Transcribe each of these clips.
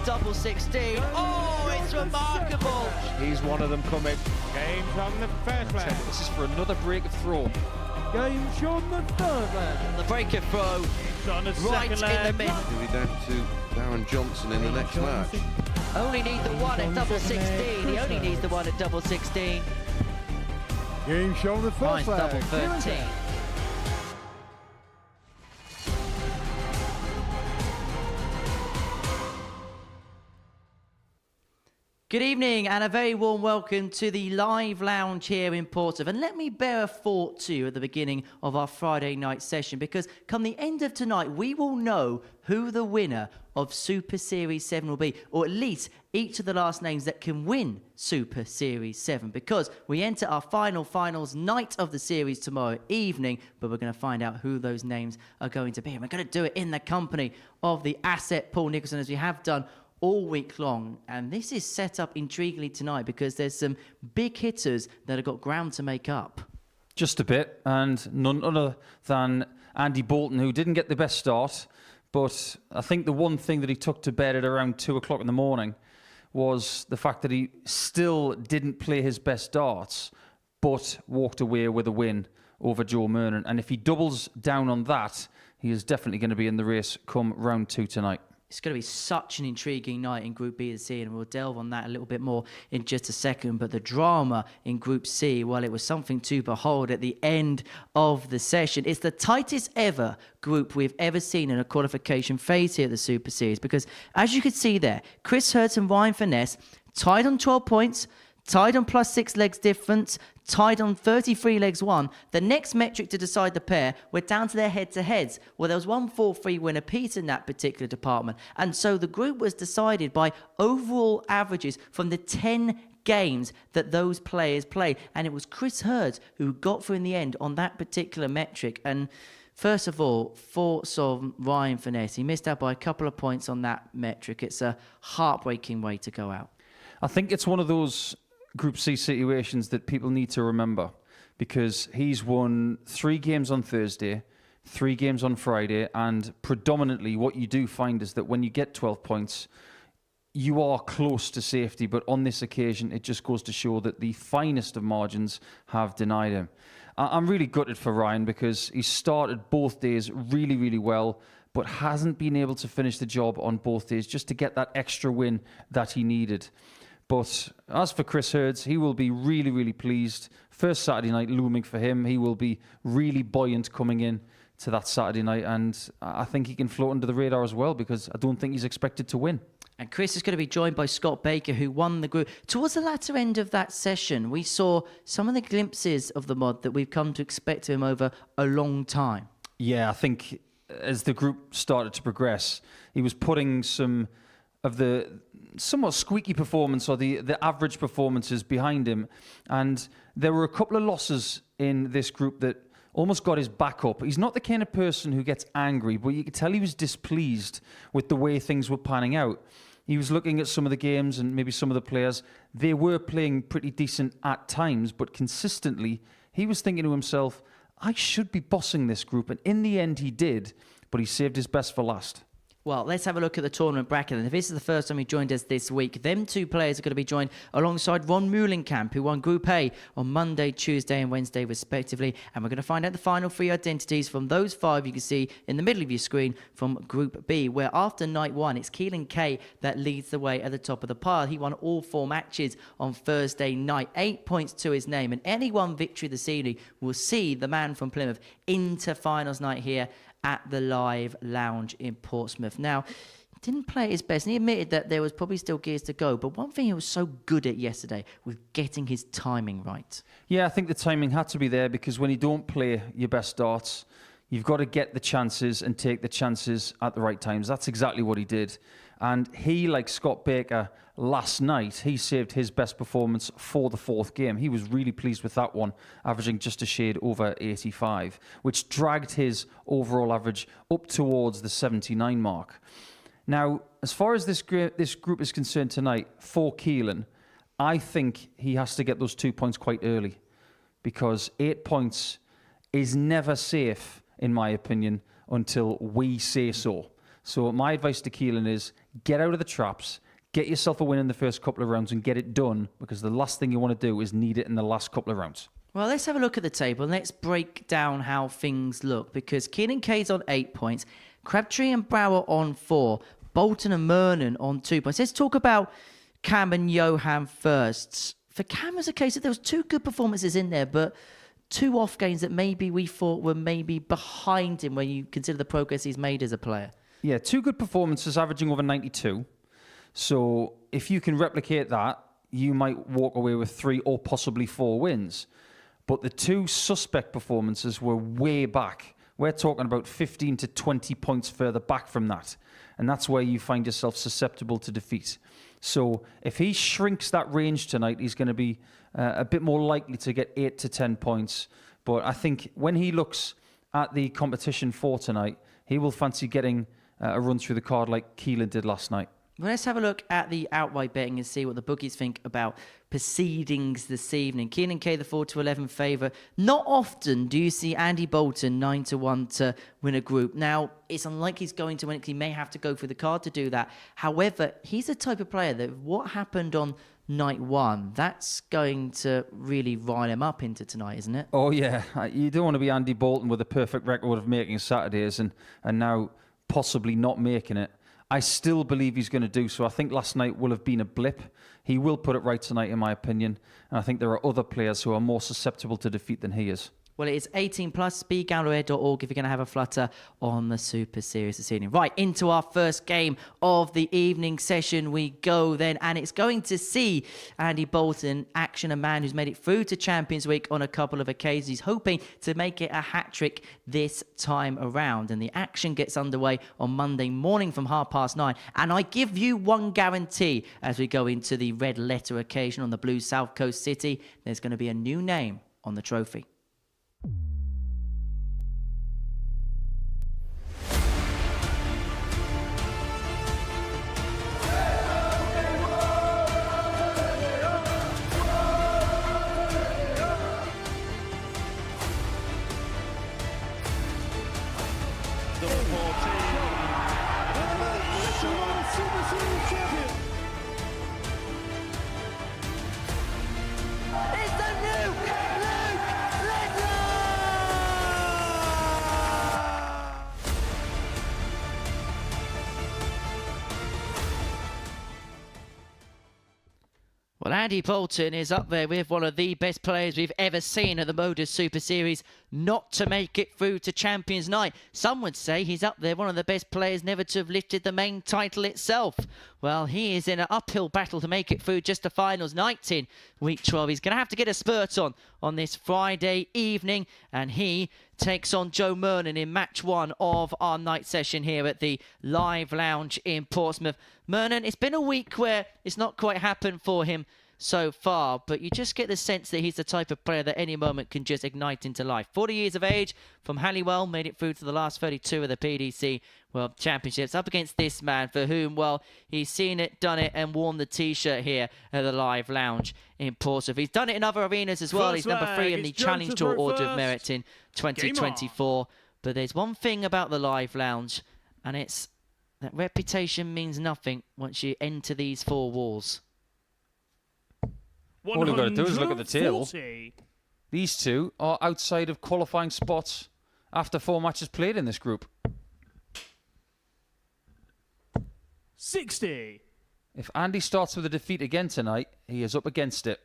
double 16. Oh, it's remarkable. He's one of them coming. Game's on the first leg. This is for another break of throw. Game's on the third leg. The break of throw. It's on the Right second leg. in the middle. He'll be down to Darren Johnson in the next match. Only need the one at double 16. He only needs the one at double 16. Game's on the first Mine's leg. double 13. Good evening and a very warm welcome to the live lounge here in Portsmouth. And let me bear a thought to you at the beginning of our Friday night session, because come the end of tonight, we will know who the winner of Super Series 7 will be, or at least each of the last names that can win Super Series 7, because we enter our finals night of the series tomorrow evening, but we're going to find out who those names are going to be. And we're going to do it in the company of the asset Paul Nicholson, as we have done all week long. And this is set up intriguingly tonight because there's some big hitters that have got ground to make up. Just a bit, and none other than Andy Bolton, who didn't get the best start, but I think the one thing that he took to bed at around 2 o'clock in the morning was the fact that he still didn't play his best darts, but walked away with a win over Joe Murnan. And if he doubles down on that, he is definitely going to be in the race come round 2 tonight. It's going to be such an intriguing night in Group B and C, and we'll delve on that a little bit more in just a second. But the drama in Group C, well, it was something to behold at the end of the session. It's the tightest ever group we've ever seen in a qualification phase here at the Super Series, because as you can see there, Chris Hurd and Ryan Finesse tied on 12 points, tied on +6 legs difference, tied on 33 legs won. The next metric to decide the pair, we're down to their head-to-heads. Well, there was 1 4-3 winner piece in that particular department. And so the group was decided by overall averages from the 10 games that those players played. And it was Chris Hurd who got through in the end on that particular metric. And first of all, thoughts on Ryan Finesse. He missed out by a couple of points on that metric. It's a heartbreaking way to go out. I think it's one of those Group C situations that people need to remember, because he's won 3 games on Thursday, 3 games on Friday, and predominantly what you do find is that when you get 12 points, you are close to safety. But on this occasion, it just goes to show that the finest of margins have denied him. I'm really gutted for Ryan, because he started both days really, really well, but hasn't been able to finish the job on both days just to get that extra win that he needed. But as for Chris Hurd, he will be really, really pleased. First Saturday night looming for him. He will be really buoyant coming in to that Saturday night. And I think he can float under the radar as well, because I don't think he's expected to win. And Chris is going to be joined by Scott Baker, who won the group. Towards the latter end of that session, we saw some of the glimpses of the mod that we've come to expect of him over a long time. Yeah, I think as the group started to progress, he was putting some of the somewhat squeaky performance, or the average performances, behind him. And there were a couple of losses in this group that almost got his back up. He's not the kind of person who gets angry, but you could tell he was displeased with the way things were panning out. He was looking at some of the games and maybe some of the players. They were playing pretty decent at times, but consistently he was thinking to himself, I should be bossing this group. And in the end he did, but he saved his best for last. Well, let's have a look at the tournament bracket. And if this is the first time he joined us this week, them 2 players are going to be joined alongside Ron Meulenkamp, who won Group A on Monday, Tuesday and Wednesday, respectively. And we're going to find out the final 3 identities from those 5 you can see in the middle of your screen from Group B, where after night 1, it's Keelan K that leads the way at the top of the pile. He won all 4 matches on Thursday night, 8 points to his name. And any one victory this evening will see the man from Plymouth into finals night here at the Live Lounge in Portsmouth. Now, didn't play at his best, and he admitted that there was probably still gears to go, but one thing he was so good at yesterday was getting his timing right. Yeah, I think the timing had to be there, because when you don't play your best darts, you've got to get the chances and take the chances at the right times. That's exactly what he did. And he, like Scott Baker last night, he saved his best performance for the 4th game. He was really pleased with that one, averaging just a shade over 85, which dragged his overall average up towards the 79 mark. Now, as far as this group is concerned tonight, for Keelan, I think he has to get those 2 points quite early, because 8 points is never safe, in my opinion, until we say so. So my advice to Keelan is get out of the traps, get yourself a win in the first couple of rounds and get it done, because the last thing you want to do is need it in the last couple of rounds. Well, let's have a look at the table and let's break down how things look, because Keelan K's on 8 points, Crabtree and Brouwer on 4, Bolton and Murnan on 2 points. Let's talk about Cam and Johan first. For Cam, it was a case that there was 2 good performances in there, but 2 off games that maybe we thought were maybe behind him when you consider the progress he's made as a player. Yeah, 2 good performances averaging over 92. So if you can replicate that, you might walk away with 3 or possibly 4 wins. But the 2 suspect performances were way back. We're talking about 15 to 20 points further back from that. And that's where you find yourself susceptible to defeat. So if he shrinks that range tonight, he's going to be a bit more likely to get 8 to 10 points. But I think when he looks at the competition for tonight, he will fancy getting a run through the card like Keelan did last night. Well, let's have a look at the outright betting and see what the bookies think about proceedings this evening. Keelan K, the 4-11 favourite. Not often do you see Andy Bolton 9-1 to win a group. Now, it's unlikely he's going to win it. He may have to go through the card to do that. However, he's the type of player that what happened on night 1, that's going to really rile him up into tonight, isn't it? Oh, yeah. You don't want to be Andy Bolton with a perfect record of making Saturdays and now possibly not making it. I still believe he's going to do so. I think last night will have been a blip. He will put it right tonight, in my opinion. And I think there are other players who are more susceptible to defeat than he is. Well, it is 18 plus, speedgambler.org if you're going to have a flutter on the Super Series this evening. Right, into our first game of the evening session we go then, and it's going to see Andy Bolton action, a man who's made it through to Champions Week on a couple of occasions. He's hoping to make it a hat-trick this time around, and the action gets underway on Monday morning from 9:30. And I give you one guarantee as we go into the red letter occasion on the blue South Coast City, there's going to be a new name on the trophy. Well, Andy Bolton is up there with one of the best players we've ever seen at the Modus Super Series not to make it through to Champions Night. Some would say he's up there, one of the best players never to have lifted the main title itself. Well, he is in an uphill battle to make it through just the finals night in week 12. He's going to have to get a spurt on this Friday evening, and he takes on Joe Murnan in match 1 of our night session here at the Live Lounge in Portsmouth. Murnan, it's been a week where it's not quite happened for him so far, but you just get the sense that he's the type of player that any moment can just ignite into life. 40 years of age, from Halliwell, made it through to the last 32 of the PDC World Championships, up against this man for whom, well, he's seen it, done it, and worn the T-shirt here at the Live Lounge in Portsmouth. He's done it in other arenas as well. He's number 3 in the Challenge Tour Order of Merit in 2024. But there's one thing about the Live Lounge, and it's that reputation means nothing once you enter these 4 walls. All you've got to do is look at the table. These 2 are outside of qualifying spots after 4 matches played in this group. 60. If Andy starts with a defeat again tonight, he is up against it.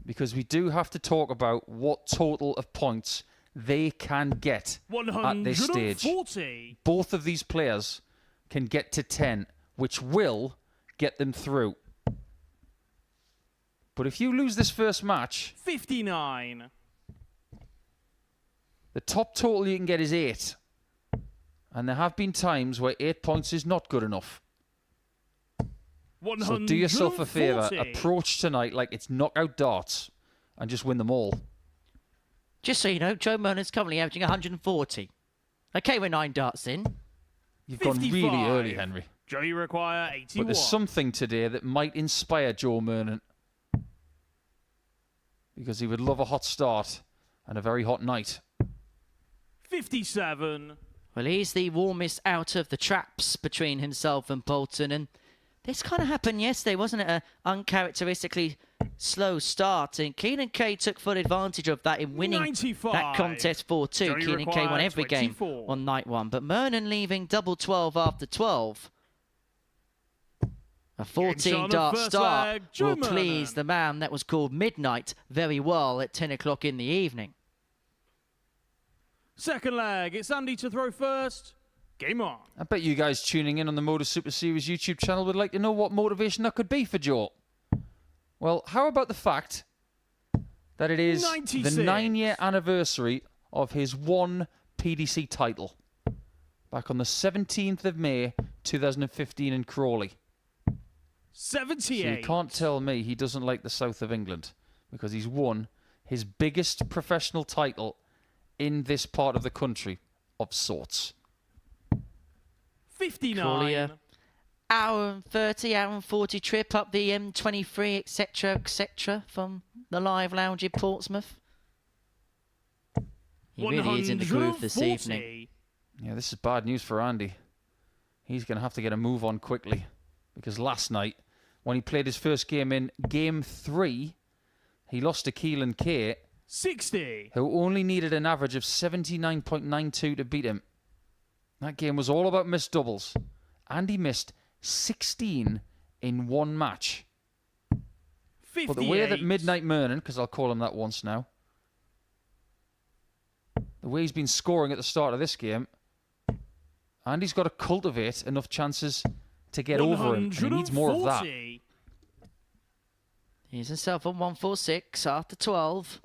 Because we do have to talk about what total of points they can get at this stage. 140. Both of these players can get to 10, which will get them through. But if you lose this first match, 59. the top total you can get is 8. And there have been times where 8 points is not good enough. So do yourself a favour, approach tonight like it's knockout darts and just win them all. Just so you know, Joe Murnan's currently averaging 140. Okay, we're 9 darts in. You've gone really early, Henry. Joe, you require 81. But there's something today that might inspire Joe Murnan. Because he would love a hot start and a very hot night. 57. Well, he's the warmest out of the traps between himself and Bolton. And this kind of happened yesterday, wasn't it? An uncharacteristically slow start. And Keelan K took full advantage of that in winning 95. that contest 4-2. Keelan K won every game 24. on night 1. But Murnan leaving double 12 after 12. A 14-dart start will please the man that was called Midnight very well at 10 o'clock in the evening. Second leg, it's Andy to throw first. Game on. I bet you guys tuning in on the Modus Super Series YouTube channel would like to know what motivation that could be for Joe. Well, how about the fact that it is 96. the 9-year anniversary of his one PDC title back on the 17th of May 2015 in Crawley. 78. So you can't tell me he doesn't like the south of England, because he's won his biggest professional title in this part of the country of sorts. 59. Crawley, hour and 30, hour and 40 trip up the M23, etc., from the live lounge in Portsmouth. He really is in the groove this 140. evening. Yeah, this is bad news for Andy. He's going to have to get a move on quickly, because last night, when he played his first game in Game 3, he lost to Keelan K, 60. who only needed an average of 79.92 to beat him. That game was all about missed doubles. Andy missed 16 in one match. 58. But the way that Midnight Murnan, because I'll call him that once now, the way he's been scoring at the start of this game, Andy's got to cultivate enough chances to get over him, and he needs more of that. 140. He's himself on 146 after 12.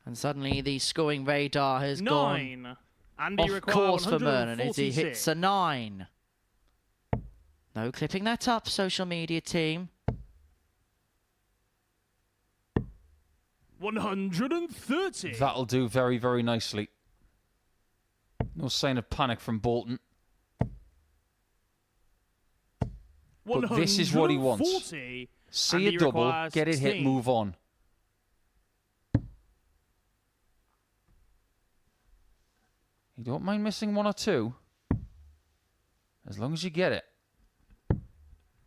And suddenly the scoring radar has gone 9. Andy off require course for Murnan as he 146. hits a 9. No clipping that up, social media team. 130. That'll do very, very nicely. No sign of panic from Bolton. But this is what he wants. 140. See Andy a double, requires get it hit, 16. move on. You don't mind missing one or two, as long as you get it.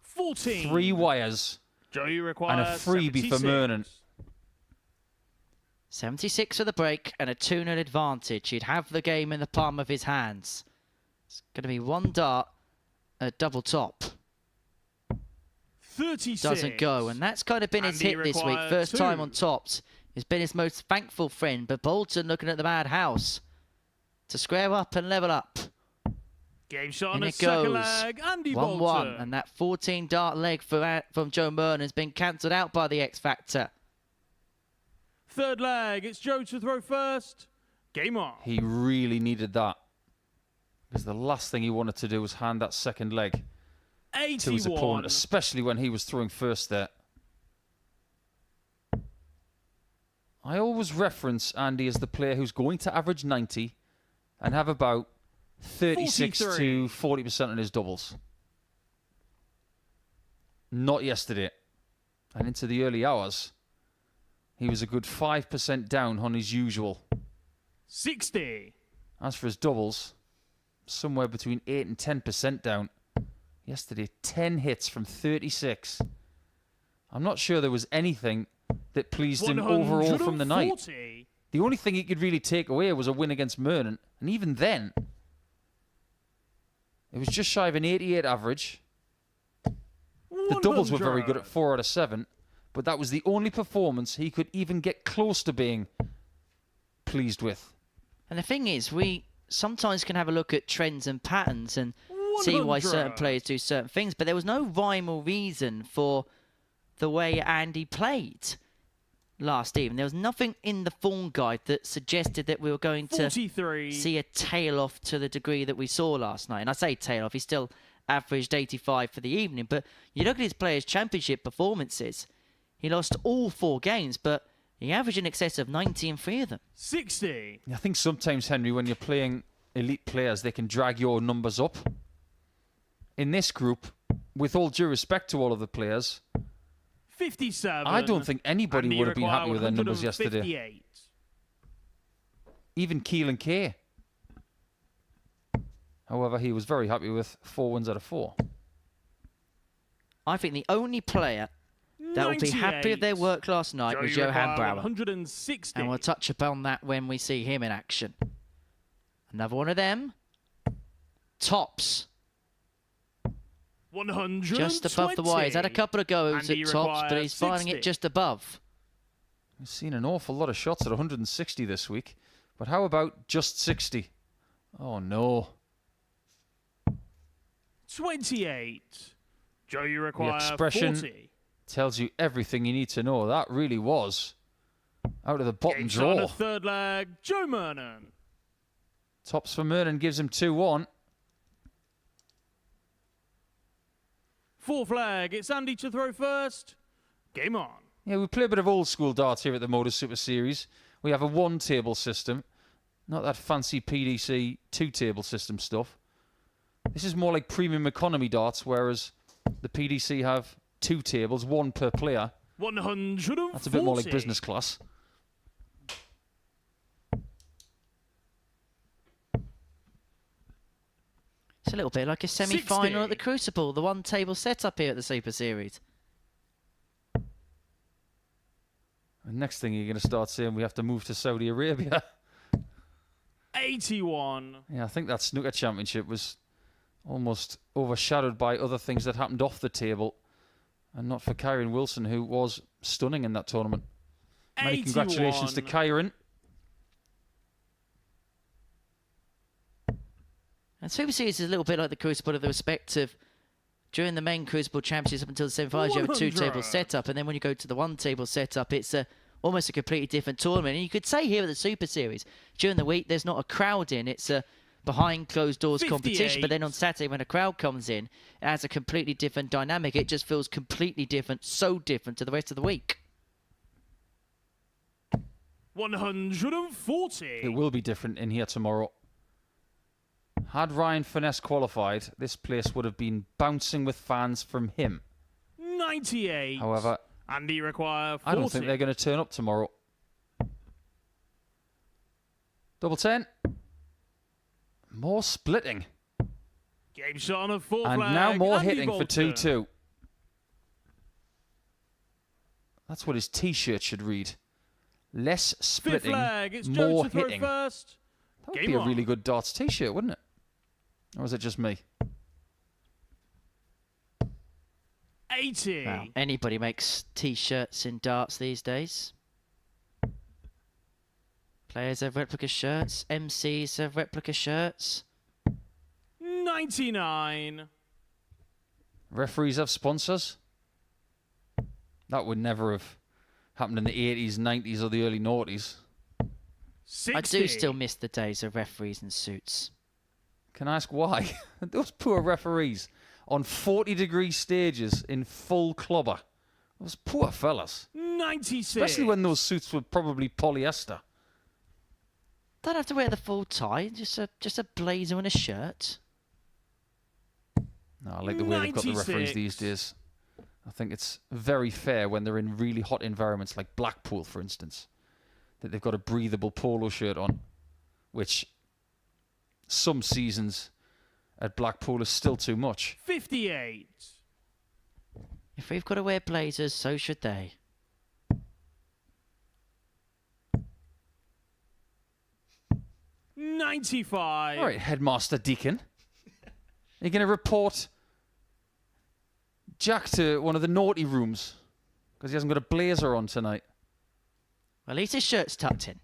14. 3 wires Joey requires and a freebie for 76. Murnan. 76 for the break and a 2-0 advantage. He'd have the game in the palm of his hands. It's going to be one dart, a double top. 36. Doesn't go, and that's kind of been his Andy hit this week. requires First 2. time on tops. It's been his most thankful friend, but Bolton looking at the madhouse to square up and level up. Game shot on And the it second goes leg. Andy 1-1, Bolton. and that 14-dart leg from Joe Murnan has been cancelled out by the X Factor. Third leg. It's Joe to throw first. Game on. He really needed that, because the last thing he wanted to do was hand that second leg 81. to his opponent, especially when he was throwing first there. I always reference Andy as the player who's going to average 90 and have about 36 to 40% on his doubles. Not yesterday. And into the early hours, he was a good 5% down on his usual. 60. As for his doubles, somewhere between 8 and 10% down. Yesterday, 10 hits from 36. I'm not sure there was anything that pleased him overall from the night. 140. The only thing he could really take away was a win against Murnan. And even then, it was just shy of an 88 average. The doubles were very good at 4 out of 7. But that was the only performance he could even get close to being pleased with. And the thing is, we sometimes can have a look at trends and patterns and see why 100. certain players do certain things, but there was no rhyme or reason for the way Andy played last evening. There was nothing in the form guide that suggested that we were going to 43. see a tail off to the degree that we saw last night. And I say tail off, he still averaged 85 for the evening, but you look at his Players' Championship performances, he lost all 4 games, but he averaged in excess of 90 in 3 of them. 60. I think sometimes, Henry, when you're playing elite players, they can drag your numbers up. In this group, with all due respect to all of the players, 57. I don't think anybody Andy would have been require happy with their numbers yesterday. 158. even Keelan K. However, he was very happy with 4 wins out of 4. I think the only player that will be happy with their work last night was Johan Brouwer. 160. And we'll touch upon that when we see him in action. Another one of them. Tops. 120. Just above the wire. He's had a couple of goes And at he tops, but he's requires finding it 60. just above. We've seen an awful lot of shots at 160 this week. But how about just 60? Oh, no. 28. Joe, you The require expression 40. tells you everything you need to know. That really was out of the bottom Game shot on drawer. the third leg, Joe Murnan. Tops for Murnan gives him 2-1. Fourth leg, it's Andy to throw first. Game on. Yeah, we play a bit of old school darts here at the Modus Super Series. We have a 1-table system, not that fancy PDC 2-table system stuff. This is more like premium economy darts, whereas the PDC have 2 tables, 1 per player. 140. That's a bit more like business class. It's a little bit like a semi-final 60. at the Crucible, the one-table setup here at the Super Series. The next thing you're going to start saying we have to move to Saudi Arabia. 81. Yeah, I think that snooker championship was almost overshadowed by other things that happened off the table. And not for Kyron Wilson, who was stunning in that tournament. Many 81. congratulations to Kyron. And Super Series is a little bit like the Crucible in the respect of during the main Crucible Championships up until the semi-finals, you have a 2-table 100. setup, and then when you go to the 1-table setup, it's almost a completely different tournament. And you could say here at the Super Series, during the week, there's not a crowd in. It's a behind closed doors competition, but then on Saturday when a crowd comes in, it has a completely different dynamic. It just feels completely different, so different to the rest of the week. 140. It will be different in here tomorrow. Had Ryan Finesse qualified, this place would have been bouncing with fans from him. 98. However, Andy require 40. I don't think they're going to turn up tomorrow. Double 10. More splitting. Game shot on a fourth And leg, now more Andy hitting for Bolton. 2-2. That's what his T-shirt should read. Less Fifth splitting, leg, it's Joe more to throw hitting. first. That would Game be a on. really good darts T-shirt, wouldn't it? Or is it just me? 80. Well, anybody makes T-shirts in darts these days. Players have replica shirts. MCs have replica shirts. 99. Referees have sponsors. That would never have happened in the 80s, 90s, or the early noughties. 60. I do still miss the days of referees in suits. Can I ask why? Those poor referees on 40-degree stages in full clubber. Those poor fellas. 96. Especially when those suits were probably polyester. Don't have to wear the full tie, just a blazer and a shirt. No, I like the way they've got the referees 96. these days. I think it's very fair when they're in really hot environments like Blackpool, for instance, that they've got a breathable polo shirt on, which some seasons at Blackpool is still too much. 58. If we've got to wear blazers, so should they. $95. All right, Headmaster Deacon. Are you going to report Jack to one of the naughty rooms because he hasn't got a blazer on tonight? Well, at least his shirt's tucked in.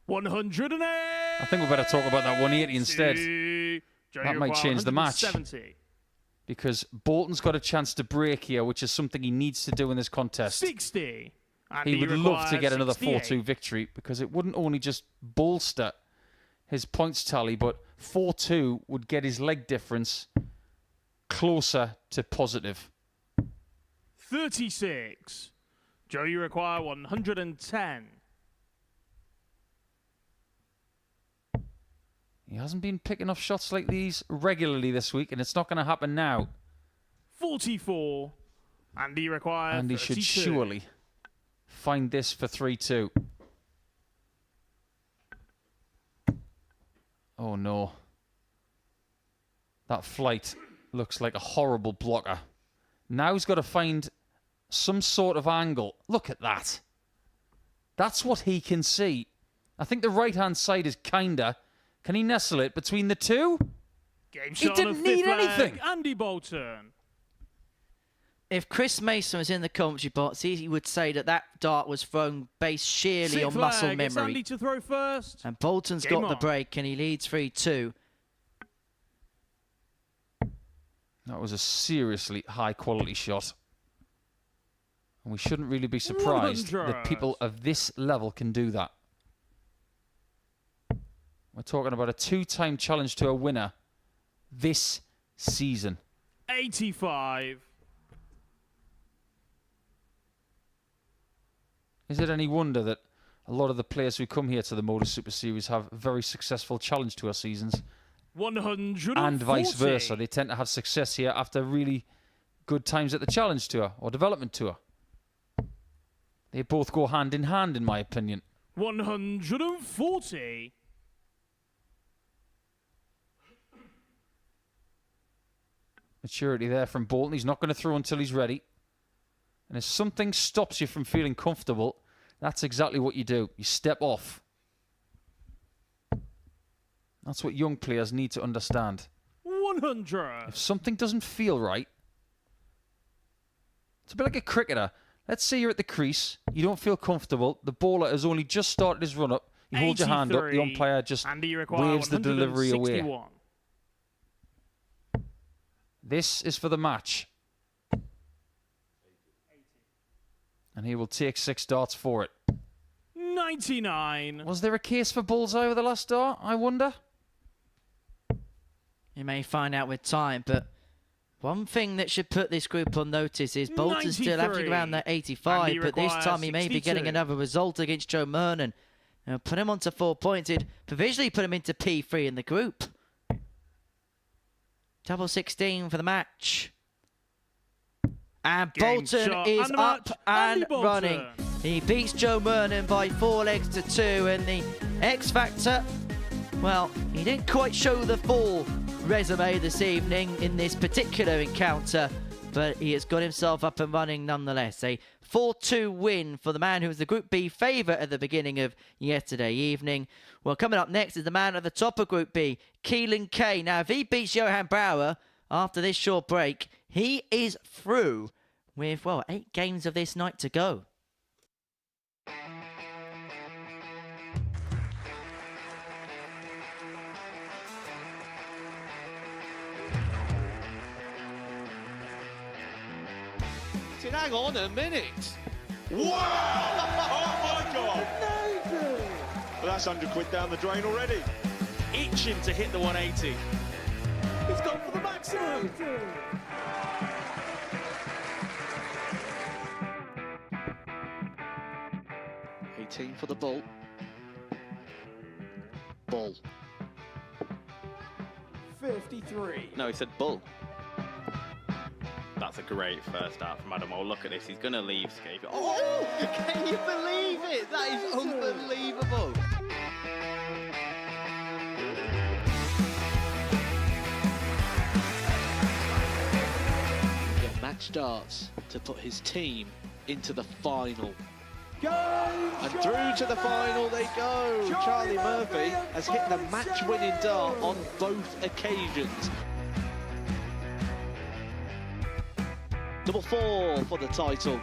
108. I think we better talk about that 180 instead. That might change the match. 70. Because Bolton's got a chance to break here, which is something he needs to do in this contest. 60. He would love to get another 68. 4-2 victory because it wouldn't only just bolster his points tally, but 4-2 would get his leg difference closer to positive. 36. Joe, you require 110. He hasn't been picking off shots like these regularly this week, and it's not going to happen now. 44. Andy requires And he 32. should surely find this for 3-2. Oh no. That flight looks like a horrible blocker. Now he's got to find some sort of angle. Look at that. That's what he can see. I think the right-hand side is kinder. Can he nestle it between the two? Game He shot on the didn't fifth need leg, anything. Andy Bolton. If Chris Mason was in the commentary box, he would say that dart was thrown based sheerly Sixth on muscle leg, it's Andy memory. to throw first. And Bolton's Game got the on. break and he leads 3-2. That was a seriously high-quality shot. And we shouldn't really be surprised 100. that people of this level can do that. We're talking about a 2-time challenge to a winner this season. 85. Is it any wonder that a lot of the players who come here to the Modus Super Series have very successful challenge tour seasons 140. and vice versa? They tend to have success here after really good times at the challenge tour or development tour. They both go hand in hand, in my opinion. 140. Maturity there from Bolton. He's not going to throw until he's ready. And if something stops you from feeling comfortable, that's exactly what you do. You step off. That's what young players need to understand. 100. If something doesn't feel right, it's a bit like a cricketer. Let's say you're at the crease, you don't feel comfortable, the bowler has only just started his run-up, you hold your hand up, the 83. umpire just Andy, you require waves the delivery away. 161. This is for the match. And he will take 6 darts for it. 99. Was there a case for bullseye with the last dart, I wonder? You may find out with time, but one thing that should put this group on notice is Bolton's still 93. averaging around that 85, Andy but this requires time he may be getting 62. another result against Joe Murnan. Put him onto 4 points. It'd provisionally put him into P3 in the group. Double 16 for the match. And Game Bolton shot is and the up match, and Andy Bolton. running. He beats Joe Murnan by 4 legs to 2, and the X Factor, well, he didn't quite show the full resume this evening in this particular encounter, but he has got himself up and running nonetheless. A 4-2 win for the man who was the Group B favourite at the beginning of yesterday evening. Well, coming up next is the man at the top of Group B, Keelan K. Now, if he beats Johan Brouwer after this short break, he is through with, well, 8 games of this night to go. Hang on a minute. Wow! Oh my God! Well, that's £100 down the drain already. Itching to hit the 180. He's gone for the maximum. 18 for the bull. Bull. 53. No, he said bull. That's a great first start from Adam. Oh, look at this. He's going to leave Scape. Oh, can you believe it? That is unbelievable. Get match darts to put his team into the final. And through to the final they go. Charlie Murphy has hit the match-winning dart on both occasions. Double 4 for the title.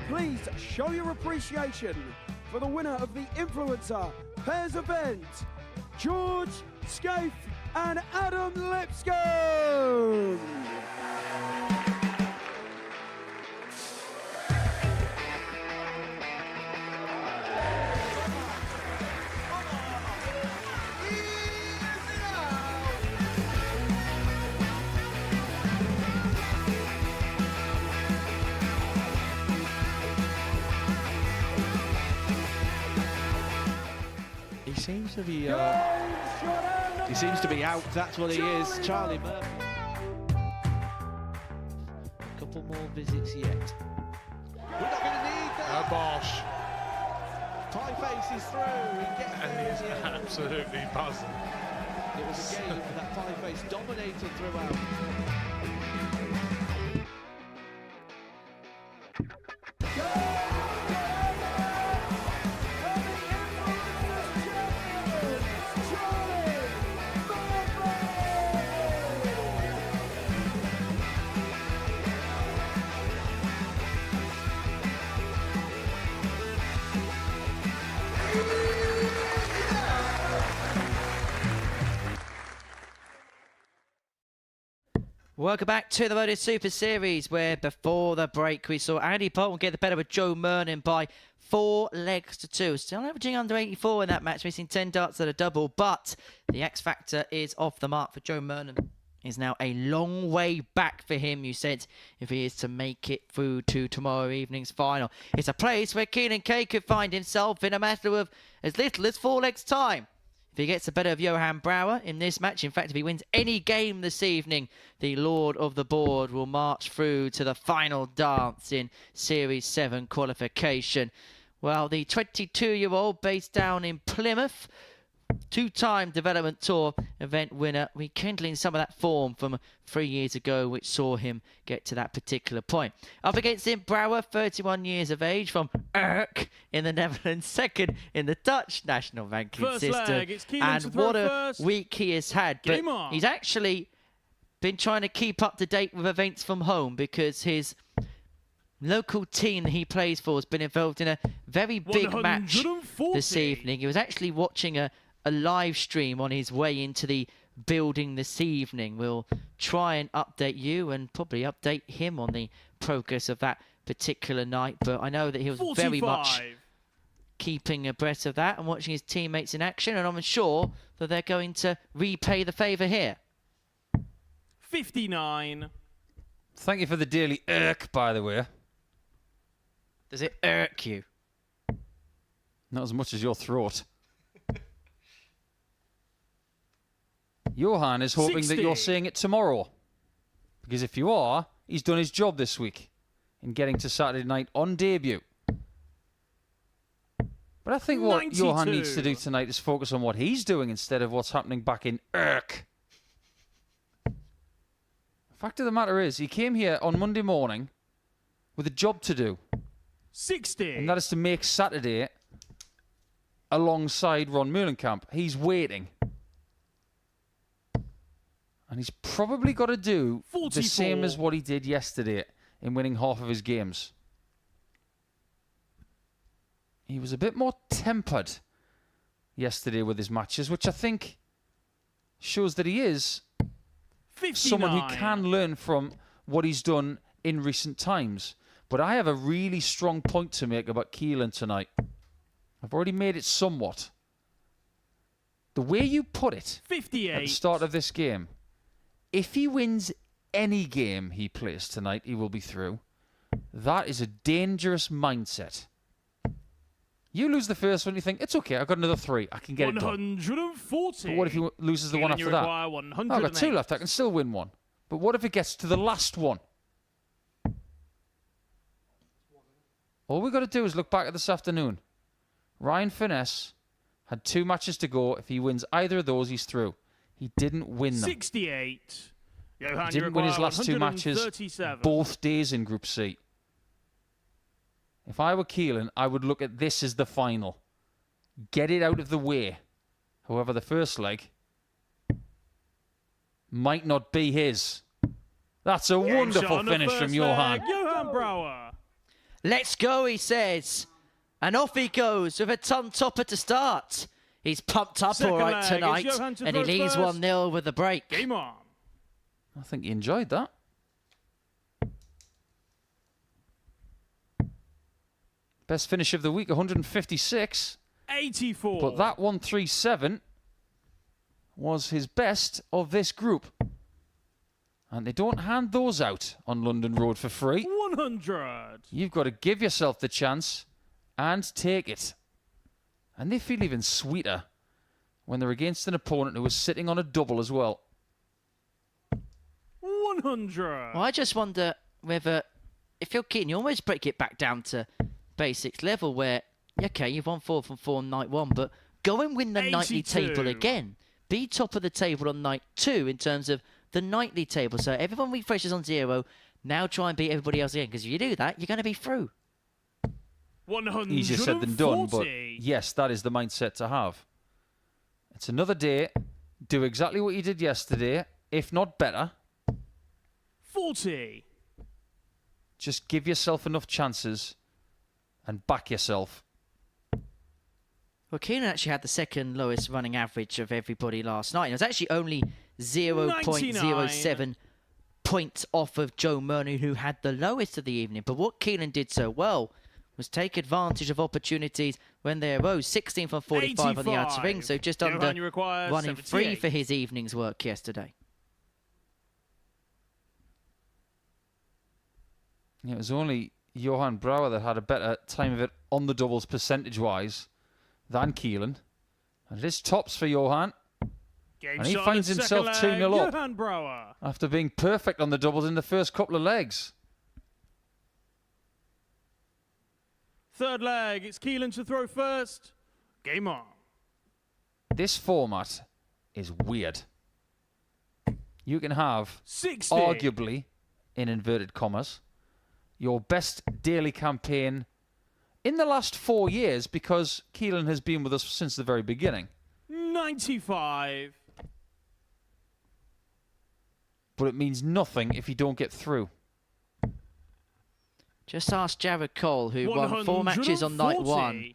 Please show your appreciation for the winner of the Influencer Pairs event, George Scaife and Adam Lipscomb. He seems to be out. That's what he is, Charlie Murphy. A couple more visits yet. We're not going to need Bosch. Pie face is through. He gets And he's there. absolutely buzzing. It was a game that pie face dominated throughout. Welcome back to the Modus Super Series, where before the break we saw Andy Bolton get the better of Joe Murnan by 4 legs to 2. Still averaging under 84 in that match, missing 10 darts at a double, but the X Factor is off the mark for Joe Murnan. It's now a long way back for him, you said, if he is to make it through to tomorrow evening's final. It's a place where Keelan could find himself in a matter of as little as 4 legs' time. If he gets the better of Johan Brouwer in this match, in fact, if he wins any game this evening, the Lord of the Board will march through to the final dance in Series 7 qualification. Well, the 22-year-old based down in Plymouth, 2-time Development Tour event winner, rekindling some of that form from 3 years ago, which saw him get to that particular point. Up against him, Brouwer, 31 years of age, from Urk in the Netherlands, second in the Dutch national ranking First system. leg, it's Keelan And to throw what a first. week he has had. But Game on. he's actually been trying to keep up to date with events from home, because his local team that he plays for has been involved in a very big match 140. this evening. He was actually watching a live stream on his way into the building this evening. We'll try and update you and probably update him on the progress of that particular night. But I know that he was 45. very much keeping abreast of that and watching his teammates in action. And I'm sure that they're going to repay the favour here. 59. Thank you for the daily irk, by the way. Does it irk you? Not as much as your throat. Johan is hoping 60. that you're seeing it tomorrow. Because if you are, he's done his job this week in getting to Saturday night on debut. But I think what 92. Johan needs to do tonight is focus on what he's doing instead of what's happening back in Urk. The fact of the matter is, he came here on Monday morning with a job to do. 60. And that is to make Saturday alongside Ron Murnan. He's waiting. And he's probably got to do 44. the same as what he did yesterday in winning half of his games. He was a bit more tempered yesterday with his matches, which I think shows that he is 59. someone who can learn from what he's done in recent times. But I have a really strong point to make about Keelan tonight. I've already made it somewhat. The way you put it 58. at the start of this game, if he wins any game he plays tonight, he will be through. That is a dangerous mindset. You lose the first one, you think, it's okay, I've got another 3. I can get it done. 140. But what if he loses the one Keelan, you after that? require Oh, 108. I've got 2 left, I can still win one. But what if it gets to the last one? All we've got to do is look back at this afternoon. Ryan Finesse had 2 matches to go. If he wins either of those, he's through. He didn't win them. 68. Johan, He didn't win his last 2 matches 137. both days in Group C. If I were Keelan, I would look at this as the final. Get it out of the way. However, the first leg might not be his. That's a wonderful on the finish first from Johan. leg, Johan Brouwer. Let's go, he says. And off he goes with a ton topper to start. He's pumped up Second all right leg is tonight. Johan to And he throw leads first. 1-0 with the break. Game on. I think he enjoyed that. Best finish of the week, 156. 84. But that 137 was his best of this group. And they don't hand those out on London Road for free. 100. You've got to give yourself the chance and take it. And they feel even sweeter when they're against an opponent who is sitting on a double as well. 100. Well, I just wonder whether, if you're Keaton, you almost break it back down to basics level where, okay, you've won 4 from 4 on night 1, but go and win the nightly 82. table again. Be top of the table on night 2 in terms of the nightly table. So everyone refreshes on 0. Now try and beat everybody else again, because if you do that, you're going to be through. 140. Easier said than done, but yes, that is the mindset to have. It's another day. Do exactly what you did yesterday, if not better. 40. Just give yourself enough chances and back yourself. Well, Keelan actually had the second lowest running average of everybody last night. It was actually only 0.07 points off of Joe Murnan, who had the lowest of the evening. But what Keelan did so well was take advantage of opportunities when they arose. 16 from 45 on the outer ring, so just Johan, under you require 1 in 3 78. for his evening's work yesterday. Yeah, it was only Johan Brouwer that had a better time of it on the doubles percentage-wise than Keelan. And it is tops for Johan. Game And he shot finds in the himself second 2-0 leg, up. Johan Brouwer. After being perfect on the doubles in the first couple of legs. Third leg, it's Keelan to throw first. Game on. This format is weird. You can have, 60. arguably, in inverted commas, your best daily campaign in the last 4 years, because Keelan has been with us since the very beginning. 95. But it means nothing if you don't get through. Just ask Jared Cole, who won 4 matches on night 1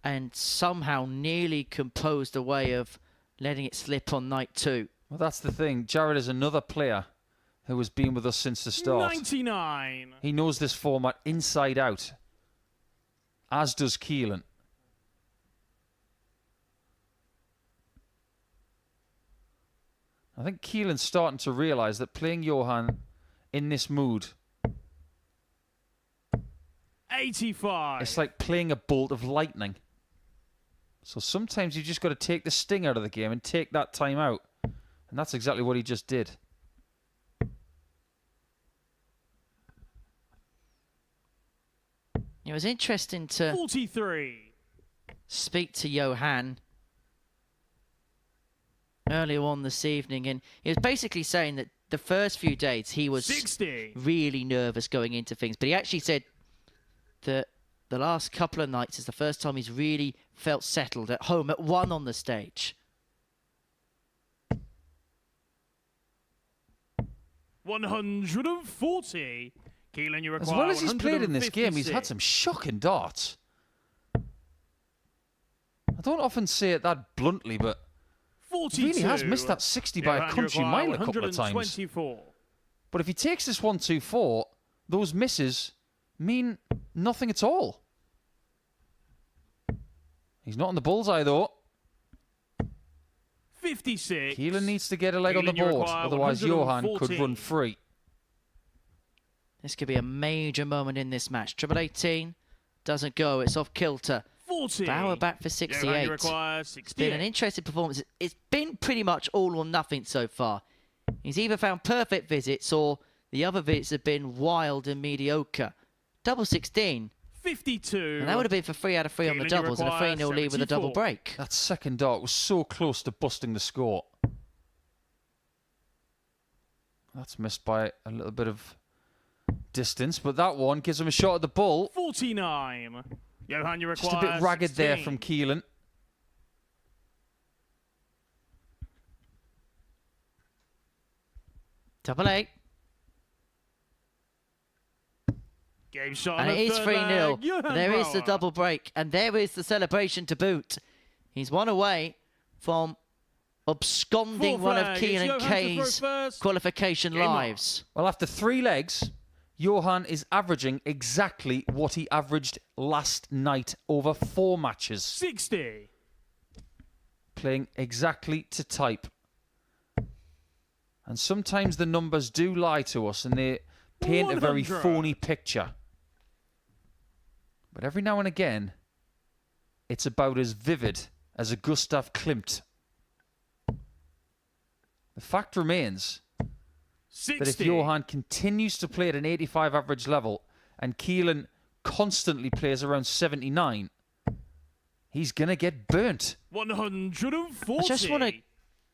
and somehow nearly composed a way of letting it slip on night 2. Well, that's the thing. Jared is another player who has been with us since the start. 99. He knows this format inside out, as does Keelan. I think Keelan's starting to realise that playing Johan in this mood, 85. it's like playing a bolt of lightning. So sometimes you just got to take the sting out of the game and take that time out. And that's exactly what he just did. It was interesting to 43. speak to Johan earlier on this evening, and he was basically saying that the first few days he was 60. really nervous going into things, but he actually said that the last couple of nights is the first time he's really felt settled at home at 1 on the stage. 140. Keelan, you require As well as he's played in this game, he's had 156. some shocking darts. I don't often say it that bluntly, but 42. he really has missed that 60 by a Johan, you country require mile a couple of times. 124. But if he takes this 1-2-4, those misses mean nothing at all. He's not on the bullseye, though. 56. Keelan needs to get a leg on the Keelan, you board, require otherwise Johan could 114. run free. This could be a major moment in this match. Triple 18 doesn't go. It's off kilter. 40. Brouwer back for Johan, 68. you require It's been 68. an interesting performance. It's been pretty much all or nothing so far. He's either found perfect visits or the other visits have been wild and mediocre. Double 16. 52. And that would have been for 3 out of 3 on the Keelan, you doubles and a require 3-0 lead with a double 74. break. That second dart was so close to busting the score. That's missed by a little bit of distance, but that one gives him a shot at the bull. 49. Johan, you require Just a bit ragged 16. there from Keelan. Double 8. Game shot And on it the is third 3-0. leg. Johan There is the Brouwer. double break. And there is the celebration to boot. He's one away from absconding Fourth one of leg, it's Keelan Johan to Kay's throw first. qualification Game on. lives. Well, after 3 legs, Johan is averaging exactly what he averaged last night over 4 matches. 60. Playing exactly to type. And sometimes the numbers do lie to us and they paint a very 100. phony picture. But every now and again, it's about as vivid as a Gustav Klimt. The fact remains 60. that if Johan continues to play at an 85 average level and Keelan constantly plays around 79, he's going to get burnt. 140. I just want to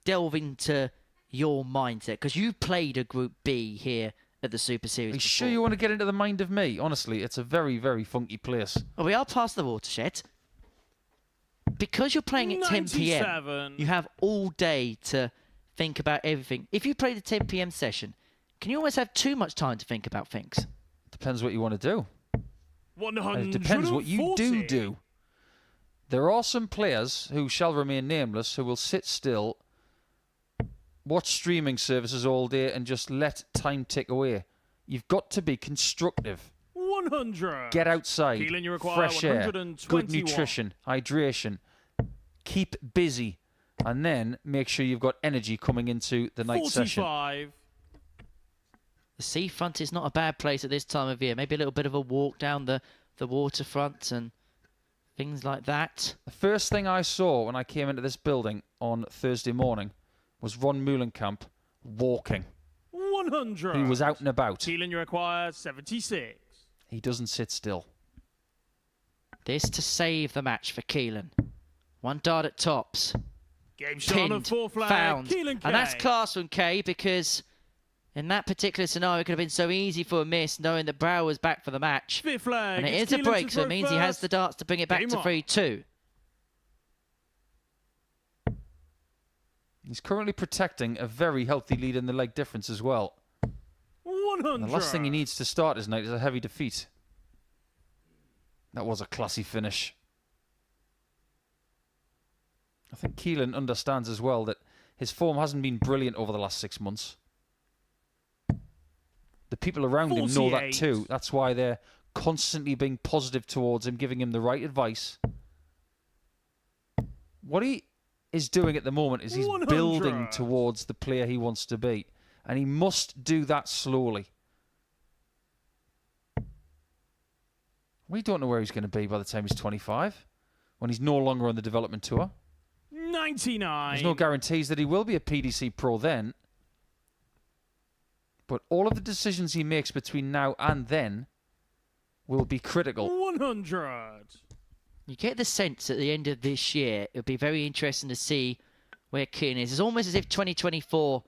delve into your mindset, because you played a Group B here at the Super Series. Are you before. sure you want to get into the mind of me? Honestly, it's a very, very funky place. Well, we are past the watershed. Because you're playing at 10 p.m, 97. you have all day to think about everything. If you play the 10 p.m. session, can you always have too much time to think about things? Depends what you want to do. 140. It depends what you do. There are some players who shall remain nameless who will sit still, watch streaming services all day and just let time tick away. You've got to be constructive. 100. Get outside, Keelan, you require fresh air, 121. good nutrition, hydration. Keep busy, and then make sure you've got energy coming into the night 45. session. The seafront is not a bad place at this time of year. Maybe a little bit of a walk down the waterfront and things like that. The first thing I saw when I came into this building on Thursday morning was Ron Meulenkamp walking. 100. He was out and about. Keelan, you require 76. He doesn't sit still. This to save the match for Keelan. One dart at tops. Game shot on a Pinned, 4 flag. found. Keelan K. And that's class from K, because in that particular scenario, it could have been so easy for a miss, knowing that Brouwer was back for the match. 5th flag. And it It's is a Keelan break, to so it throw means he has first. the darts to bring it back Game to on. 3-2. He's currently protecting a very healthy lead in the leg difference as well. 100. And the last thing he needs to start his night is a heavy defeat. That was a classy finish. I think Keelan understands as well that his form hasn't been brilliant over the last 6 months. The people around him know that 48. too. That's why they're constantly being positive towards him, giving him the right advice. What he is doing at the moment is he's 100. building towards the player he wants to be. And he must do that slowly. We don't know where he's going to be by the time he's 25, when he's no longer on the development tour. 99. There's no guarantees that he will be a PDC pro then. But all of the decisions he makes between now and then will be critical. 100. You get the sense at the end of this year, it'll be very interesting to see where Keelan is. It's almost as if 2024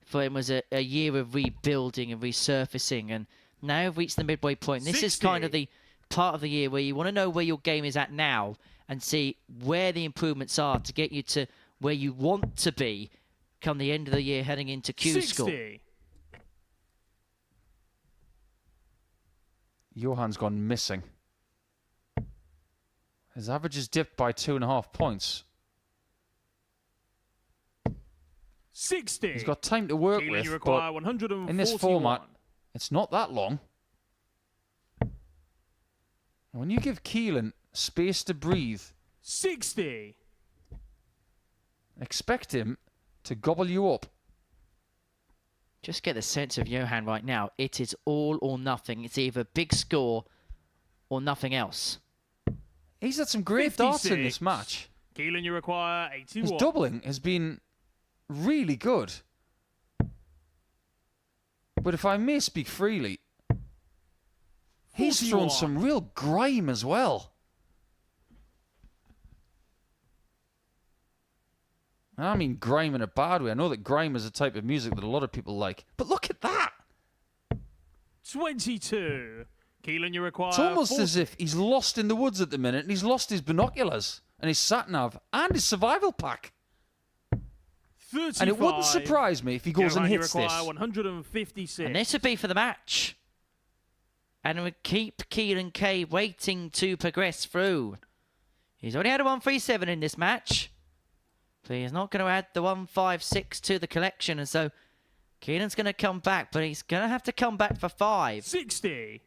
for him was a year of rebuilding and resurfacing. And now we've reached the midway point. This is kind of the part of the year where you want to know where your game is at now and see where the improvements are to get you to where you want to be come the end of the year heading into Q school. 60. Johan's gone missing. His average has dipped by 2.5 points. 60. He's got time to work Keelan, with, you require but 141. in this format, it's not that long. When you give Keelan space to breathe, 60. expect him to gobble you up. Just get the sense of Johan right now. It is all or nothing. It's either big score or nothing else. He's had some great darts in 56. this match. Keelan, you require 81. His doubling has been really good. But if I may speak freely, he's thrown 41. some real grime as well. And I mean grime in a bad way. I know that grime is a type of music that a lot of people like. But look at that. 22. Keelan, you require It's almost 40. as if he's lost in the woods at the minute and he's lost his binoculars and his sat-nav and his survival pack. 35. And it wouldn't surprise me if he goes Johan, and you hits require this. 156. And this would be for the match. And we keep Keelan K waiting to progress through. He's already had a 137 in this match. So he's not going to add the 156 to the collection. And so Keelan's going to come back, but he's going to have to come back for 5. 60.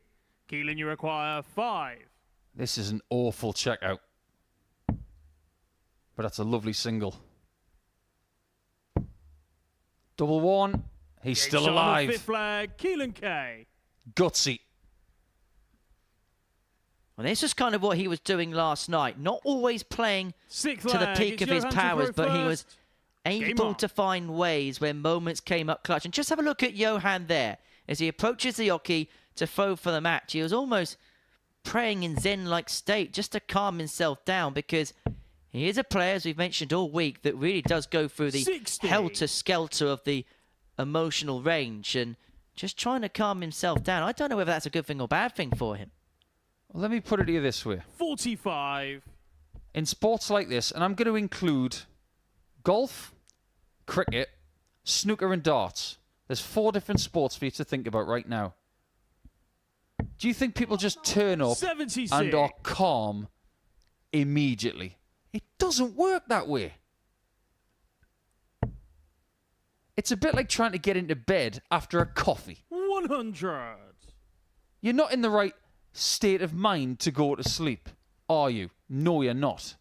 Keelan, you require 5. This is an awful checkout. But that's a lovely single. Double one. He's Game still shot on the alive. 5th flag. Keelan K. Gutsy. Well, this is kind of what he was doing last night. Not always playing 6th to the flag. peak It's of his Johan to powers, throw but he was first. Game able on. to find ways where moments came up clutch. And just have a look at Johan there as he approaches the oche to throw for the match. He was almost praying in Zen-like state just to calm himself down, because he is a player, as we've mentioned all week, that really does go through the 60. helter-skelter of the emotional range, and just trying to calm himself down. I don't know whether that's a good thing or bad thing for him. Well, let me put it to you this way. 45. In sports like this, and I'm going to include golf, cricket, snooker and darts. There's 4 different sports for you to think about right now. Do you think people just turn up 76. and are calm immediately? It doesn't work that way. It's a bit like trying to get into bed after a coffee. 100. You're not in the right state of mind to go to sleep, are you? No, you're not.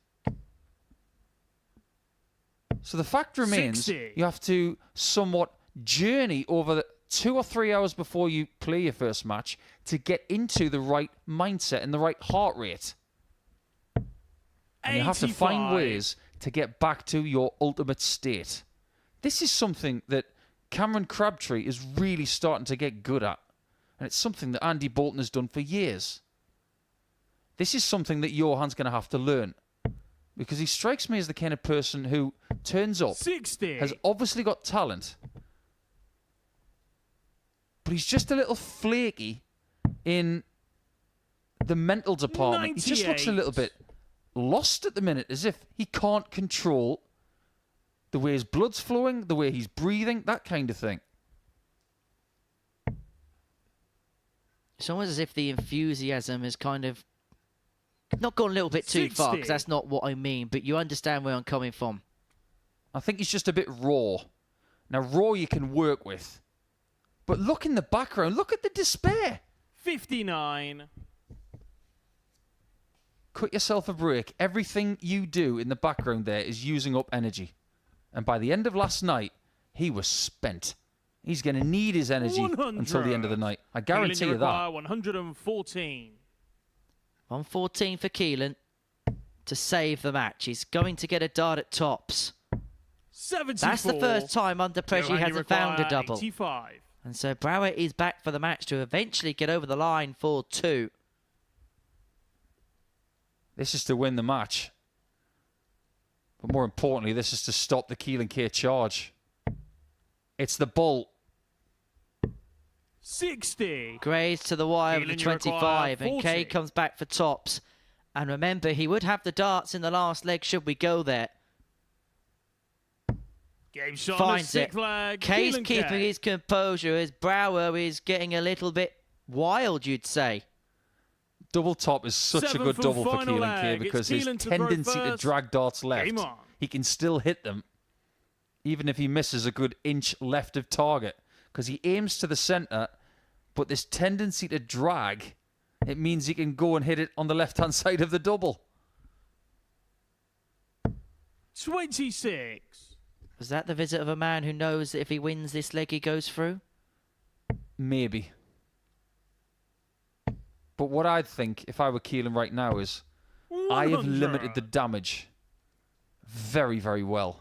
So the fact remains, 60. you have to somewhat journey over the 2 or 3 hours before you play your first match to get into the right mindset and the right heart rate. And you have to find 85. ways to get back to your ultimate state. This is something that Cameron Crabtree is really starting to get good at. And it's something that Andy Bolton has done for years. This is something that Johan's going to have to learn. Because he strikes me as the kind of person who turns up, 60. has obviously got talent, but he's just a little flaky in the mental department. He just looks a little bit lost at the minute, as if he can't control the way his blood's flowing, the way he's breathing, that kind of thing. It's almost as if the enthusiasm has kind of not gone a little bit too far, 60. because that's not what I mean, but you understand where I'm coming from. I think he's just a bit raw. Now, raw you can work with. But look in the background. Look at the despair. 59. Cut yourself a break. Everything you do in the background there is using up energy. And by the end of last night, he was spent. He's going to need his energy 100. until the end of the night. I guarantee you that. 114. 114 for Keelan to save the match. He's going to get a dart at tops. 74. That's the first time under pressure he Johan, you hasn't found a require double. 85. And so Brouwer is back for the match to eventually get over the line for 2. This is to win the match. But more importantly, this is to stop the Keelan K charge. It's the Bolt. 60. Grays to the wire with the Keelan, you require 25, and 40. Kay comes back for tops. And remember, he would have the darts in the last leg should we go there. Game shot on the Finds it. sixth leg. Kay's Keelan keeping K. his composure as Brouwer is getting a little bit wild, you'd say. Double top is such a Seventh good and double for final Keelan K leg. because It's his Keelan to throw tendency to first. drag darts left, Game on. he can still hit them even if he misses a good inch left of target because he aims to the centre, but this tendency to drag, it means he can go and hit it on the left-hand side of the double. 26. Was that the visit of a man who knows that if he wins this leg, he goes through? Maybe. But what I'd think, if I were Keelan right now, is I have 100. limited the damage very, very well.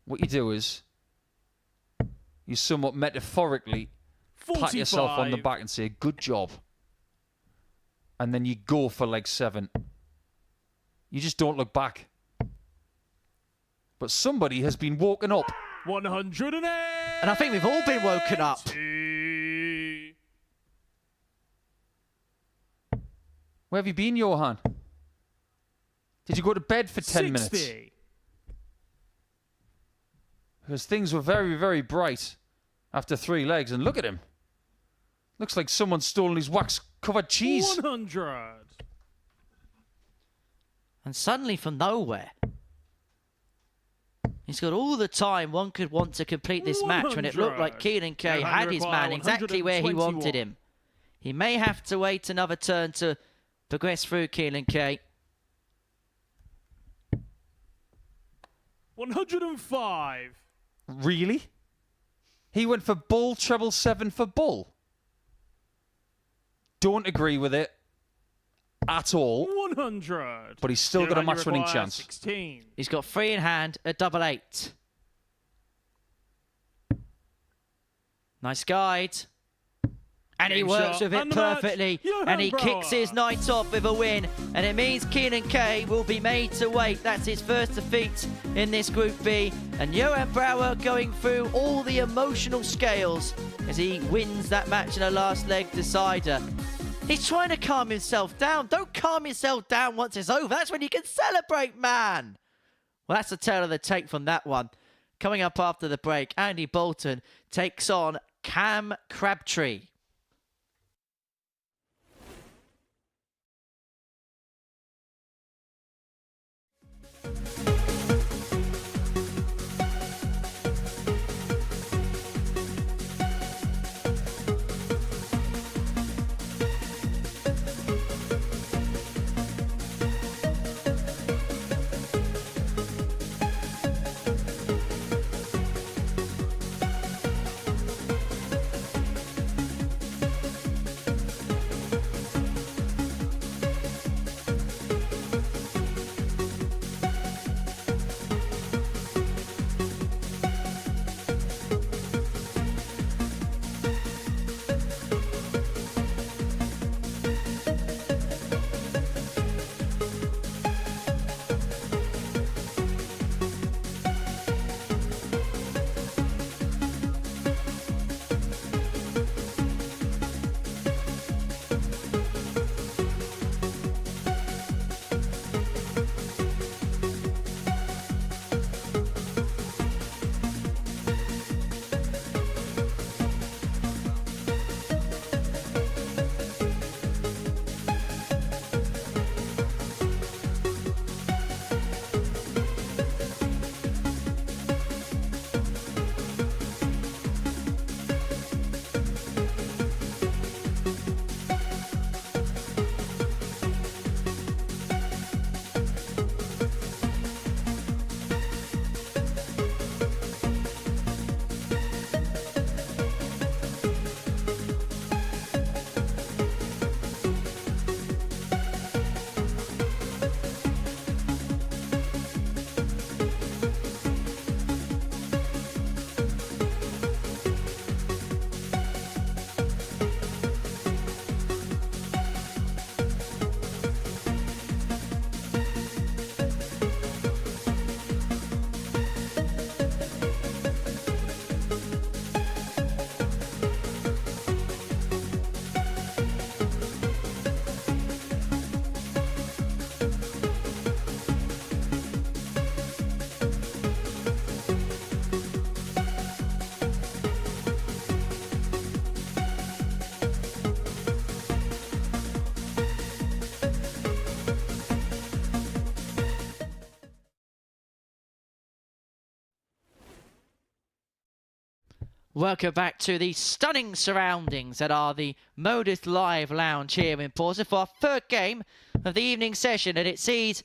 What you do is you somewhat metaphorically pat yourself on the 45. back and say, good job. And then you go for leg 7. You just don't look back. But somebody has been woken up. 108. And I think we've all been woken up. Where have you been, Johan? Did you go to bed for 10 minutes? 60. Because things were very, very bright after 3 legs. And look at him. Looks like someone's stolen his wax-covered cheese. 100. And suddenly from nowhere, he's got all the time one could want to complete this match when it looked like 100. Keelan K Johan, had you his require man exactly where he 121. wanted him. He may have to wait another turn to progress through Keelan K. 105. Really? He went for bull, treble 7 for bull. Don't agree with it at all. 100. But he's still got a Johan, you match-winning require chance. 16. He's got 3 in hand at double 8. Nice guide. And he Game works shot. with it And the match, perfectly. Johan And he Brouwer. kicks his night off with a win. And it means Keelan K will be made to wait. That's his first defeat in this Group B. And Johan Brouwer going through all the emotional scales as he wins that match in the last leg decider. He's trying to calm himself down. Don't calm yourself down once it's over. That's when you can celebrate, man. Well, that's the tale of the tape from that one. Coming up after the break, Andy Bolton takes on Crabtree. Welcome back to the stunning surroundings that are the Modus Live Lounge here in Portsmouth for our third game of the evening session, and it sees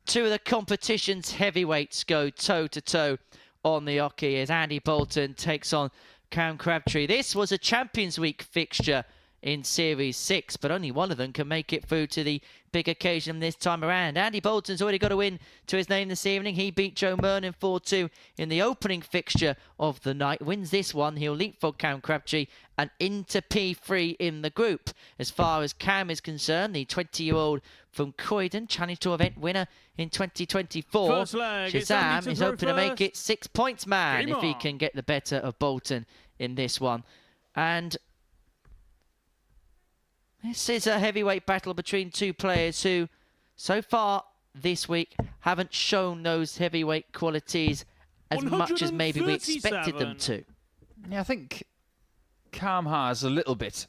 two of the competition's heavyweights go toe-to-toe on the hockey as Andy Bolton takes on Crabtree. This was a Champions Week fixture in Series 6, but only one of them can make it through to the big occasion this time around. Andy Bolton's already got a win to his name this evening. He beat Joe Murnan 4-2 in the opening fixture of the night. Wins this one, he'll leapfrog Crabtree and into P3 in the group. As far as Cam is concerned, the 20-year-old from Croydon, Challenge Tour event winner in 2024. First leg, it's Andy Shazam to is throw hoping to make first. it 6 points, man, Game if he on. can get the better of Bolton in this one. And this is a heavyweight battle between two players who, so far this week, haven't shown those heavyweight qualities as much as maybe we expected them to. Yeah, I think Cam has a little bit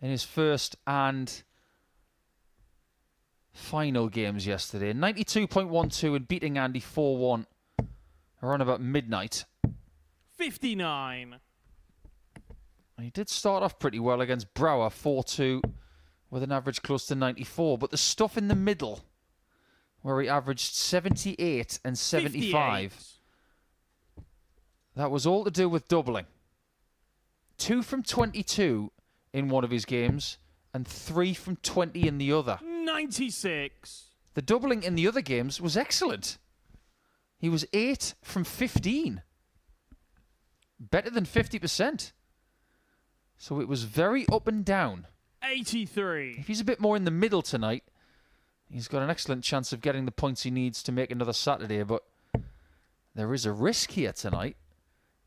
in his first and final games yesterday. 92.12 and beating Andy 4-1 around about midnight. 59. He did start off pretty well against Brouwer 4-2 with an average close to 94, but the stuff in the middle where he averaged 78 and 75, 58. that was all to do with doubling. 2 from 22 in one of his games and 3 from 20 in the other. 96. The doubling in the other games was excellent. He was 8 from 15. Better than 50%. So it was very up and down. 83. If he's a bit more in the middle tonight, he's got an excellent chance of getting the points he needs to make another Saturday. But there is a risk here tonight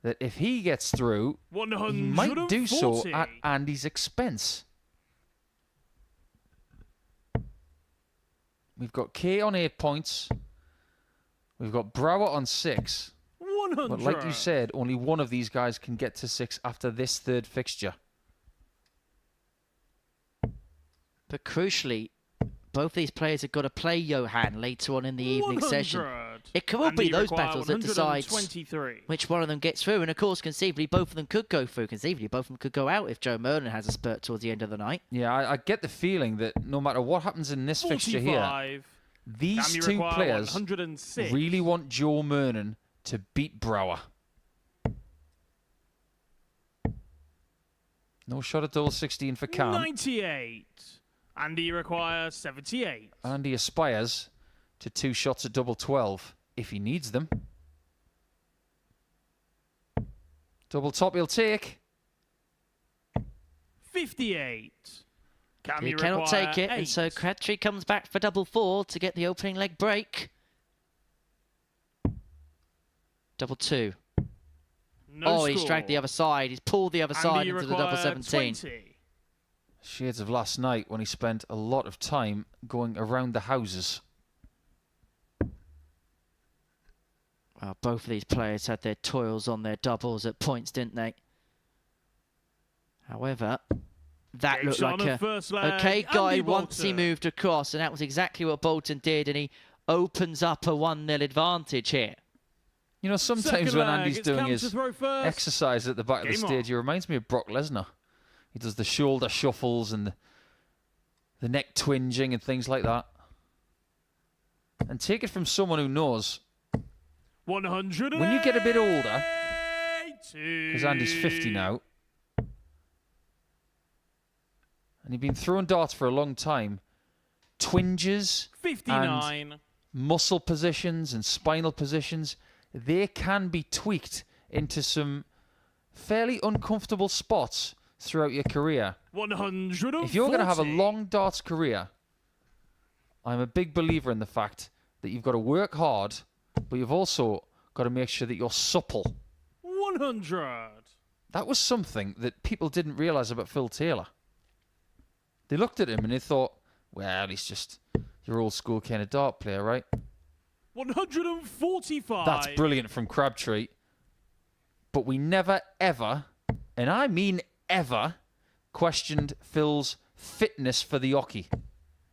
that if he gets through, he might do so at Andy's expense. We've got Kay on 8 points. We've got Brouwer on 6. 100. But like you said, only one of these guys can get to 6 after this third fixture. But crucially, both these players have got to play Johan later on in the evening session. It could be those battles that decide which one of them gets through. And of course, conceivably, both of them could go through. Conceivably, both of them could go out if Joe Murnan has a spurt towards the end of the night. Yeah, I get the feeling that no matter what happens in this fixture here, these two players really want Joe Murnan to beat Brouwer. No shot at double 16 for Cam. 98. Andy requires 78. Andy aspires to 2 shots at double 12 if he needs them. Double top he'll take. 58. He cannot take it, 8. and so Crabtree comes back for double 4 to get the opening leg break. Double 2. No he's dragged the other side. He's pulled the other side into the double 17. 20. Shades of last night when he spent a lot of time going around the houses. Well, both of these players had their toils on their doubles at points, didn't they? However, that looked like a okay guy once he moved across, and that was exactly what Bolton did, and he opens up a 1-0 advantage here. You know, sometimes when Andy's doing his exercise at the back of the stage, he reminds me of Brock Lesnar. He does the shoulder shuffles and the neck twinging and things like that. And take it from someone who knows, 100. when you get a bit older, because Andy's 50 now, and he's been throwing darts for a long time, twinges 59. and muscle positions and spinal positions, they can be tweaked into some fairly uncomfortable spots throughout your career. 140. If you're going to have a long darts career, I'm a big believer in the fact that you've got to work hard, but you've also got to make sure that you're supple. 100. That was something that people didn't realise about Phil Taylor. They looked at him and they thought, well, he's just your old school kind of dart player, right? 145. That's brilliant from Crabtree. But we never, ever, and I mean ever, questioned Phil's fitness for the hockey.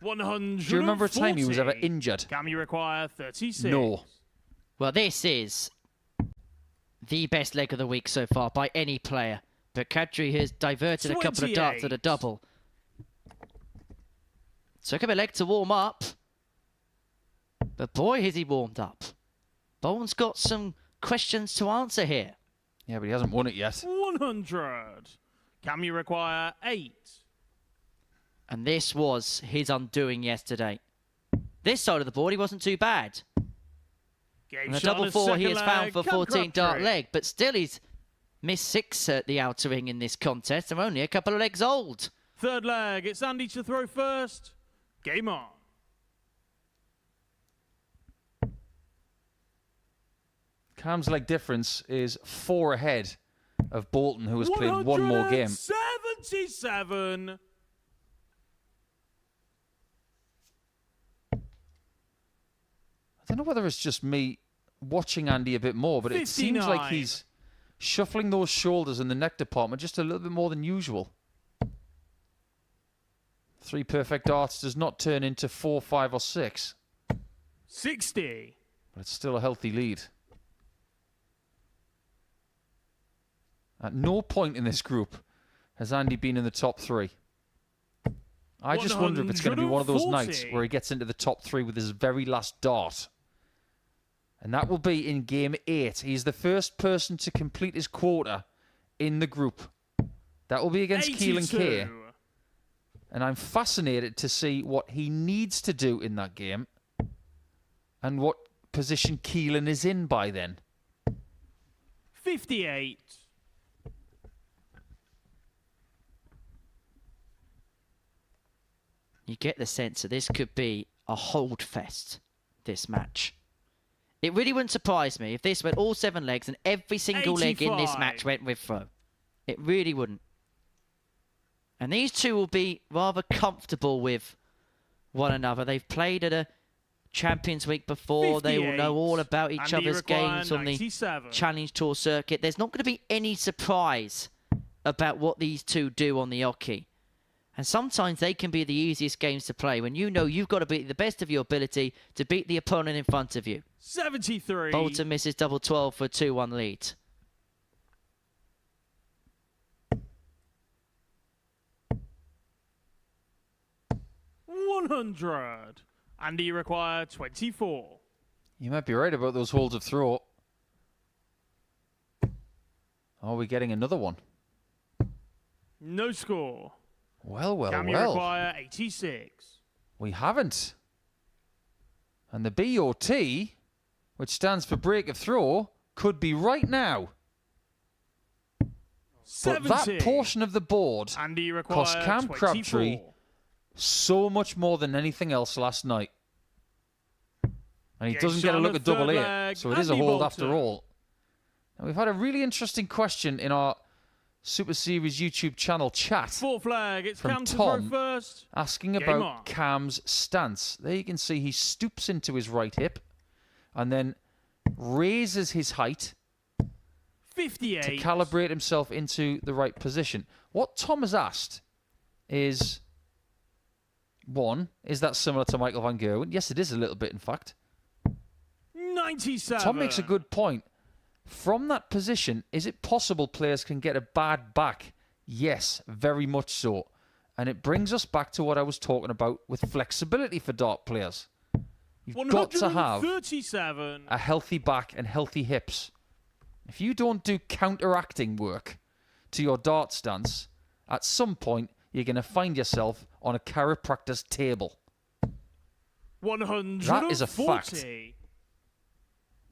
140. Do you remember a time he was ever injured? Can you require 36? No. Well, this is the best leg of the week so far by any player. But Crabtree has diverted a couple of darts at a double. Took him a leg to warm up. But boy, has he warmed up. Bolton's got some questions to answer here. Yeah, but he hasn't won it yet. 100. Can you require 8? And this was his undoing yesterday. This side of the board, he wasn't too bad. And the double 4 he has found for 14 dart leg, but still he's missed 6 at the outer ring in this contest. They're only a couple of legs old. Third leg, it's Andy to throw first. Game on. Cam's leg difference is 4 ahead of Bolton, who has played 1 more game. 77. I don't know whether it's just me watching Andy a bit more, but 59. it seems like he's shuffling those shoulders in the neck department just a little bit more than usual. 3 perfect darts does not turn into 4, 5, or 6. 60. But it's still a healthy lead. At no point in this group has Andy been in the top 3. I just wonder if it's going to be one of those nights where he gets into the top 3 with his very last dart. And that will be in game 8. He's the first person to complete his quota in the group. That will be against Keelan K. And I'm fascinated to see what he needs to do in that game and what position Keelan is in by then. 58. You get the sense that this could be a hold fest, this match. It really wouldn't surprise me if this went all 7 legs and every single leg in this match went with throw. It really wouldn't. And these two will be rather comfortable with one another. They've played at a Champions Week before. They will know all about each other's games on the Challenge Tour circuit. There's not going to be any surprise about what these two do on the Oki. And sometimes they can be the easiest games to play when you know you've got to be the best of your ability to beat the opponent in front of you. 73. Bolton misses double 12 for a 2-1 lead. $100. And you require 24. You might be right about those holds of throw. Are we getting another one? No score. Well, well, Can you well. require 86? We haven't. And the BOT, which stands for break of throw, could be right now. 70. But that portion of the board And you require cost Cam 24. Crabtree so much more than anything else last night. And he Yes, doesn't get a on look the at double third A, leg, so it is a Andy hold Bolton. after all. Now, we've had a really interesting question in our Super Series YouTube channel chat 4th flag. It's from Cam to Tom throw first. asking Game about on. Cam's stance. There you can see he stoops into his right hip and then raises his height 58. to calibrate himself into the right position. What Tom has asked is, one, is that similar to Michael van Gerwen? Yes, it is a little bit, in fact. 97. Tom makes a good point. From that position, is it possible players can get a bad back? Yes, very much so. And it brings us back to what I was talking about with flexibility for dart players. You've got to have 137. a healthy back and healthy hips. If you don't do counteracting work to your dart stance, at some point you're going to find yourself on a chiropractor's table. 140. That is a fact.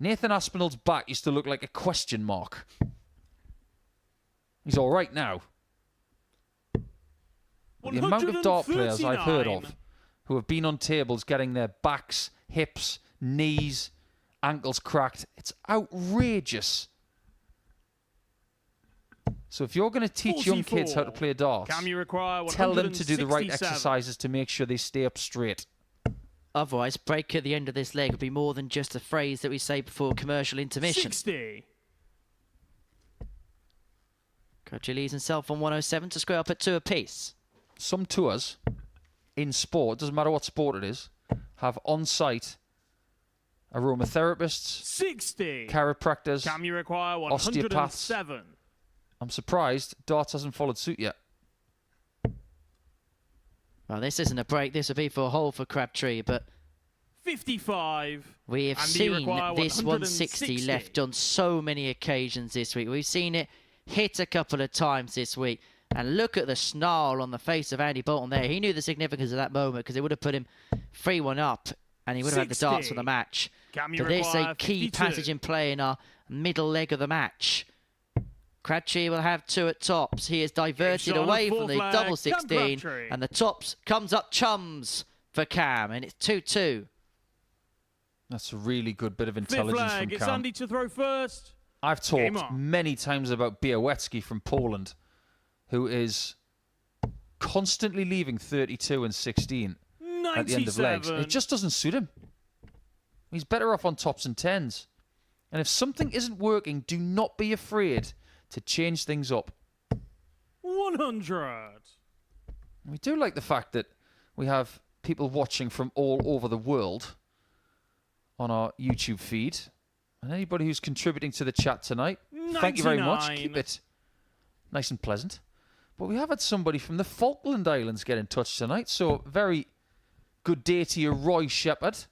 Nathan Aspinall's back used to look like a question mark. He's all right now. But the amount of dart players I've heard of who have been on tables getting their backs, hips, knees, ankles cracked, it's outrageous. So if you're going to teach young kids how to play darts, Can you require tell them to do the right 167? exercises to make sure they stay up straight. Otherwise, break at the end of this leg would be more than just a phrase that we say before commercial intermission. 60. Crabtree leads himself on 107 to square up at 2 apiece. Some tours in sport, doesn't matter what sport it is, have on-site aromatherapists, 60. chiropractors, Can you require osteopaths. 107? I'm surprised darts hasn't followed suit yet. Well, this isn't a break. This would be for a hole for Crabtree, but 55. we have And you seen require this 160 left on so many occasions this week. We've seen it hit a couple of times this week. And look at the snarl on the face of Andy Bolton there. He knew the significance of that moment because it would have put him 3-1 up and he would have had the 60. darts for the match. Can you But this a require key 52? passage in play in our middle leg of the match. Crabtree will have 2 at tops. He is diverted shot on away the from the fourth double flag, Cam 16. Crabtree. And the tops comes up chums for Cam. And it's 2-2. That's a really good bit of 5th intelligence flag. from It's Cam. Andy to throw first. I've Game talked on. many times about Białecki from Poland, who is constantly leaving 32 and 16 at the end of legs. 97. It just doesn't suit him. He's better off on tops and 10s. And if something isn't working, do not be afraid to change things up. 100. We do like the fact that we have people watching from all over the world on our YouTube feed. And anybody who's contributing to the chat tonight, thank you very much. 99. Keep it nice and pleasant. But we have had somebody from the Falkland Islands get in touch tonight. So very good day to you, Roy Shepherd.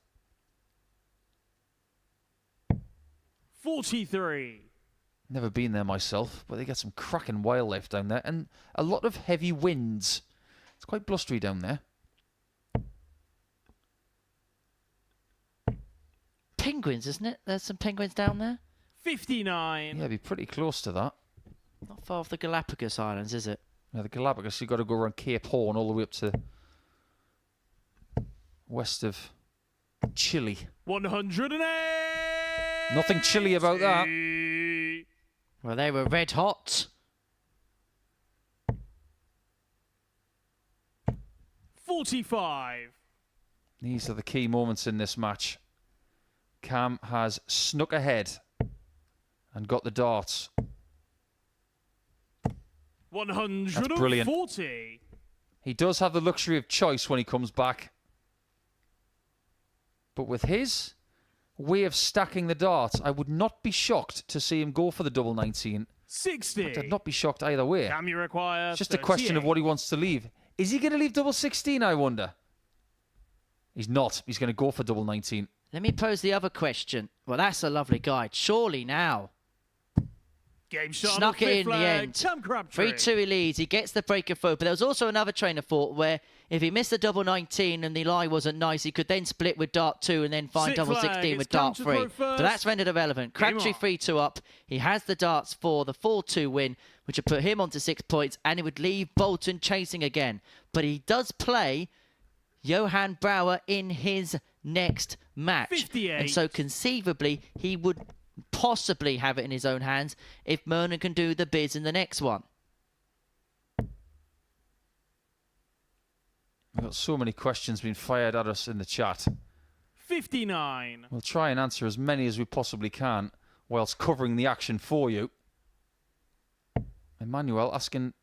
43. Never been there myself, but they get some cracking wildlife down there and a lot of heavy winds. It's quite blustery down there. Penguins, isn't it? There's some penguins down there. 59. Yeah, be pretty close to that. Not far off the Galapagos Islands, is it? Now, the Galapagos, you've got to go around Cape Horn all the way up to west of Chile. 108. Nothing chilly about that. Well, they were red hot. 45. These are the key moments in this match. Cam has snuck ahead and got the darts. 140. brilliant. He does have the luxury of choice when he comes back. But with his way of stacking the darts, I would not be shocked to see him go for the double 19. 60. I'd not be shocked either way. Can you require It's just a question of what he wants to leave. Is he going to leave double 16, I wonder? He's not. He's going to go for double 19. Let me pose the other question. Well, that's a lovely guide. Surely now. Game shot Snuck it in the end. Cam Crabtree. 3-2 he leads. He gets the breaker through. But there was also another train of thought where if he missed the double 19 and the lie wasn't nice, he could then split with dart 2 and then find Sixth double flag. 16 It's with dart Cam to 3. throw first. So that's rendered irrelevant. Game Crabtree on. 3-2 up. He has the darts for the 4-2 win, which would put him onto 6 points, and it would leave Bolton chasing again. But he does play Johan Brouwer in his next match. 58. And so conceivably, he would possibly have it in his own hands if Murnan can do the bids in the next one. We've got so many questions being fired at us in the chat. 59. We'll try and answer as many as we possibly can whilst covering the action for you. Emmanuel asking,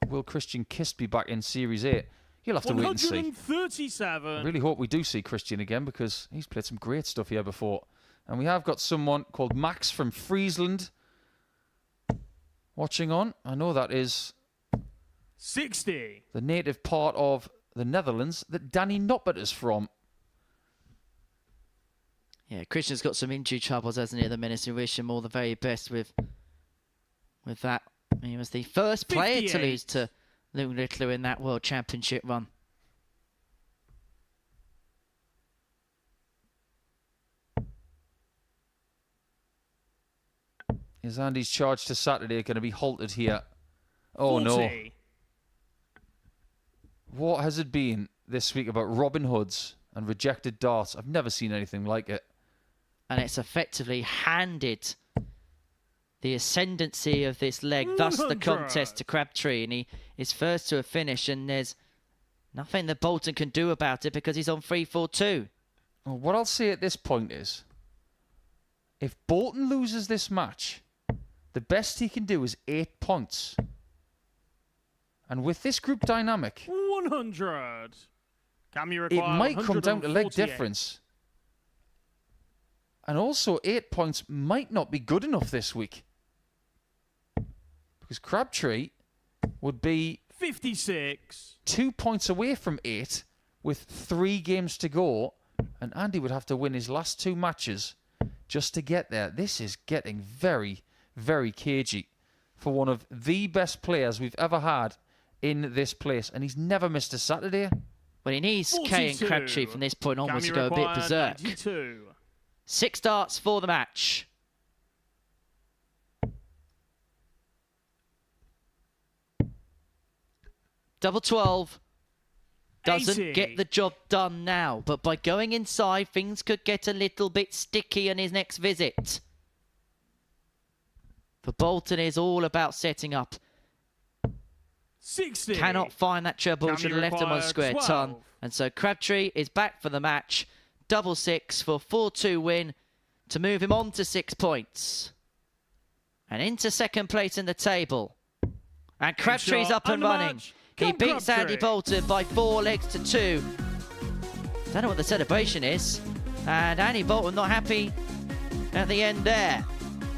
will Christian Kist be back in Series 8? You'll have to wait and see. 137. I really hope we do see Christian again because he's played some great stuff here before. And we have got someone called Max from Friesland watching on. I know that is 60. the native part of the Netherlands that Danny Noppert is from. Yeah, Christian's got some injury troubles, hasn't he, at the minute, so we wish him all the very best with that. He was the first player to 58. lose to Luke Littler in that World Championship run. Is Andy's charge to Saturday going to be halted here? Oh 40. no. What has it been this week about Robin Hoods and rejected darts? I've never seen anything like it. And it's effectively handed the ascendancy of this leg, thus the 100. contest to Crabtree. And he is first to a finish, and there's nothing that Bolton can do about it because he's on 3-4-2. Well, what I'll say at this point is, if Bolton loses this match, the best he can do is 8 points. And with this group dynamic, 100. Can you it require might come down to leg 148. difference. And also, 8 points might not be good enough this week. Because Crabtree would be 56. 2 points away from 8 with 3 games to go. And Andy would have to win his last 2 matches just to get there. This is getting very, very cagey for one of the best players we've ever had in this place. And he's never missed a Saturday. Well, he needs Kay and 42. Crabtree from this point Can onwards you to go a bit require berserk. 92. 6 darts for the match. Double 12 doesn't 80. get the job done now, but by going inside, things could get a little bit sticky on his next visit. For Bolton is all about setting up. 60. Cannot find that treble, Can should you have left him on require square 12? ton. And so Crabtree is back for the match. Double 6 for 4-2 win to move him on to 6 points. And into second place in the table. And Crabtree's up and running. He beats Andy Bolton by 4 legs to 2. Don't know what the celebration is. And Andy Bolton not happy at the end there.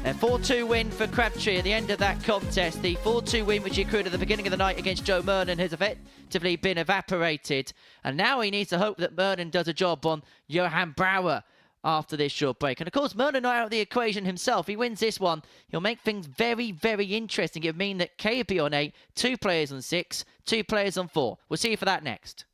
A 4-2 win for Crabtree at the end of that contest. The 4-2 win which he accrued at the beginning of the night against Joe Murnan has effectively been evaporated. And now he needs to hope that Murnan does a job on Johan Brouwer after this short break. And of course, Murnan not out of the equation himself. He wins this one. He'll make things very, very interesting. It would mean that Kay will be on 8, 2 players on 6, 2 players on 4. We'll see you for that next.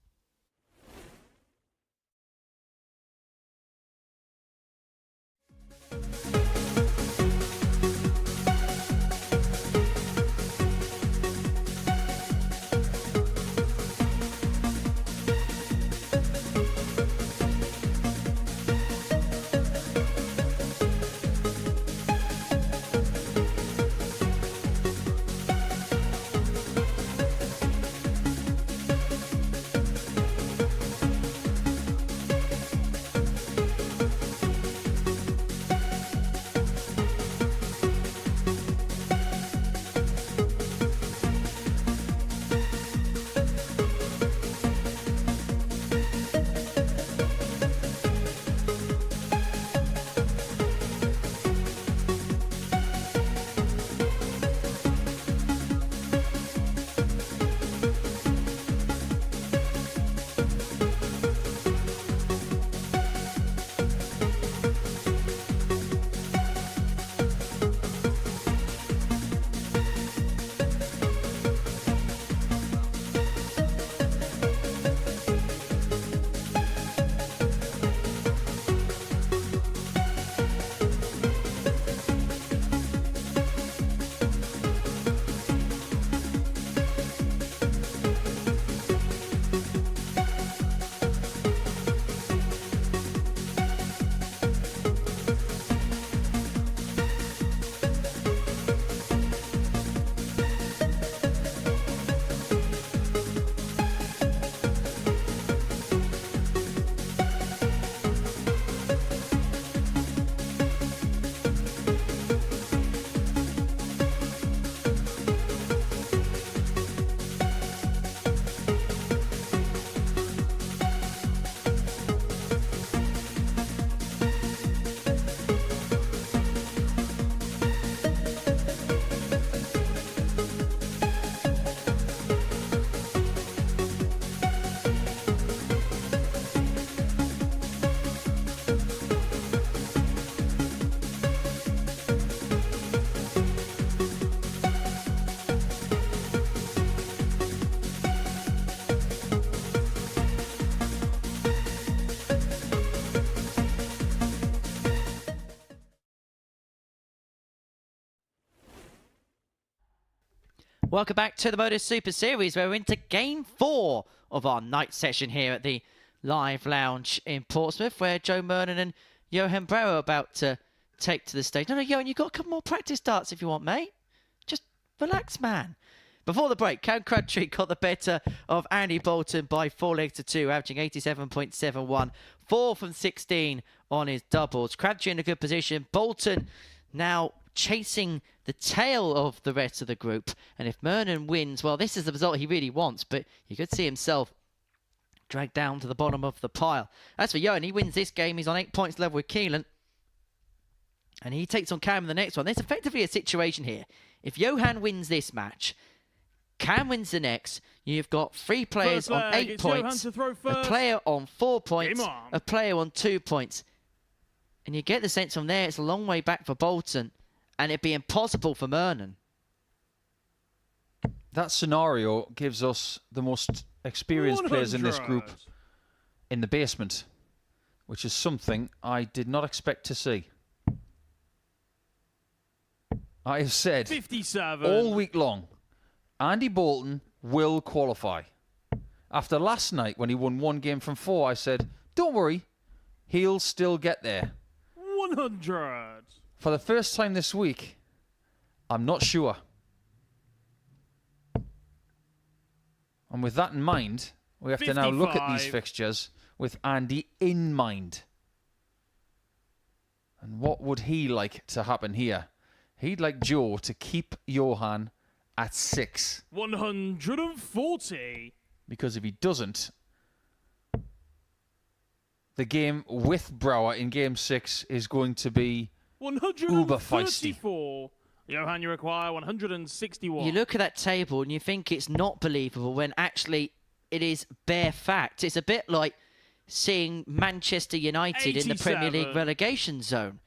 Welcome back to the Modus Super Series. We're into Game 4 of our night session here at the Live Lounge in Portsmouth, where Joe Murnan and Johan Brouwer are about to take to the stage. No, Johan, you've got a couple more practice starts if you want, mate. Just relax, man. Before the break, Crabtree got the better of Andy Bolton by 4 legs to 2, averaging 87.71. 4 from 16 on his doubles. Crabtree in a good position. Bolton now chasing the tail of the rest of the group. And if Murnan wins, well, this is the result he really wants, but you could see himself dragged down to the bottom of the pile. As for Johan, he wins this game. He's on 8 points level with Keelan. And he takes on Cam in the next one. There's effectively a situation here. If Johan wins this match, Cam wins the next, you've got 3 players on 8 points, a player on 4 points, a player on 2 points. And you get the sense from there it's a long way back for Bolton, and it'd be impossible for Murnan. That scenario gives us the most experienced players in this group in the basement, which is something I did not expect to see. I have said 57. all week long, Andy Bolton will qualify. After last night, when he won 1 game from 4, I said, don't worry, he'll still get there. 100. For the first time this week, I'm not sure. And with that in mind, we have to now look at these fixtures with Andy in mind. And what would he like to happen here? He'd like Joe to keep Johan at 6. 140. Because if he doesn't, the game with Brouwer in Game 6 is going to be uber feisty. Johan, you require 161. You look at that table and you think it's not believable when actually it is bare fact. It's a bit like seeing Manchester United in the Premier League relegation zone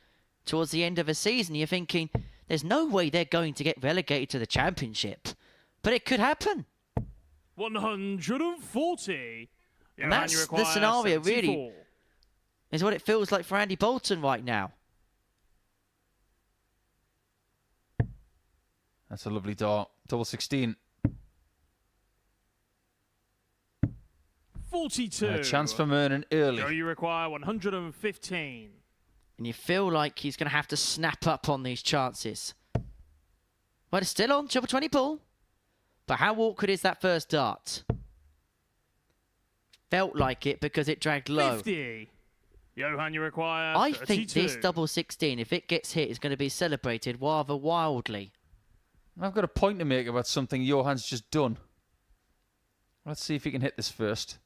towards the end of a season. You're thinking, there's no way they're going to get relegated to the Championship. But it could happen. 140. And that's the scenario, 74. Really, is what it feels like for Andy Bolton right now. That's a lovely dart. Double 16. 42. A chance for Murnan early. So you require 115. And you feel like he's going to have to snap up on these chances. But it's still on, triple 20 ball. But how awkward is that first dart? Felt like it because it dragged low. 50. Johan, you require 32. I think this double 16, if it gets hit, is going to be celebrated rather wildly. I've got a point to make about something Johan's just done. Let's see if he can hit this first.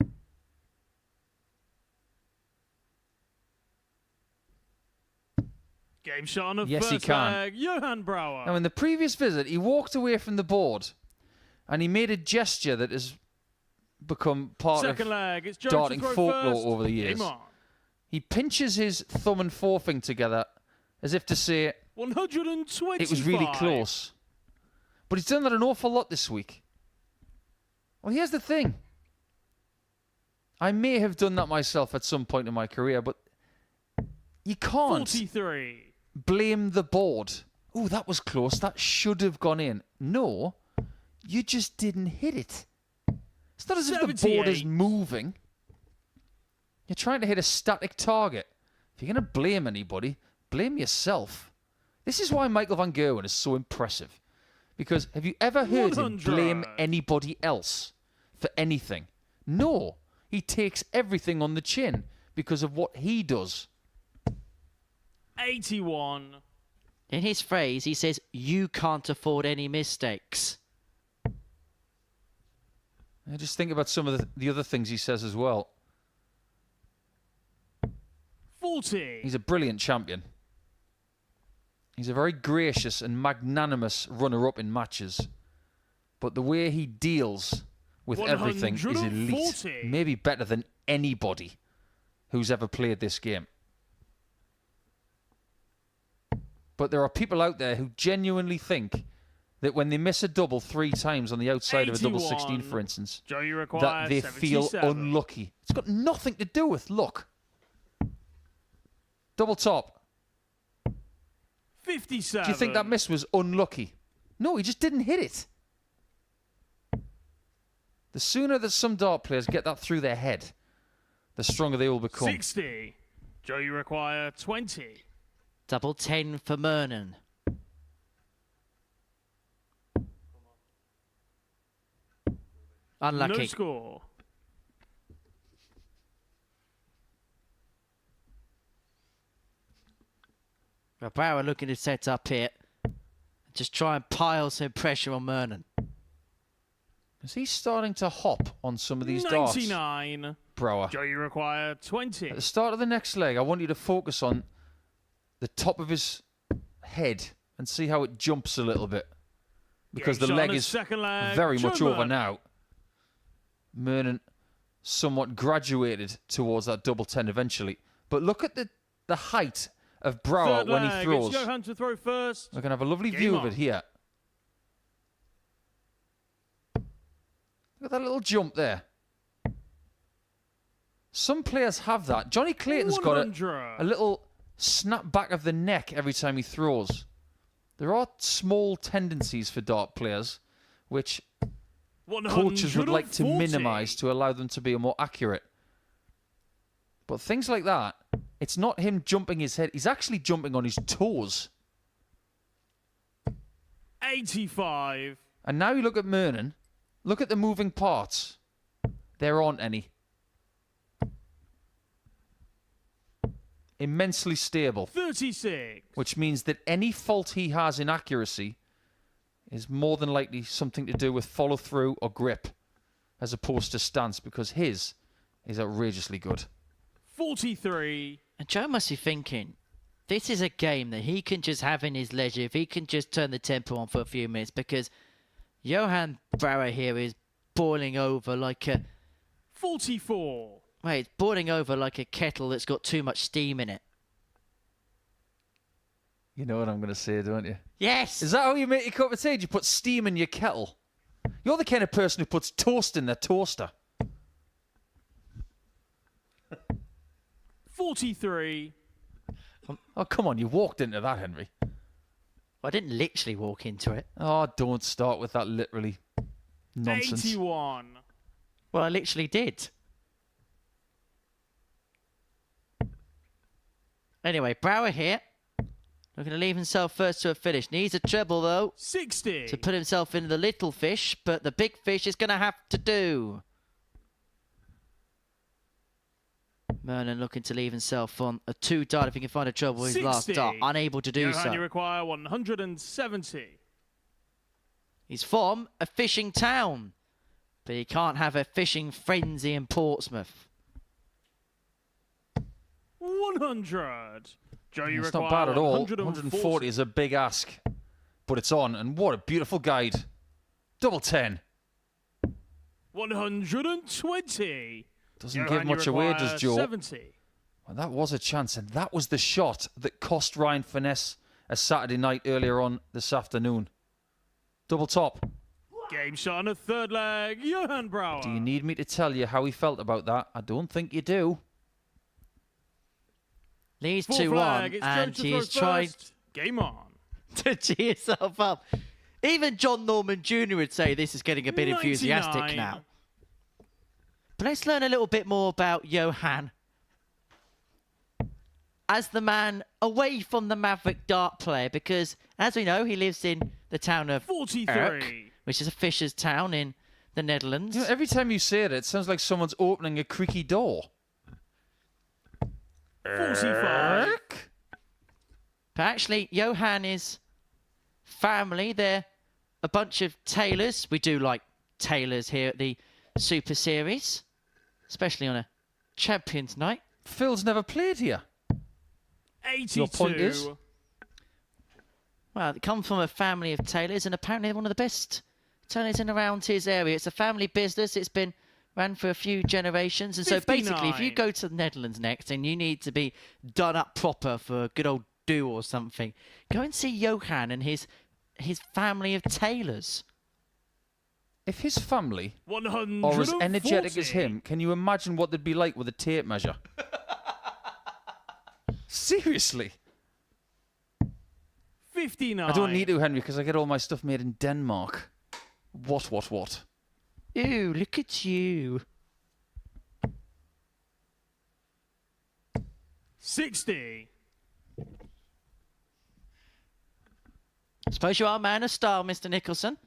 Game shot on the yes, first he can. leg. Johan Brouwer. Now, in the previous visit, he walked away from the board and he made a gesture that has become part Second of leg. It's darting folklore first. over the years. He pinches his thumb and forefinger together as if to say 125. it was really close. But he's done that an awful lot this week. Well, here's the thing. I may have done that myself at some point in my career, but you can't 43. blame the board. Oh, that was close. That should have gone in. No, you just didn't hit it. It's not as if the board is moving. You're trying to hit a static target. If you're going to blame anybody, blame yourself. This is why Michael van Gerwen is so impressive. Because have you ever heard 100. Him blame anybody else for anything? No. He takes everything on the chin because of what he does. 81. In his phrase, he says, you can't afford any mistakes. I just think about some of the other things he says as well. 40. He's a brilliant champion. He's a very gracious and magnanimous runner-up in matches. But the way he deals with everything is elite. Maybe better than anybody who's ever played this game. But there are people out there who genuinely think that when they miss a double 3 times on the outside 81. Of a double 16, for instance, that they 77. Feel unlucky. It's got nothing to do with luck. Double top. 57. Do you think that miss was unlucky? No, he just didn't hit it. The sooner that some dart players get that through their head, the stronger they will become. 60. Joe, you require 20. Double 10 for Murnan. Unlucky. No score. Well, Brouwer looking to set up here. Just try and pile some pressure on Murnan. Is he starting to hop on some of these darts? 99. Brouwer. Joe, you require 20. At the start of the next leg, I want you to focus on the top of his head and see how it jumps a little bit. Because the leg is very much over now. Murnan somewhat graduated towards that double 10 eventually. But look at the height of Brouwer when he throws. It's Johan to throw first. We're going to have a lovely view of it here. Look at that little jump there. Some players have that. Johnny Clayton's got a little snap back of the neck every time he throws. There are small tendencies for dart players which coaches would like to minimise to allow them to be more accurate. But things like that, it's not him jumping his head. He's actually jumping on his toes. 85. And now you look at Murnan. Look at the moving parts. There aren't any. Immensely stable. 36. Which means that any fault he has in accuracy is more than likely something to do with follow through or grip as opposed to stance, because his is outrageously good. 43. And Joe must be thinking, this is a game that he can just have in his leisure if he can just turn the tempo on for a few minutes, because Johan Brouwer here is boiling over like a... 44. Wait, it's boiling over like a kettle that's got too much steam in it. You know what I'm going to say, don't you? Yes! Is that how you make your cup of tea? You put steam in your kettle? You're the kind of person who puts toast in their toaster. 43. Oh, come on, you walked into that, Henry. I didn't literally walk into it. Oh, don't start with that literally nonsense. 81. Well, I literally did. Anyway, Brouwer here. Looking to leave himself first to a finish. Needs a treble, though. 60. To put himself into the little fish, but the big fish is going to have to do. Murnan looking to leave himself on a 2 dart if he can find a treble with his last dart. Unable to do so. You require 170. He's from a fishing town, but he can't have a fishing frenzy in Portsmouth. 100. Joe, you It's require not bad at all. 140 140 is a big ask, but it's on. And what a beautiful guide. Double 10. 120. Doesn't give much away, does Joe? 70. Well, that was a chance, and that was the shot that cost Ryan Finesse a Saturday night earlier on this afternoon. Double top. Game shot on a third leg. Johan Brouwer. Do you need me to tell you how he felt about that? I don't think you do. Leads Fourth 2-1, flag, it's and Joe to he's throw trying first. Game on. to cheer himself up. Even John Norman Jr. would say this is getting a bit enthusiastic 99. now. But let's learn a little bit more about Johan. As the man away from the Maverick dart player, because as we know, he lives in the town of 43. Urk, which is a fisher's town in the Netherlands. You know, every time you say it, it sounds like someone's opening a creaky door. 45. But actually, Johan is family. They're a bunch of tailors. We do like tailors here at the Super Series, especially on a Champions Night. Phil's never played here. 82. Your point is? Well, they come from a family of tailors, and apparently they're one of the best tailors in around his area. It's a family business. It's been ran for a few generations. And 59. so basically, if you go to the Netherlands next and you need to be done up proper for a good old do or something, go and see Johan and his family of tailors. If his family 140. are as energetic as him, can you imagine what they'd be like with a tape measure? Seriously. 59. I don't need to, Henry, because I get all my stuff made in Denmark. What? Ooh, look at you. 60. Suppose you are a man of style, Mr. Nicholson.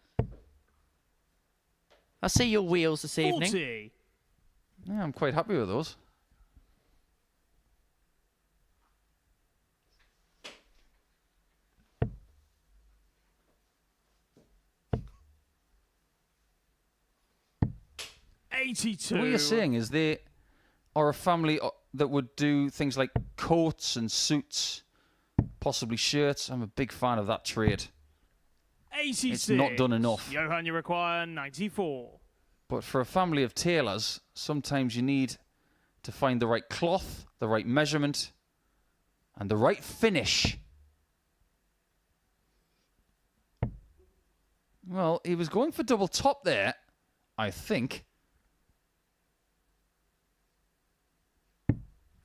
I see your wheels this evening. 40. Yeah, I'm quite happy with those. $82. What you're saying is they are a family that would do things like coats and suits, possibly shirts. I'm a big fan of that trade. 86. It's not done enough. Johan, you require 94. But for a family of tailors, sometimes you need to find the right cloth, the right measurement, and the right finish. Well, he was going for double top there, I think.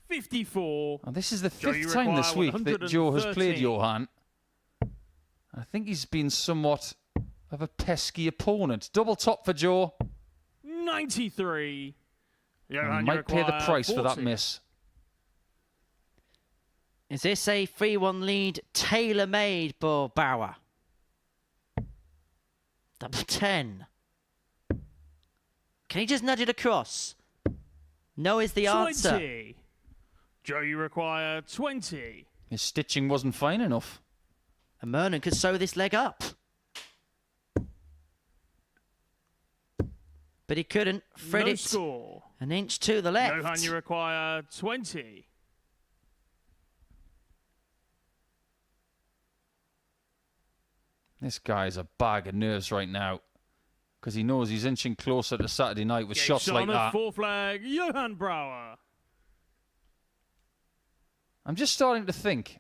54. And this is the Joe, you fifth time this week require that Joe has played 113. Johan. I think he's been somewhat of a pesky opponent. Double top for Joe. 93. Johan, And you might pay the require price for that 40. miss. Is this a 3-1 lead tailor-made for Brouwer? Double 10. Can he just nudge it across? No is the 20. answer. Joe, you require 20. His stitching wasn't fine enough. And Murnan could sew this leg up. But he couldn't. Thread No it score. an inch to the left. Johan, you require 20. This guy's a bag of nerves right now because he knows he's inching closer to Saturday night with Game shots shot like on the that. fourth flag, Johan Brouwer. I'm just starting to think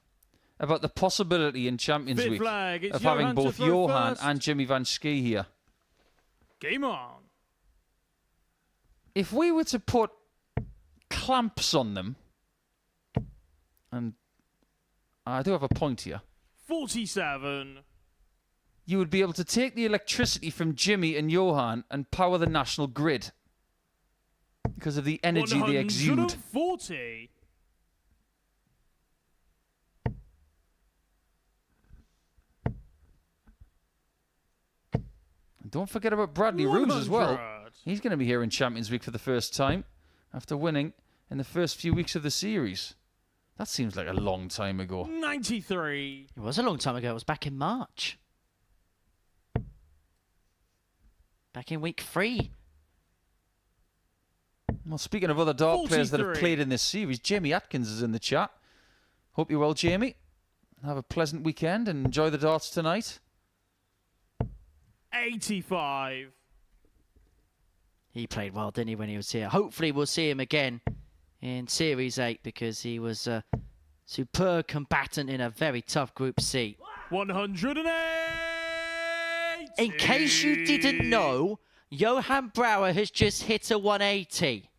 about the possibility in Champions Fifth Week flag, it's of having Johan to both throw Johan first. and Jimmy Van Schie here. Game on. If we were to put clamps on them, and I do have a point here, 47. you would be able to take the electricity from Jimmy and Johan and power the national grid because of the energy they exude. 140. And don't forget about Bradley Roos as well. 100. He's going to be here in Champions Week for the first time after winning in the first few weeks of the series. That seems like a long time ago. 93. It was a long time ago. It was back in March. Back in week 3. Well, speaking of other dart players that have 43. played in this series, Jamie Atkins is in the chat. Hope you're well, Jamie. Have a pleasant weekend and enjoy the darts tonight. 85. He played well, didn't he, when he was here? Hopefully we'll see him again in Series 8 because he was a superb combatant in a very tough Group C. 108. In case you didn't know, Johan Brouwer has just hit a 180.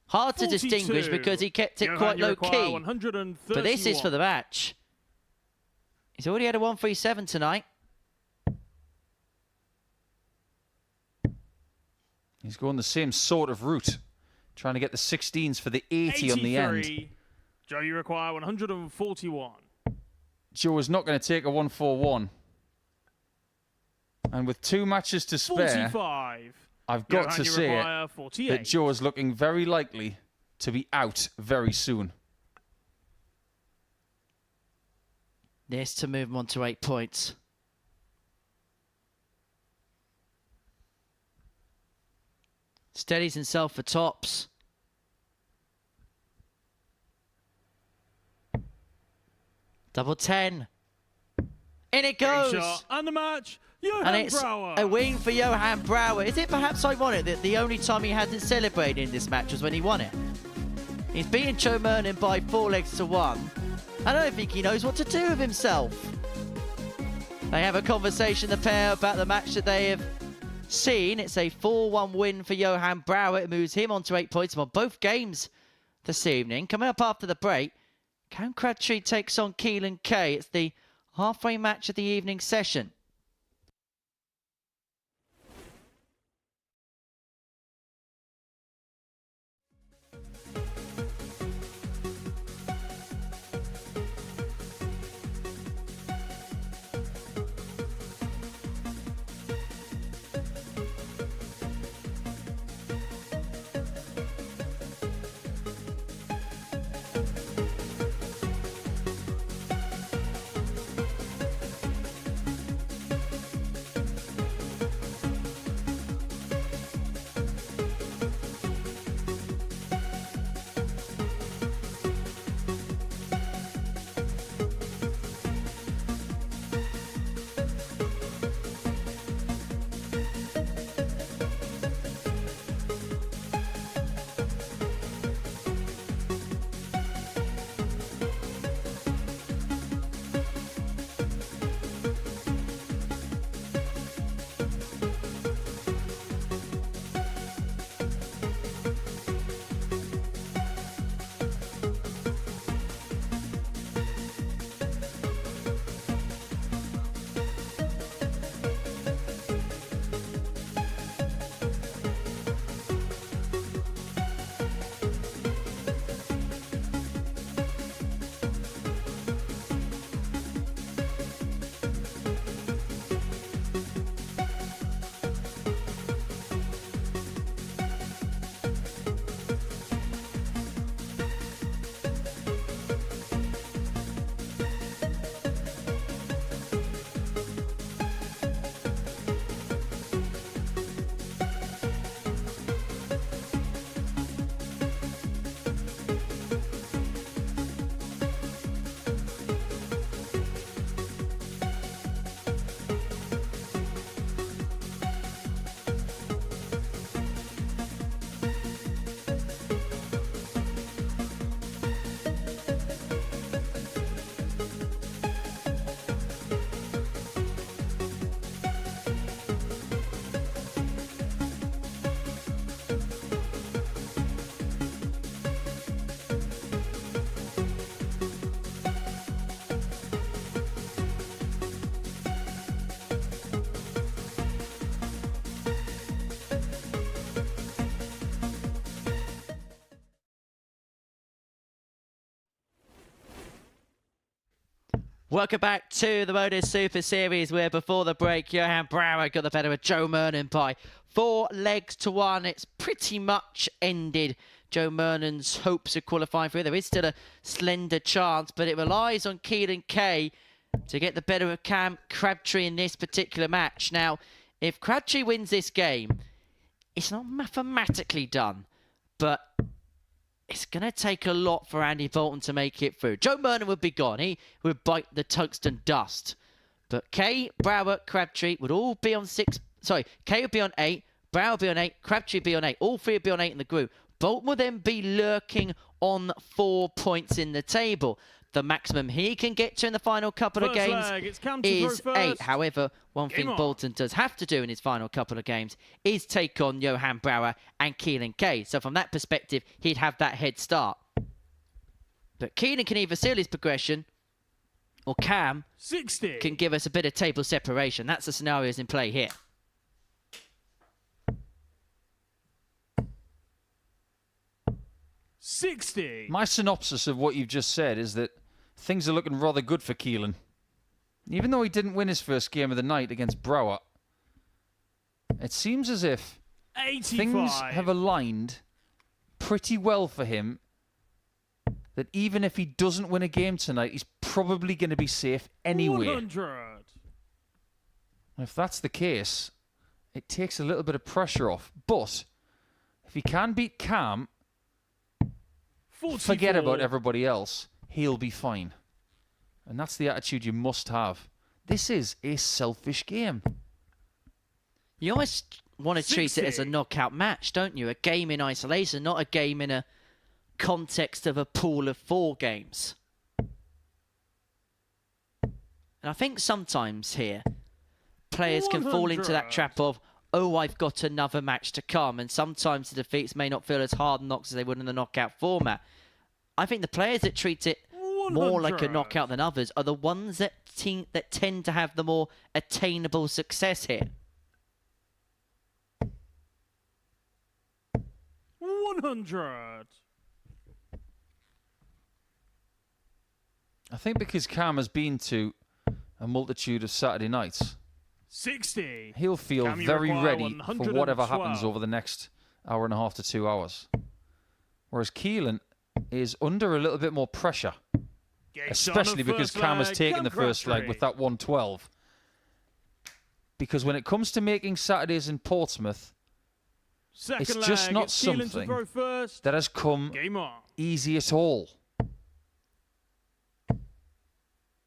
Hard to 42. distinguish because he kept it Johan, quite you low require key. 131. But this is for the match. He's already had a 137 tonight. He's going the same sort of route, trying to get the 16s for the 80 on the end. 83. Joe, you require 141. Joe is not going to take a 141. And with 2 matches to spare, 45. I've got Johan, to you say require 48. that Joe is looking very likely to be out very soon. This to move him on to 8 points. Steadies himself for tops. Double 10. In it goes. Shot and the match, Johan And it's Brouwer. a win for Johan Brouwer. Is it perhaps ironic that the only time he hadn't celebrated in this match was when he won it? He's beaten Joe Murnan by 4 legs to 1. I don't think he knows what to do with himself. They have a conversation, the pair, about the match that they have seen. It's a 4-1 win for Johan Brouwer. It moves him on to 8 points on both games this evening. Coming up after the break, Cam Crabtree takes on Keelan K. It's the halfway match of the evening session. Welcome back to the Modus Super Series, where before the break, Johan Brouwer got the better of Joe Murnan by 4 legs to 1. It's pretty much ended Joe Murnan's hopes of qualifying through. There is still a slender chance, but it relies on Keelan K to get the better of Crabtree in this particular match. Now, if Crabtree wins this game, it's not mathematically done, but it's going to take a lot for Andy Bolton to make it through. Joe Murnan would be gone. He would bite the tungsten dust. But K, Brouwer, Crabtree would all be on 6. Sorry, K would be on 8, Brouwer would be on 8, Crabtree would be on 8. All 3 would be on 8 in the group. Bolton will then be lurking on 4 points in the table. The maximum he can get to in the final couple of games is 8. However, one thing Bolton does have to do in his final couple of games is take on Johan Brouwer and Keelan K. So from that perspective, he'd have that head start. But Keelan can either seal his progression, or Cam 60 can give us a bit of table separation. That's the scenarios in play here. My synopsis of what you've just said is that things are looking rather good for Keelan. Even though he didn't win his first game of the night against Brouwer, it seems as if 85. things have aligned pretty well for him, that even if he doesn't win a game tonight, he's probably going to be safe anyway. 100. And if that's the case, it takes a little bit of pressure off. But if he can beat Cam, 44. forget about everybody else, he'll be fine. And that's the attitude you must have. This is a selfish game. You always want to treat 60. it as a knockout match, don't you? A game in isolation, not a game in a context of a pool of 4 games. And I think sometimes here, players can fall into that trap of, oh, I've got another match to come. And sometimes the defeats may not feel as hard knocks as they would in the knockout format. I think the players that treat it more like a knockout than others are the ones that tend to have the more attainable success here. 100. I think because Cam has been to a multitude of Saturday nights, 60. he'll feel Cam, you very require ready for whatever 112. happens over the next hour and a half to 2 hours. Whereas Keelan is under a little bit more pressure, especially because Cam has taken the first leg with that 112. Because when it comes to making Saturdays in Portsmouth, it's just not something that has come easy at all.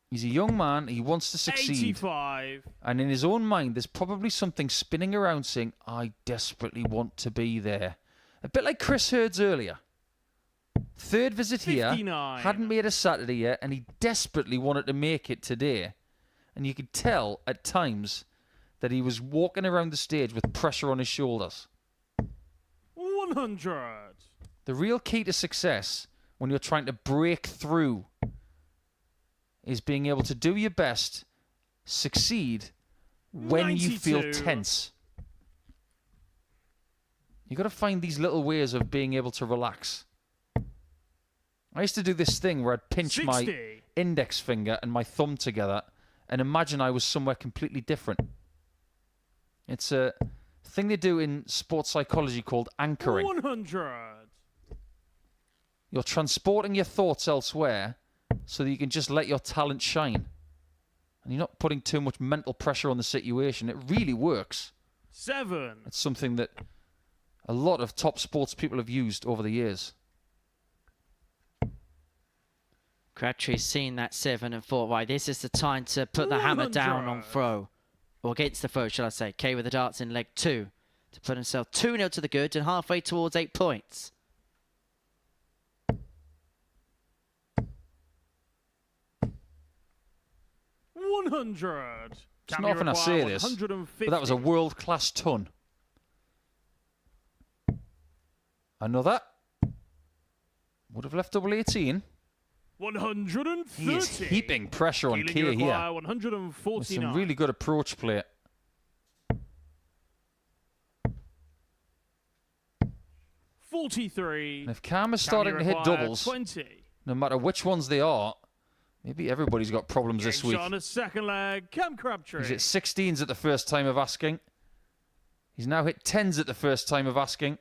He's a young man, he wants to succeed. 85. And in his own mind, there's probably something spinning around saying, I desperately want to be there. A bit like Chris Hurd's earlier. Third visit 59. here, hadn't made a Saturday yet, and he desperately wanted to make it today. And you could tell at times that he was walking around the stage with pressure on his shoulders. 100. The real key to success when you're trying to break through is being able to do your best, succeed when 92. you feel tense. You've got to find these little ways of being able to relax. I used to do this thing where I'd pinch 60. my index finger and my thumb together and imagine I was somewhere completely different. It's a thing they do in sports psychology called anchoring. 100. You're transporting your thoughts elsewhere so that you can just let your talent shine. And you're not putting too much mental pressure on the situation. It really works. 7. It's something that a lot of top sports people have used over the years. Crabtree's seen that 7 and thought, right, this is the time to put the hammer down on throw. Or against the throw, shall I say. K with the darts in leg 2 to put himself 2-0 to the good and halfway towards 8 points. It's not often I say this, but that was a world-class ton. Another. Would have left double 18. 130. He is heaping pressure on K here. 149. With some really good approach play. 43. And if Cam is starting to hit doubles, 20. no matter which ones they are, Maybe everybody's got problems this week. On a second leg, Cam Crabtree. He's hit 16s at the first time of asking. He's now hit 10s at the first time of asking.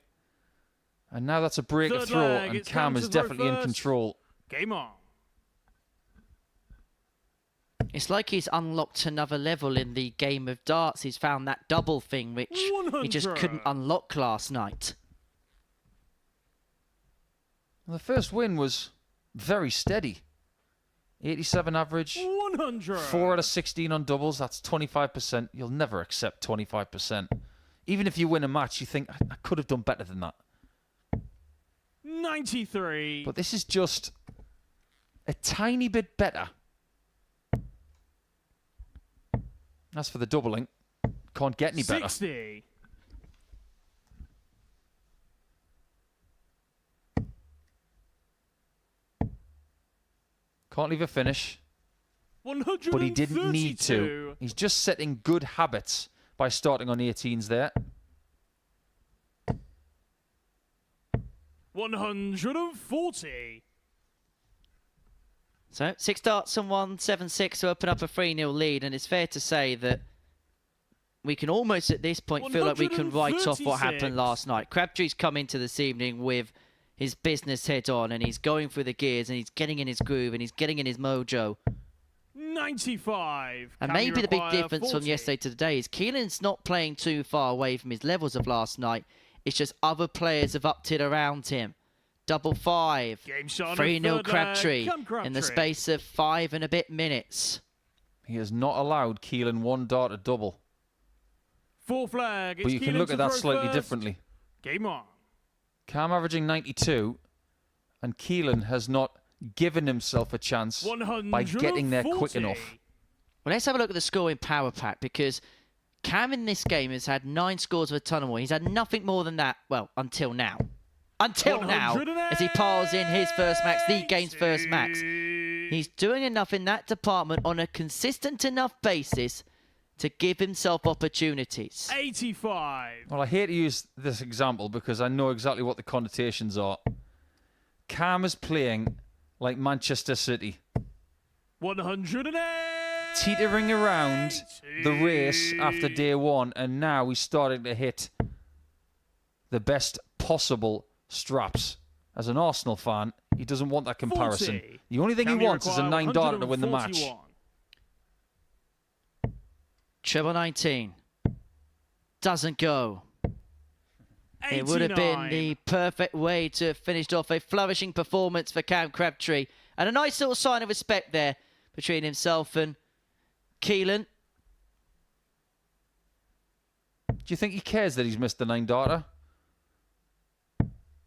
And now that's a break of throw, and Cam is definitely in control. Game on. It's like he's unlocked another level in the game of darts. He's found that double thing, which he just couldn't unlock last night. Well, the first win was very steady. 87 average. 100. 4 out of 16 on doubles. That's 25%. You'll never accept 25%. Even if you win a match, you think, I could have done better than that. 93. But this is just a tiny bit better. As for the doubling, can't get any better. 60. Can't leave a finish. 132. But he didn't need to. He's just setting good habits by starting on 18s there. 140. So 6 darts and 176 to open up a 3-0 lead, and it's fair to say that we can almost at this point feel like we can write off what happened last night. Crabtree's come into this evening with his business head on, and he's going through the gears, and he's getting in his groove, and he's getting in his mojo. 95. And maybe the big difference from yesterday to today is Keelan's not playing too far away from his levels of last night. It's just other players have upped it around him. Double 5. 3-0 Crabtree in the space of 5 and a bit minutes. He has not allowed Keelan 1 dart a double. 4 flag. But you can look at that slightly differently. Game on. Cam averaging 92, and Keelan has not given himself a chance by getting there quick enough. Well, let's have a look at the scoring power pack, because Cam in this game has had 9 scores of a ton or more. He's had nothing more than that, well, until now. Until now, as he piles in his first max, the game's first max. He's doing enough in that department on a consistent enough basis to give himself opportunities. 85. Well, I hate to use this example because I know exactly what the connotations are. Cam is playing like Manchester City. 108. Teetering around the race after day 1, and now he's starting to hit the best possible straps. As an Arsenal fan, he doesn't want that comparison. 40. The only thing he wants is a 9-darter to win the match. 141. Treble 19. Doesn't go. 89. It would have been the perfect way to have finished off a flourishing performance for Cam Crabtree. And a nice little sign of respect there between himself and Keelan. Do you think he cares that he's missed the 9-darter?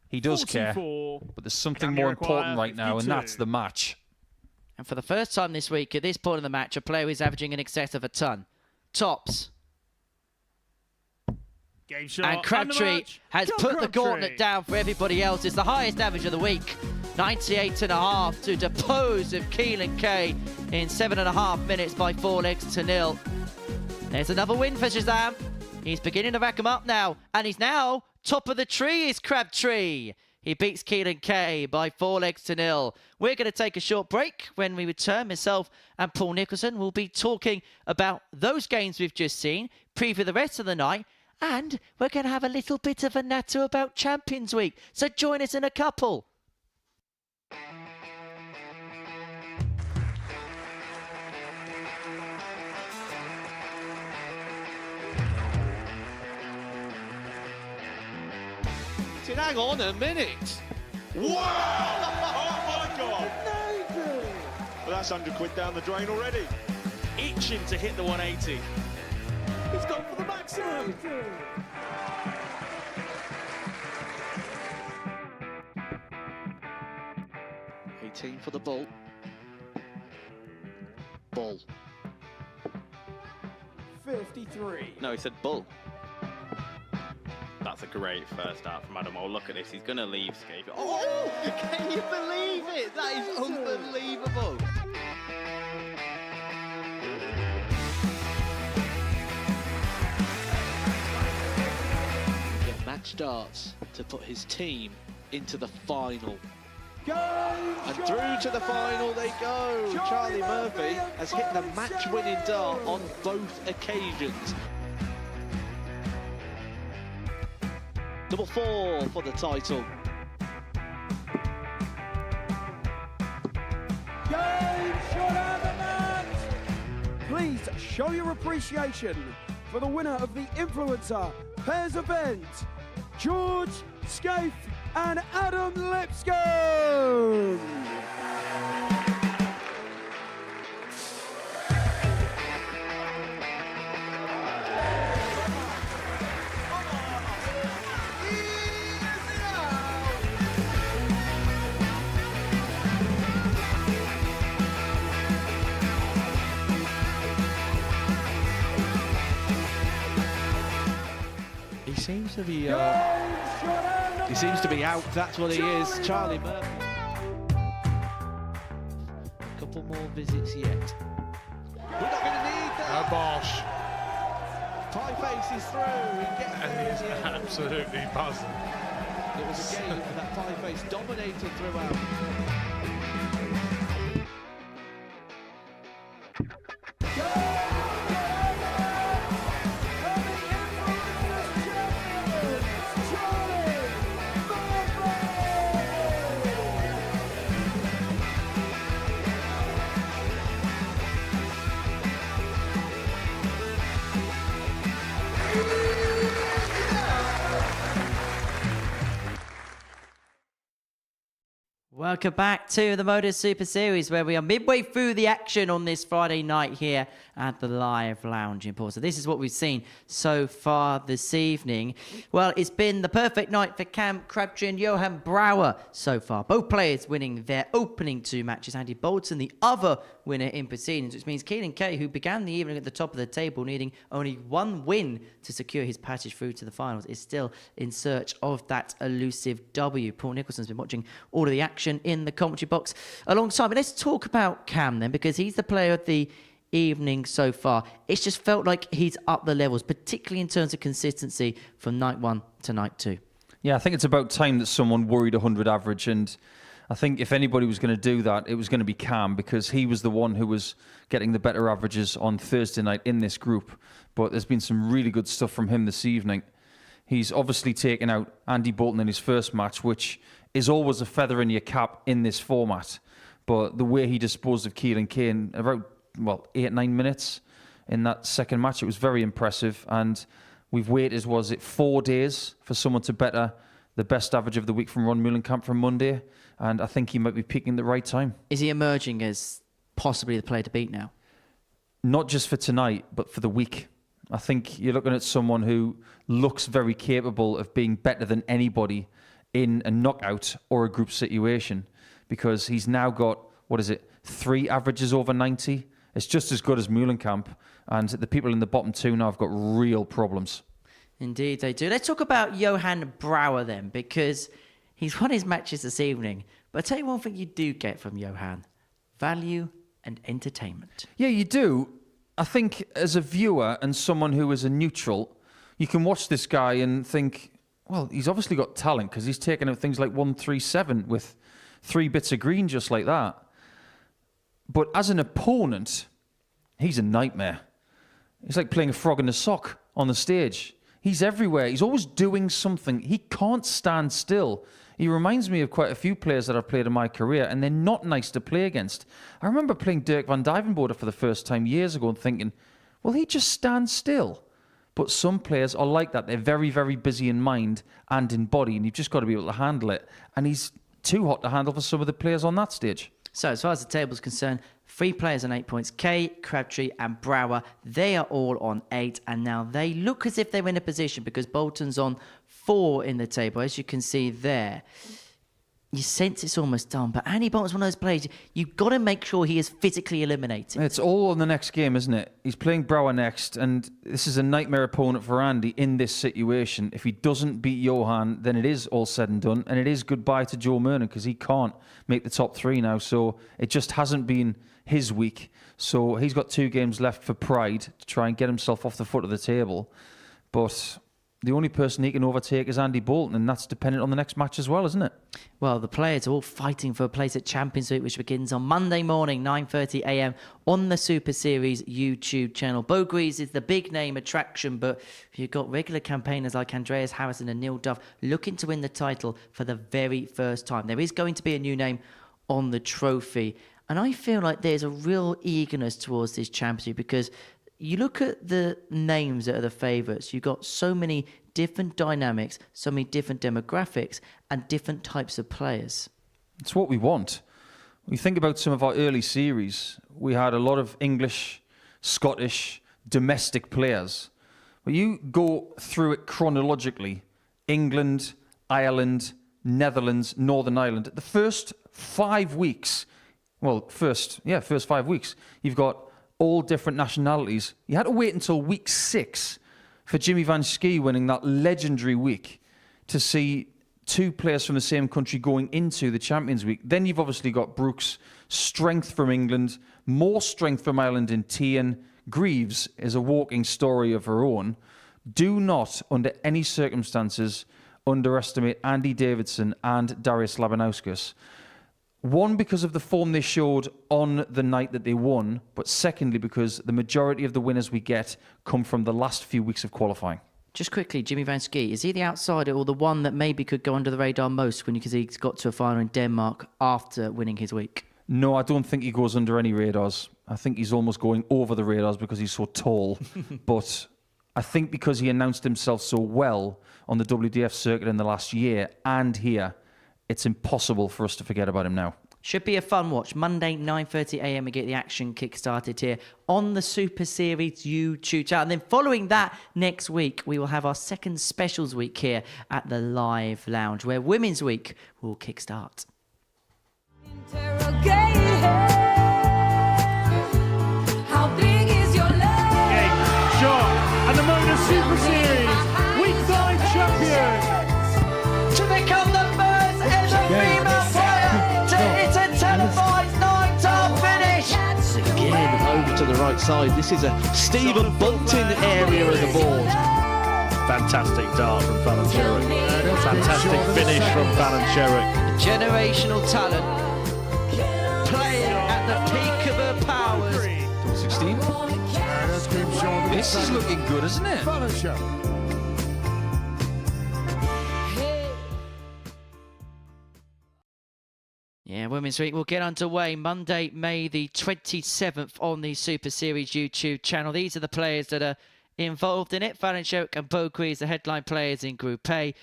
He does 44. care, but there's something more important right now, and that's the match. And for the first time this week, at this point in the match, a player is averaging in excess of a ton. Tops. Game shot. And Crabtree has put the gauntlet down for everybody else. It's the highest average of the week. 98.5 to depose of Keelan K in 7.5 minutes by 4-0. There's another win for Shazam. He's beginning to rack them up now. And he's now top of the tree is Crabtree. He beats Keelan K by 4-0. We're going to take a short break. When we return, myself and Paul Nicholson will be talking about those games we've just seen, preview the rest of the night, and we're going to have a little bit of a natter about Champions Week. So join us in a couple. Hang on a minute. Wow! Oh my God! Well, that's £100 down the drain already. Itching to hit the 180. He's gone for the maximum. 18 for the ball. Ball. 53. No, he said bull. That's a great first start from Adam. Oh, look at this. He's going to leave Scape. Oh, can you believe it? That is unbelievable. Get match darts to put his team into the final. And through to the final they go. Charlie Murphy has hit the match-winning dart on both occasions. Number 4 for the title. Please show your appreciation for the winner of the Influencer Pairs event, George Scaife and Adam Lipscomb. He seems to be out, that's what he is, Charlie Murphy. A couple more visits yet. We're not going to need that. Bosh. Pie Face is through, he gets And he's absolutely buzzing. It was a game that Pie Face dominated throughout. Welcome back to the Modus Super Series, where we are midway through the action on this Friday night here at the Live Lounge in Port. So this is what we've seen so far this evening. Well, it's been the perfect night for Cam Crabtree and Johan Brouwer so far. Both players winning their opening 2 matches. Andy Bolton, the other winner in proceedings, which means Keelan K, who began the evening at the top of the table, needing only 1 win to secure his passage through to the finals, is still in search of that elusive W. Paul Nicholson's been watching all of the action in the commentary box alongside me. Let's talk about Cam then, because he's the player of the evening so far. It's just felt like he's up the levels, particularly in terms of consistency from night 1 to night 2. Yeah, I think it's about time that someone worried 100 average, and I think if anybody was going to do that, it was going to be Cam, because he was the one who was getting the better averages on Thursday night in this group. But there's been some really good stuff from him this evening. He's obviously taken out Andy Bolton in his first match, which is always a feather in your cap in this format. But the way he disposed of Keelan K in about, 8-9 minutes in that second match, it was very impressive. And we've waited, 4 days for someone to better the best average of the week from Ron Meulenkamp from Monday. And I think he might be peaking at the right time. Is he emerging as possibly the player to beat now? Not just for tonight, but for the week. I think you're looking at someone who looks very capable of being better than anybody in a knockout or a group situation, because he's now got, 3 averages over 90? It's just as good as Meulenkamp, and the people in the bottom 2 now have got real problems. Indeed they do. Let's talk about Johan Brouwer then, because he's won his matches this evening. But I'll tell you one thing you do get from Johan: value and entertainment. Yeah, you do. I think as a viewer and someone who is a neutral, you can watch this guy and think, well, he's obviously got talent, because he's taken out things like 137 with 3 bits of green just like that. But as an opponent, he's a nightmare. It's like playing a frog in a sock on the stage. He's everywhere. He's always doing something. He can't stand still. He reminds me of quite a few players that I've played in my career, and they're not nice to play against. I remember playing Dirk van Dijvenbode for the first time years ago and thinking, well, he just stands still. But some players are like that. They're very, very busy in mind and in body, and you've just got to be able to handle it. And he's too hot to handle for some of the players on that stage. So as far as the table's concerned, 3 players on 8 points. Kay, Crabtree and Brouwer, they are all on 8. And now they look as if they're in a position, because Bolton's on 4 in the table, as you can see there. You sense it's almost done, but Andy Bolton's one of those players, you've got to make sure he is physically eliminated. It's all on the next game, isn't it? He's playing Brouwer next, and this is a nightmare opponent for Andy in this situation. If he doesn't beat Johan, then it is all said and done, and it is goodbye to Joe Murnan, because he can't make the top 3 now, so it just hasn't been his week. So he's got 2 games left for pride to try and get himself off the foot of the table. But the only person he can overtake is Andy Bolton, and that's dependent on the next match as well, isn't it? Well, the players are all fighting for a place at Champions Week, which begins on Monday morning, 9:30 a.m. on the Super Series YouTube channel. Beaugries is the big name attraction, but you've got regular campaigners like Andreas Harrison and Neil Duff looking to win the title for the very first time. There is going to be a new name on the trophy, and I feel like there's a real eagerness towards this championship because you look at the names that are the favourites, you've got so many different dynamics, so many different demographics, and different types of players. It's what we want. When you think about some of our early series, we had a lot of English, Scottish, domestic players. When you go through it chronologically, England, Ireland, Netherlands, Northern Ireland, the first 5 weeks, first 5 weeks, you've got all different nationalities. You had to wait until week 6 for Jimmy Van Schie winning that legendary week to see 2 players from the same country going into the Champions Week. Then you've obviously got Brooks, strength from England, more strength from Ireland in Tian. Greaves is a walking story of her own. Do not, under any circumstances, underestimate Andy Davidson and Darius Labanauskas. One, because of the form they showed on the night that they won, but secondly, because the majority of the winners we get come from the last few weeks of qualifying. Just quickly, Jimmy Van Schie, is he the outsider or the one that maybe could go under the radar most because he's got to a final in Denmark after winning his week? No, I don't think he goes under any radars. I think he's almost going over the radars because he's so tall. But I think because he announced himself so well on the WDF circuit in the last year and here, it's impossible for us to forget about him now. Should be a fun watch. Monday, 9:30 a.m. we get the action kick-started here on the Super Series YouTube channel. And then following that, next week, we will have our second specials week here at the Live Lounge, where Women's Week will kick-start. How big is your leg? Shot and the Modus Super Series Week 9 champion. To become the first ever female player to hit a televised night-time finish. Again, over to the right side. This is a Stephen Bolton area of the board. Fantastic dart from Fallon Sherrick. Fantastic finish from Fallon Sherrick. Generational talent, playing at the peak of her powers. 16? This is looking good, isn't it? Yeah, Women's Week will get underway Monday, May the 27th on the Super Series YouTube channel. These are the players that are involved in it. Fallon Sherrick and Beaugries, the headline players in Group A.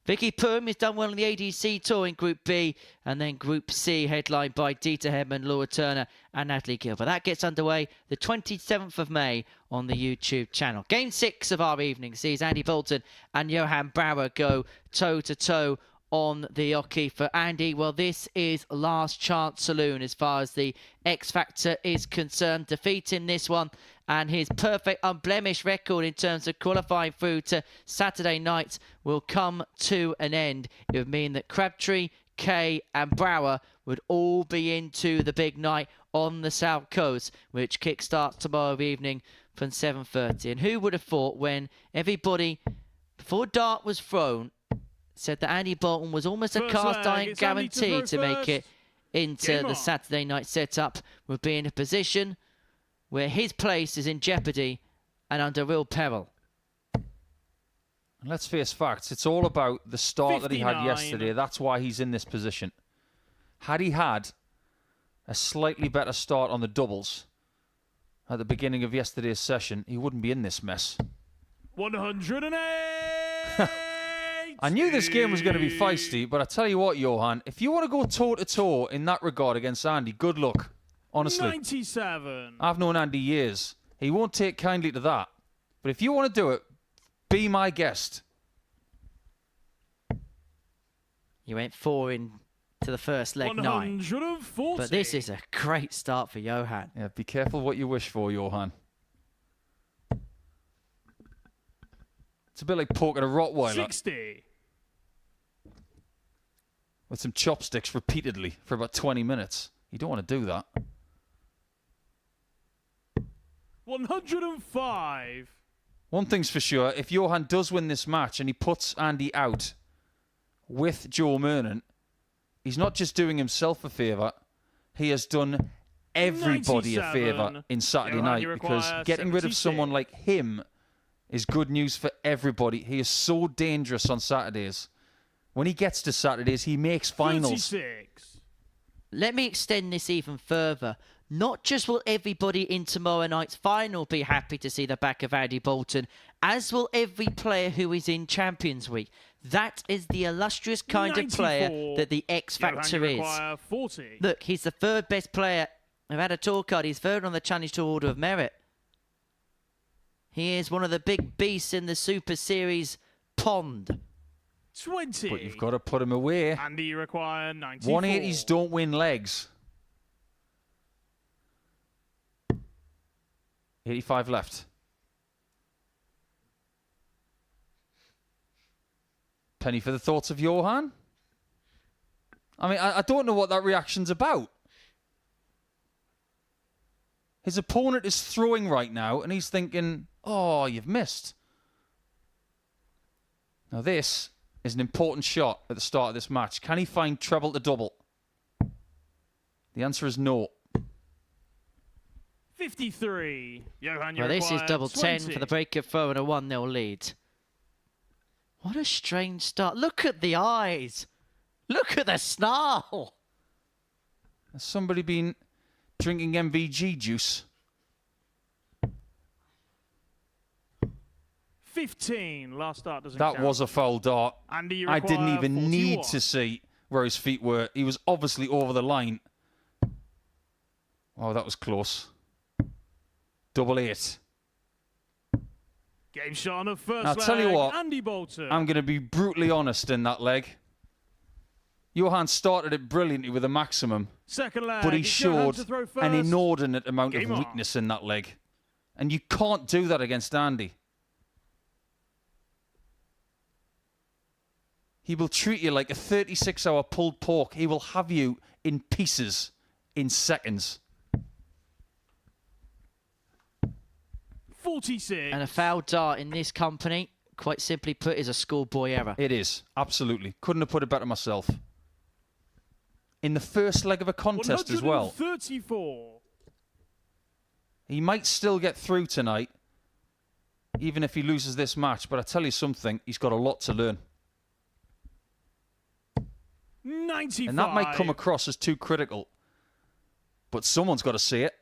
Vicky Poom has done well on the ADC Tour in Group B. And then Group C, headlined by Dieter Hedman, Laura Turner and Natalie Gilbert. That gets underway the 27th of May on the YouTube channel. Game 6 of our evening sees Andy Bolton and Johan Brouwer go toe-to-toe on the hockey. For Andy, well, this is last chance saloon as far as the X Factor is concerned. Defeating this one and his perfect unblemished record in terms of qualifying through to Saturday night will come to an end. It would mean that Crabtree, Kay and Brouwer would all be into the big night on the South Coast, which kickstarts tomorrow evening from 7:30. And who would have thought, when everybody, before dart was thrown, said that Andy Bolton was almost a cast iron guarantee to make it into the Saturday night setup, would be in a position where his place is in jeopardy and under real peril. Let's face facts. It's all about the start 59. That he had yesterday. That's why he's in this position. Had he had a slightly better start on the doubles at the beginning of yesterday's session, he wouldn't be in this mess. 108! I knew this game was going to be feisty, but I tell you what, Johan, if you want to go toe-to-toe in that regard against Andy, good luck. Honestly. 97. I've known Andy years. He won't take kindly to that. But if you want to do it, be my guest. You went 4 into the first leg 140. 9. But this is a great start for Johan. Yeah, be careful what you wish for, Johan. It's a bit like poking a Rottweiler. 60. With some chopsticks repeatedly for about 20 minutes. You don't want to do that. 105. One thing's for sure, if Johan does win this match and he puts Andy out with Joe Murnan, he's not just doing himself a favour, he has done everybody a favour in Saturday night, because getting rid of someone like him is good news for everybody. He is so dangerous on Saturdays. When he gets to Saturdays, he makes finals. 36. Let me extend this even further. Not just will everybody in tomorrow night's final be happy to see the back of Andy Bolton, as will every player who is in Champions Week. That is the illustrious kind of player that the X Factor is. 40. Look, he's the third best player who had a tour card. He's third on the Challenge Tour Order of Merit. He is one of the big beasts in the Super Series pond. 20. But you've got to put him away. Andy, you require 94. 180s don't win legs. 85 left. Penny for the thoughts of Johan. I mean, I don't know what that reaction's about. His opponent is throwing right now, and he's thinking, oh, you've missed. Now this is an important shot at the start of this match. Can he find treble to double? The answer is no. 53. Johan, you Well, this is require double 10 20. for the breaker throw and a 1-0 lead. What a strange start. Look at the eyes. Look at the snarl. Has somebody been drinking MVG juice? 15. Last start doesn't That count. was a foul dart. Andy, you I didn't require even 41. need to see where his feet were. He was obviously over the line. Oh, that was close. Double 8. Game shot on the first Now, leg. tell you what, Andy Bolton. I'm going to be brutally honest in that leg. Johan started it brilliantly with a maximum, Second leg. but he It's Johan showed to throw an first. inordinate amount Game of on. weakness in that leg. And you can't do that against Andy. He will treat you like a 36-hour pulled pork. He will have you in pieces in seconds. 46. And a foul dart in this company, quite simply put, is a schoolboy error. It is, absolutely. Couldn't have put it better myself. In the first leg of a contest as well. 134. He might still get through tonight, even if he loses this match. But I tell you something, he's got a lot to learn. 95. And that might come across as too critical. But someone's got to see it.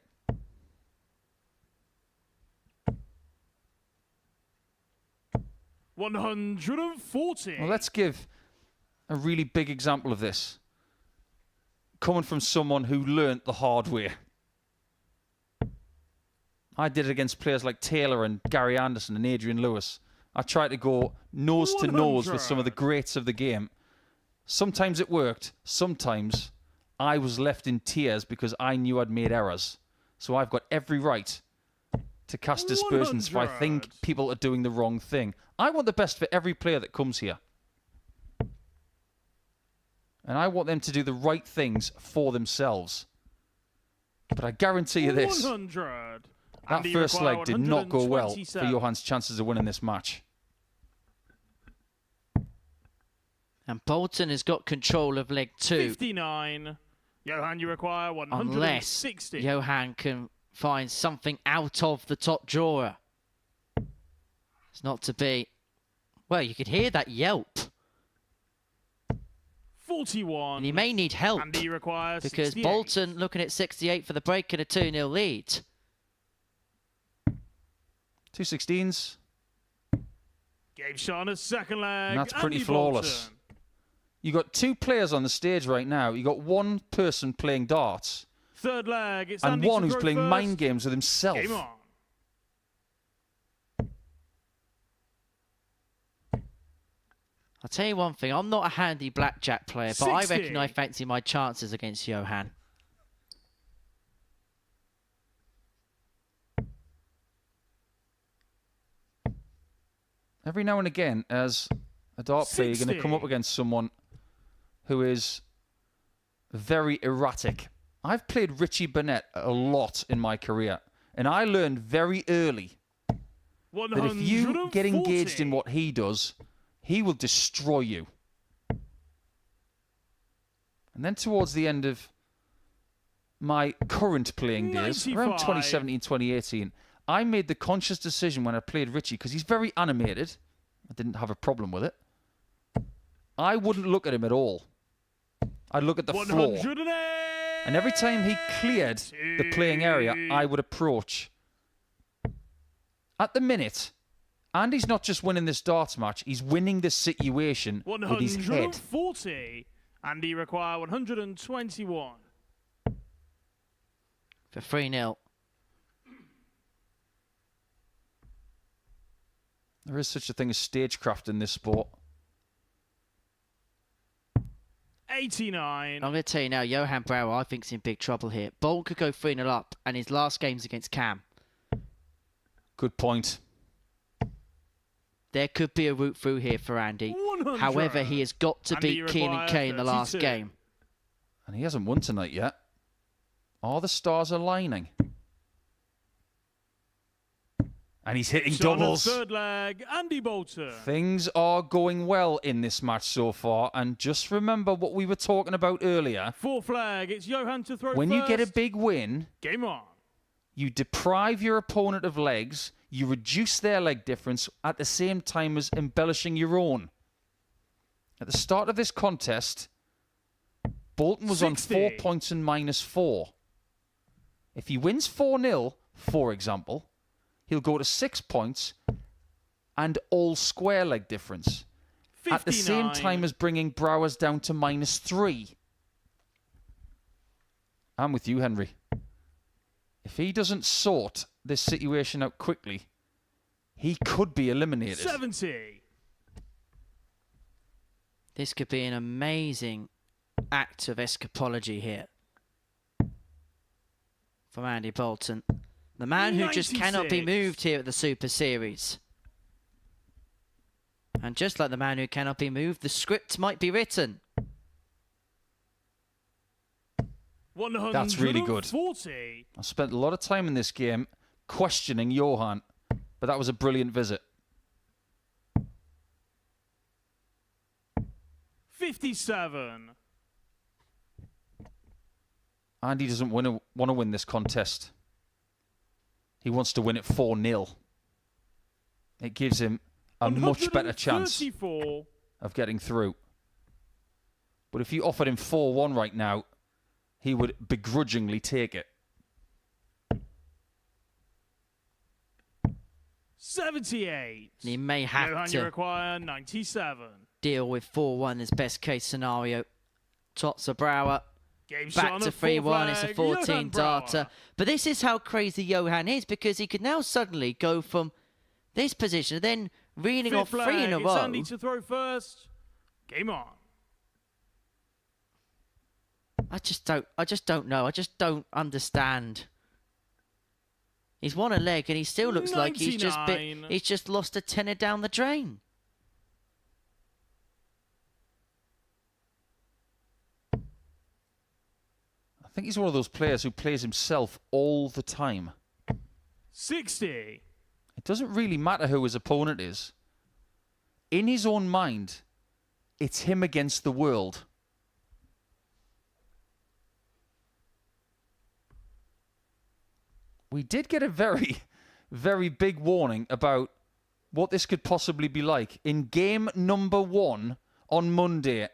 $140. Well, let's give a really big example of this. Coming from someone who learnt the hard way. I did it against players like Taylor and Gary Anderson and Adrian Lewis. I tried to go nose to nose with some of the greats of the game. Sometimes it worked. Sometimes I was left in tears because I knew I'd made errors. So I've got every right to cast dispersions if I think people are doing the wrong thing. I want the best for every player that comes here. And I want them to do the right things for themselves. But I guarantee you this. 100. That Andy, first require leg did not go well for 127. Johan's chances of winning this match. And Bolton has got control of leg 2. 59. Johan, you require Unless 160. Johan can find something out of the top drawer. It's not to be. Well, you could hear that yelp. 41. And he may need help. Andy, you require Because 68. Bolton looking at 68 for the break and a 2-0 lead. 2 16s. Game shot on a second leg. And that's pretty Andy flawless. Bolton. You got 2 players on the stage right now. You got 1 person playing darts. Third leg. It's And Andy 1 to who's throw playing first. mind games with himself. Game on. I'll tell you one thing. I'm not a handy blackjack player, but I 60. reckon I fancy my chances against Johan. Every now and again, as a dart player, you're going to 60. come up against someone who is very erratic. I've played Richie Burnett a lot in my career, and I learned very early that if you get engaged in what he does, he will destroy you. And then towards the end of my current playing days, around 2017, 2018, I made the conscious decision when I played Richie, because he's very animated. I didn't have a problem with it. I wouldn't look at him at all. I'd look at the floor. And every time he cleared the playing area, I would approach. At the minute, Andy's not just winning this darts match, he's winning this situation with his head. 140. Andy require 121. For 3-0. There is such a thing as stagecraft in this sport. 89. I'm going to tell you now, Johan Brouwer, I think, is in big trouble here. Bolton could go 3-0 up, and his last game's against Cam. Good point. There could be a route through here for Andy. 100. However, he has got to Andy beat Keelan Kay in the last 32. game. And he hasn't won tonight yet. All the stars are aligning. And he's hitting doubles. Third leg, Andy Bolton. Things are going well in this match so far. And just remember what we were talking about earlier. Fourth leg, it's Johan to throw When first. you get a big win, Game on. you deprive your opponent of legs, you reduce their leg difference at the same time as embellishing your own. At the start of this contest, Bolton was 60. on 4 points and -4. If he wins 4-0, for example, he'll go to 6 points and all square leg difference. 59. At the same time as bringing Brouwer's down to -3. I'm with you, Henry. If he doesn't sort this situation out quickly, he could be eliminated. 70. This could be an amazing act of escapology here from Andy Bolton. The man who just cannot be 96. moved here at the Super Series. And just like the man who cannot be moved, the script might be written. 140. That's really good. I spent a lot of time in this game questioning Johan, but that was a brilliant visit. 57. Andy doesn't want to win this contest. He wants to win it 4-0. It gives him a much better chance 134. of getting through. But if you offered him 4-1 right now, he would begrudgingly take it. 78. He may have Johan, you to require 97. deal with 4-1 as best case scenario. Tops of Brouwer. Game shot Back on to the fourth 3-1. It's a leg, 14 Johan darter. Brouwer. But this is how crazy Johan is, because he could now suddenly go from this position, then reeling off Fifth 3 in a leg, row. It's Andy to throw first. Game on. I just don't know. I just don't understand. He's won a leg and he still looks like he's 99. just lost a tenner down the drain. I think he's one of those players who plays himself all the time. 60. It doesn't really matter who his opponent is. In his own mind, it's him against the world. We did get a very, very big warning about what this could possibly be like in game number 1 on Monday.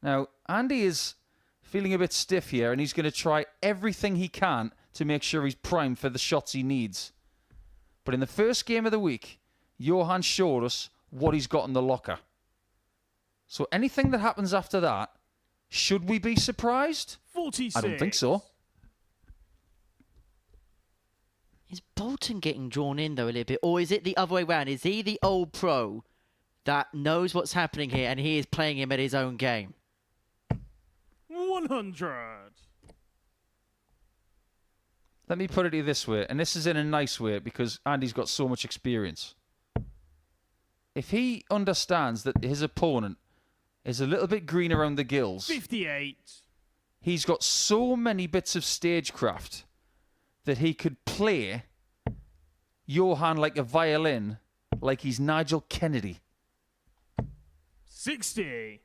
Now, Andy is feeling a bit stiff here, and he's going to try everything he can to make sure he's primed for the shots he needs. But in the first game of the week, Johan showed us what he's got in the locker. So anything that happens after that, should we be surprised? 46. I don't think so. Is Bolton getting drawn in, though, a little bit? Or is it the other way around? Is he the old pro that knows what's happening here and he is playing him at his own game? 100. Let me put it to you this way, and this is in a nice way because Andy's got so much experience. If he understands that his opponent is a little bit green around the gills, 58. he's got so many bits of stagecraft that he could play Johan like a violin like he's Nigel Kennedy. 60.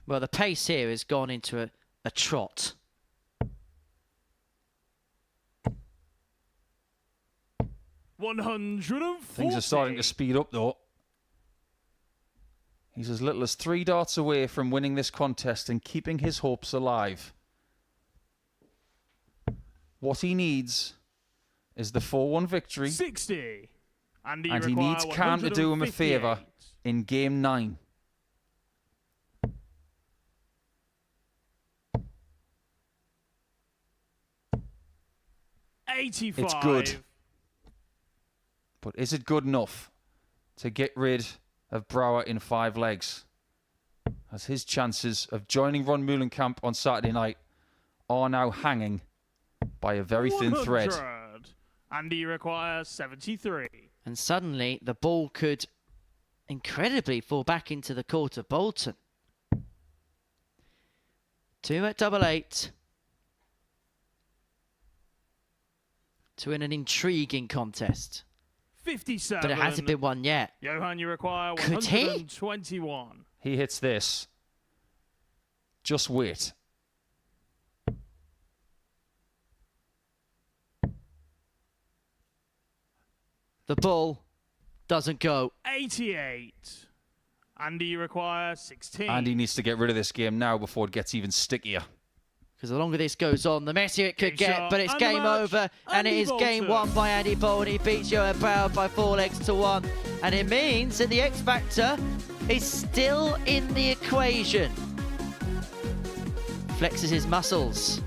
Well, the pace here has gone into a trot. Things are starting to speed up, though. He's as little as 3 darts away from winning this contest and keeping his hopes alive. What he needs is the 4-1 victory. 60. And he needs Cam to do him a favour in game 9. $85. It's good. But is it good enough to get rid of Brouwer in 5 legs? As his chances of joining Ron Meulenkamp on Saturday night are now hanging by a very thin thread. And he requires 73. And suddenly the ball could incredibly fall back into the court of Bolton. 2 at double 8. To win an intriguing contest. 57. But it hasn't been won yet. Johan, you require Could he? 121. He hits this. Just wait. The ball doesn't go. 88. And he requires 16. And he needs to get rid of this game now before it gets even stickier. Because the longer this goes on, the messier it could Big get. shot. But it's And the game match, over. And it Andy is game Bolton. 1 by Andy Bolton. He beats Johan Brouwer by 4 legs to 1. And it means that the X Factor is still in the equation. Flexes his muscles.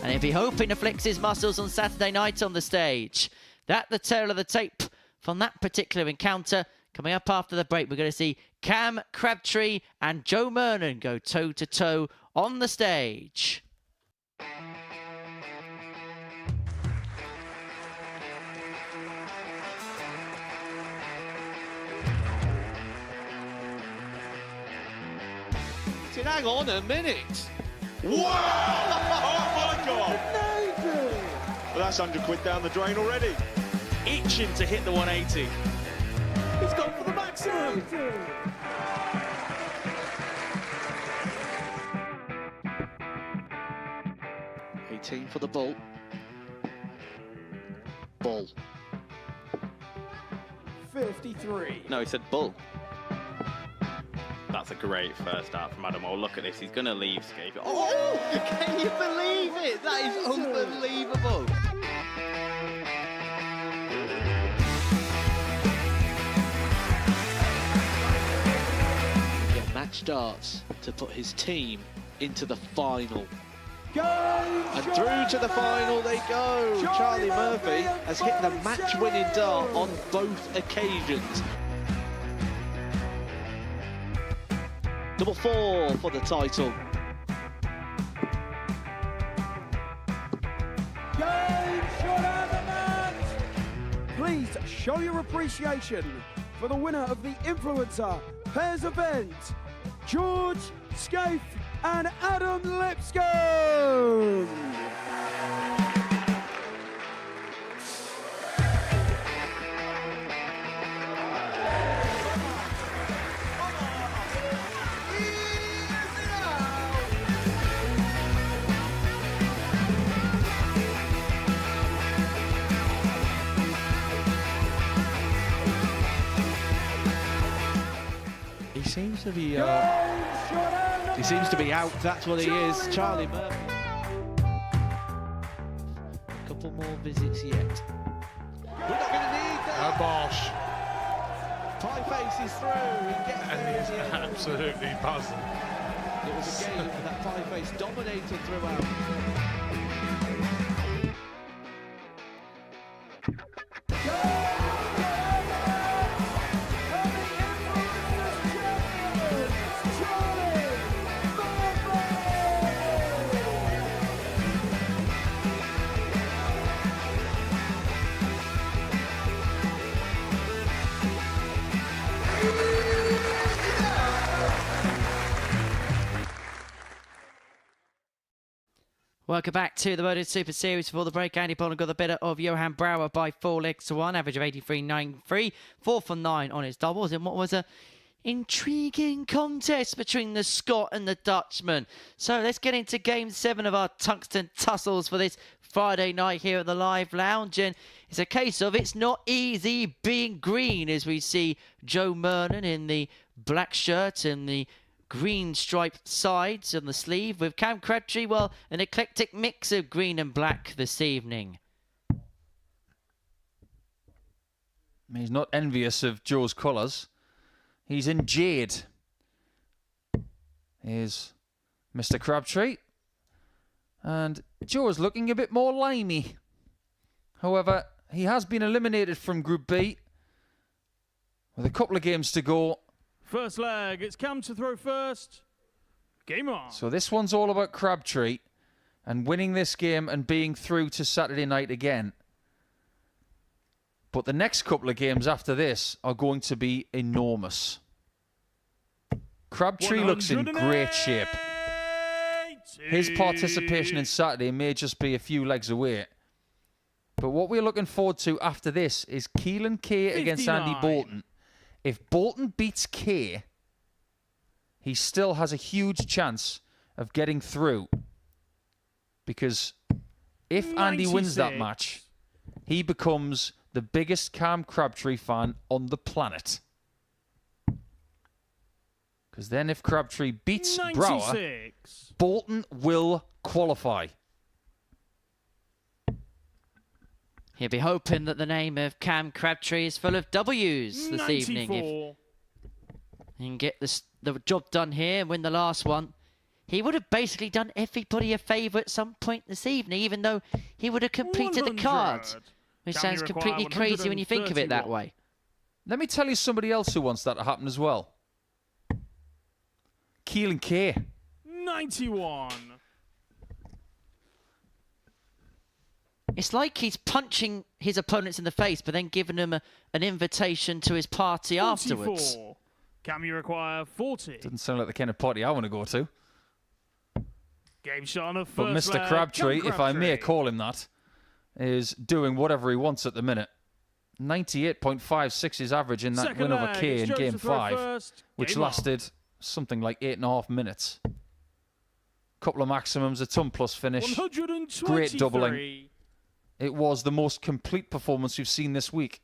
And he'll be hoping to flex his muscles on Saturday night on the stage. That's the tail of the tape from that particular encounter. Coming up after the break, we're going to see Cam, Crabtree and Joe Murnan go toe-to-toe on the stage. Hang on a minute. Wow! Oh my God! Well, that's £100 down the drain already. Itching to hit the 180. He's gone for the maximum. Team for the ball. Ball. 53. No, he said bull. That's a great first out from Adam. Oh, look at this. He's going to leave Scape. Oh, can you believe it? That is unbelievable. Get match darts to put his team into the final. And through to the final they go. Charlie Murphy has hit the match-winning dart on both occasions. Double 4 for the title. Please show your appreciation for the winner of the Influencer Pairs event, George Scaife and Adam Lipscomb. He seems to be out, that's what he is, Charlie Murphy. A couple more visits yet. We're not going to need that. Bosh. Pie face is through. He gets And there he's in the end. absolutely buzzing. It was a game that pie face dominated throughout. Welcome back to the Modus Super Series. Before the break, Andy Bolton got the better of Johan Brouwer by 4-1, average of 83.93, 4 for 9 on his doubles in what was a intriguing contest between the Scot and the Dutchman. So let's get into Game 7 of our Tungsten Tussles for this Friday night here at the Live Lounge. And it's a case of it's not easy being green, as we see Joe Murnan in the black shirt and the green striped sides on the sleeve, with Cam Crabtree, well, an eclectic mix of green and black this evening. He's not envious of Joe's colours. He's in jade. Here's Mr. Crabtree. And Joe is looking a bit more limey. However, he has been eliminated from Group B with a couple of games to go. First leg, it's Cam to throw first. Game on. So this one's all about Crabtree and winning this game and being through to Saturday night again. But the next couple of games after this are going to be enormous. Crabtree looks in great shape. His participation in Saturday may just be a few legs away. But what we're looking forward to after this is Keelan K against Andy Bolton. If Bolton beats K, he still has a huge chance of getting through. Because if Andy wins that match, he becomes the biggest Cam Crabtree fan on the planet. Because then if Crabtree beats Brouwer, Bolton will qualify. He'll be hoping that the name of Cam Crabtree is full of W's this evening. If he can get the job done here and win the last one, he would have basically done everybody a favour at some point this evening, even though he would have completed the card. Which sounds completely crazy when you think of it that way. Let me tell you somebody else who wants that to happen as well. Keelan K. 91. It's like he's punching his opponents in the face, but then giving them an invitation to his party 44. afterwards. Cam, you require 40. Doesn't sound like the kind of party I want to go to. Game shot on the first But Mr. Crabtree, if I may call him that, is doing whatever he wants at the minute. 98.56 is average in that Second win over leg, K in it's Game Joe to throw 5, first. which Game lasted something like 8.5 minutes. Couple of maximums, a ton plus finish. 123. Great doubling. It was the most complete performance we've seen this week.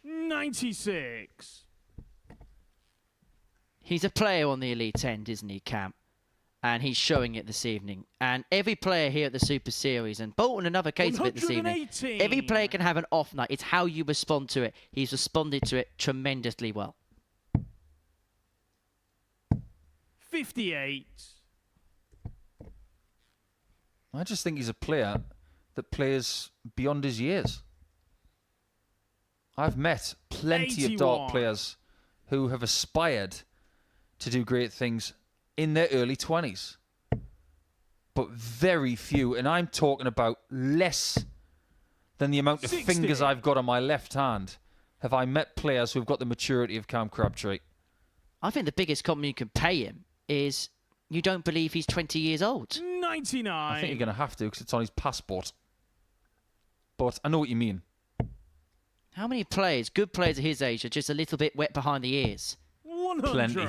96. He's a player on the elite end, isn't he, Cam? And he's showing it this evening. And every player here at the Super Series, and Bolton another case of it this evening, every player can have an off night. It's how you respond to it. He's responded to it tremendously well. 58. I just think he's a player that plays beyond his years. I've met plenty 81. of dart players who have aspired to do great things in their early 20s. But very few, and I'm talking about less than the amount of 60. fingers I've got on my left hand, have I met players who've got the maturity of Cam Crabtree. I think the biggest compliment you can pay him is you don't believe he's 20 years old. 99. I think you're going to have to because it's on his passport. But I know what you mean. How many players, good players at his age, are just a little bit wet behind the ears? 100. Plenty.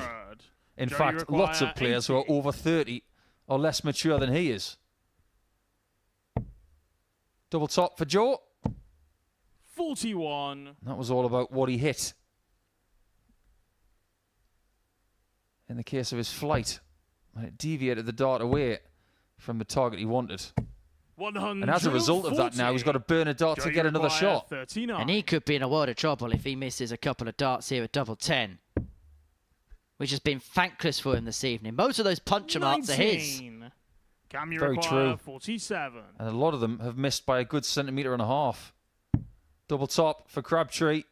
In Joe, fact, you lots of require players 80. who are over 30 or less mature than he is. Double top for Joe. 41. That was all about what he hit. In the case of his flight, when it deviated the dart away from the target he wanted. 140. And as a result of that now, he's got to burn a dart Joe, to you get another require shot. 39. And he could be in a world of trouble if he misses a couple of darts here at double 10. Which has been thankless for him this evening. Most of those puncher marks are his. 19. Cam, you Very require true. 47. And a lot of them have missed by a good centimetre and a half. Double top for Crabtree.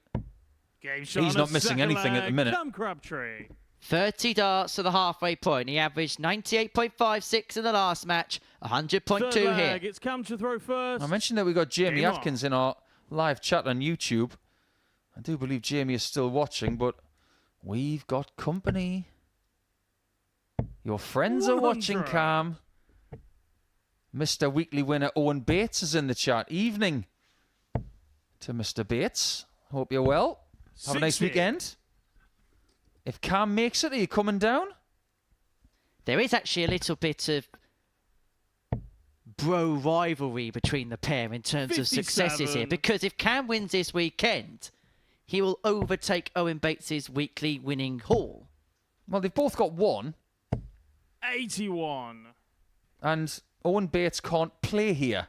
Game shot He's on not the missing second anything at the leg. minute. Cam Crabtree. 30 darts to the halfway point. He averaged 98.56 in the last match. 100.2 Third here. leg, it's Cam to throw first. I mentioned that we got Jamie Game Atkins in our live chat on YouTube. I do believe Jamie is still watching, but we've got company. Your friends are watching, 100. Cam. Mr. Weekly winner Owen Bates is in the chat. Evening to Mr. Bates. Hope you're well. Have a nice 60. weekend. If Cam makes it, are you coming down? There is actually a little bit of bro rivalry between the pair in terms of successes here. 57. Because if Cam wins this weekend, he will overtake Owen Bates's weekly winning haul. Well, they've both got one. 81. And Owen Bates can't play here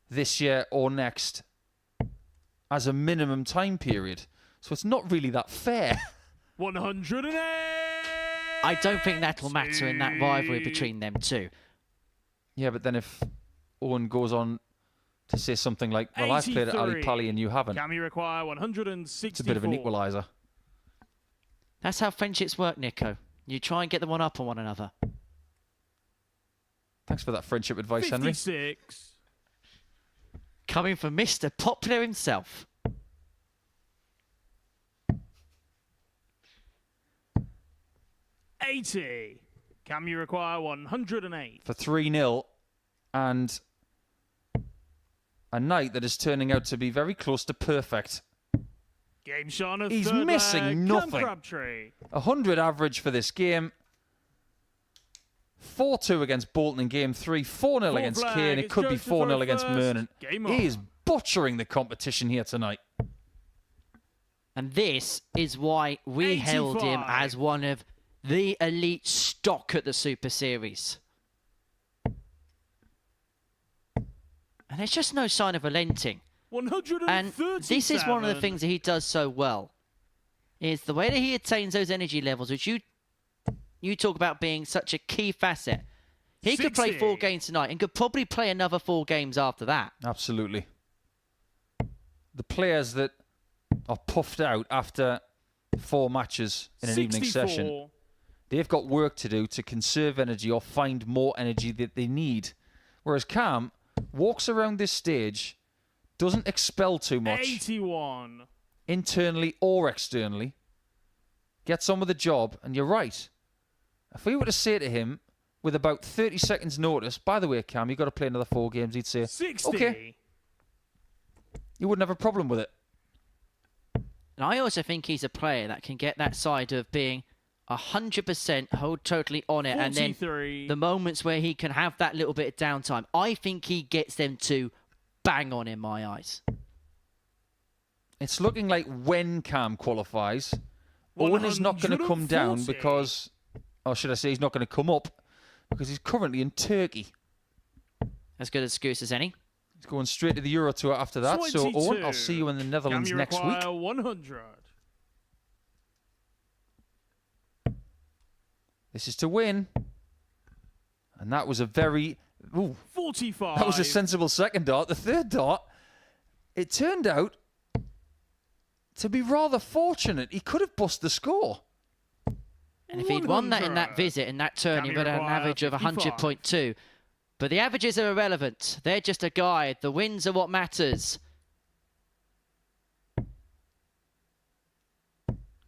this year or next as a minimum time period. So it's not really that fair. 108. I don't think that will matter in that rivalry between them two. Yeah, but then if Owen goes on to say something like, well, I've played at Ali 83. Pali and you haven't, Can he require 164? it's a bit of an equaliser. That's how friendships work, Nico. You try and get the one up on one another. Thanks for that friendship advice, Henry. 56. Coming from Mr. Popular himself. $80. Can you require 108? For 3-0 and a night that is turning out to be very close to perfect. Game shot on a He's third missing leg. nothing. Cam Crabtree. 100 average for this game. 4-2 against Bolton in game 3. 4-0 against flag. Kane. It It's could be Joseph 4-0 over against first. Murnan. Game He on. is butchering the competition here tonight. And this is why we held him 85. as one of the elite stock at the Super Series. And there's just no sign of relenting. 137. And this is one of the things that he does so well, is the way that he attains those energy levels, which you talk about being such a key facet. He could play 60. 4 games tonight and could probably play another 4 games after that. Absolutely. The players that are puffed out after 4 matches in an evening 64. session, they've got work to do to conserve energy or find more energy that they need. Whereas Cam walks around this stage, doesn't expel too much 81. internally or externally, gets on with the job, and you're right. If we were to say to him with about 30 seconds notice, by the way, Cam, you've got to play another 4 games, he'd say, 60. okay. You wouldn't have a problem with it. And I also think he's a player that can get that side of being 100% hold totally on it. 43. And then the moments where he can have that little bit of downtime, I think he gets them to bang on in my eyes. It's looking like when Cam qualifies, Owen is not going to come down 140. because, or should I say he's not going to come up because he's currently in Turkey. As good an excuse as any. He's going straight to the Euro Tour after that. 22. So, Owen, I'll see you in the Netherlands Can you next week. require 100? This is to win. And that was a very... Ooh, 45. that was a sensible second dart. The third dart, it turned out to be rather fortunate. He could have bust the score. And if he'd won that in that 100. visit, in that turn, he Can would he have had an require average of 55? 100.2. But the averages are irrelevant. They're just a guide. The wins are what matters.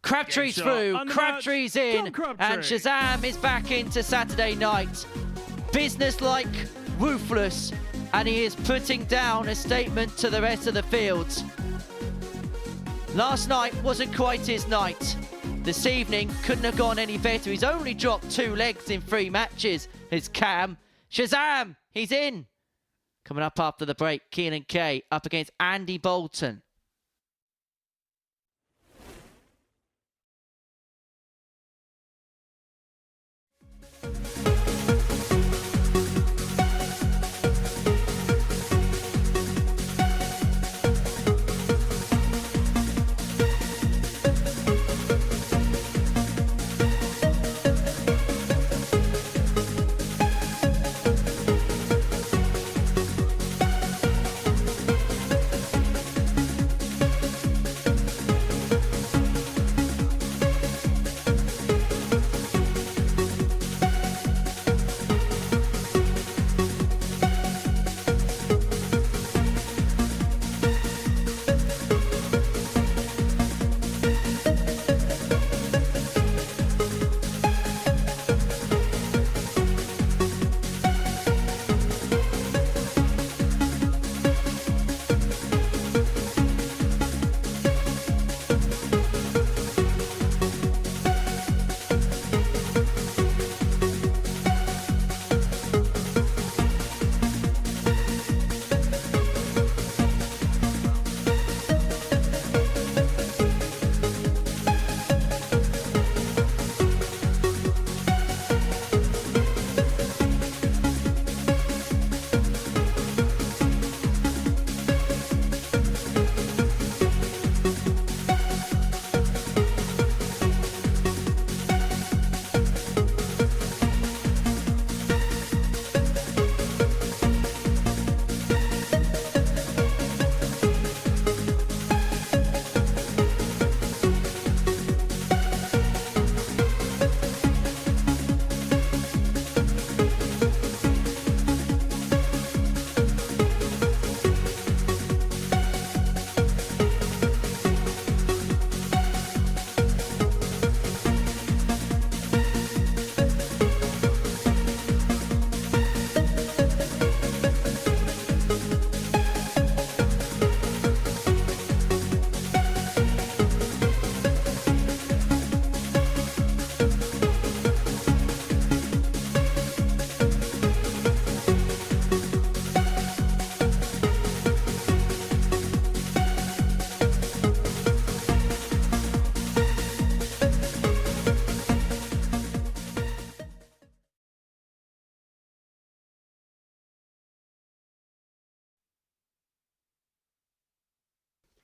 Crabtree's Game shot. through. Undermatch. Crabtree's in. Come Crabtree. And Shazam is back into Saturday night. Business-like, ruthless. And he is putting down a statement to the rest of the field. Last night wasn't quite his night. This evening couldn't have gone any better. He's only dropped 2 legs in 3 matches. It's Cam. Shazam! He's in. Coming up after the break, Keelan K up against Andy Bolton.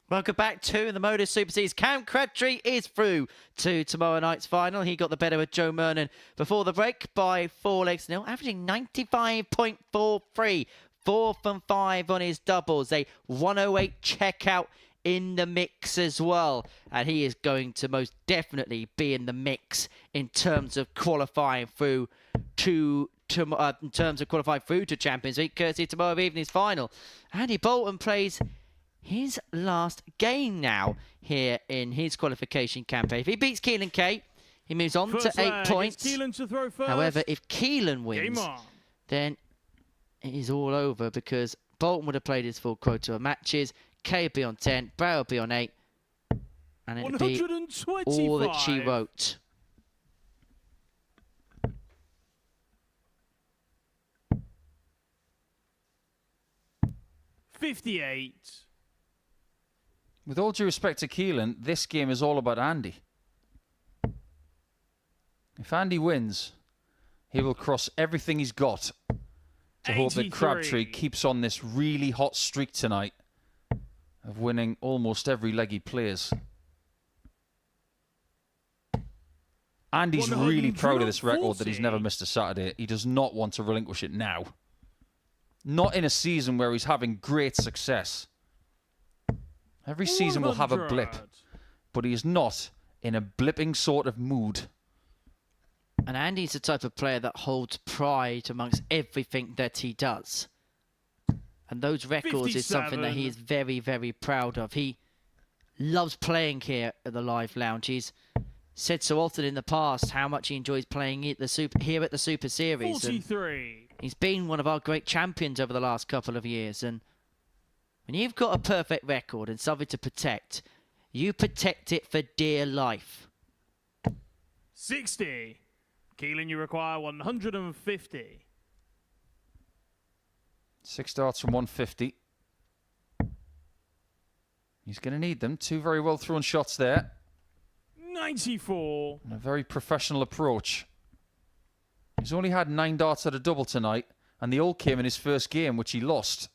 Welcome back to the Modus Super Series. Cam Crabtree is through to tomorrow night's final. He got the better of Joe Murnan before the break by 4-0, averaging 95.43. 4 from 5 on his doubles. A 108 checkout in the mix as well. And he is going to most definitely be in the mix in terms of qualifying through to Champions League, courtesy of tomorrow evening's final. Andy Bolton plays his last game now here in his qualification campaign. If he beats Keelan K, he moves on to 8 points. Keelan to throw first. However, if Keelan wins, then it is all over, because Bolton would have played his full quota of matches. K would be on 10, Brouwer would be on 8, and it would be all that she wrote. $58. With all due respect to Keelan, this game is all about Andy. If Andy wins, he will cross everything he's got to hope that Crabtree keeps on this really hot streak tonight of winning almost every leg he plays. Andy's really proud of this record that he's never missed a Saturday. He does not want to relinquish it now. Not in a season where he's having great success. Every season will have a blip, but he is not in a blipping sort of mood. And Andy's the type of player that holds pride amongst everything that he does. And those records is something that he is very, very proud of. He loves playing here at the Live Lounge. He's said so often in the past how much he enjoys playing here at the Super Series. 43. He's been one of our great champions over the last couple of years. And when you've got a perfect record and something to protect, you protect it for dear life. 60. Keelan, you require 150. 6 darts from 150. He's going to need them. 2 very well thrown shots there. 94. And a very professional approach. He's only had 9 darts at a double tonight, and they all came in his first game, which he lost.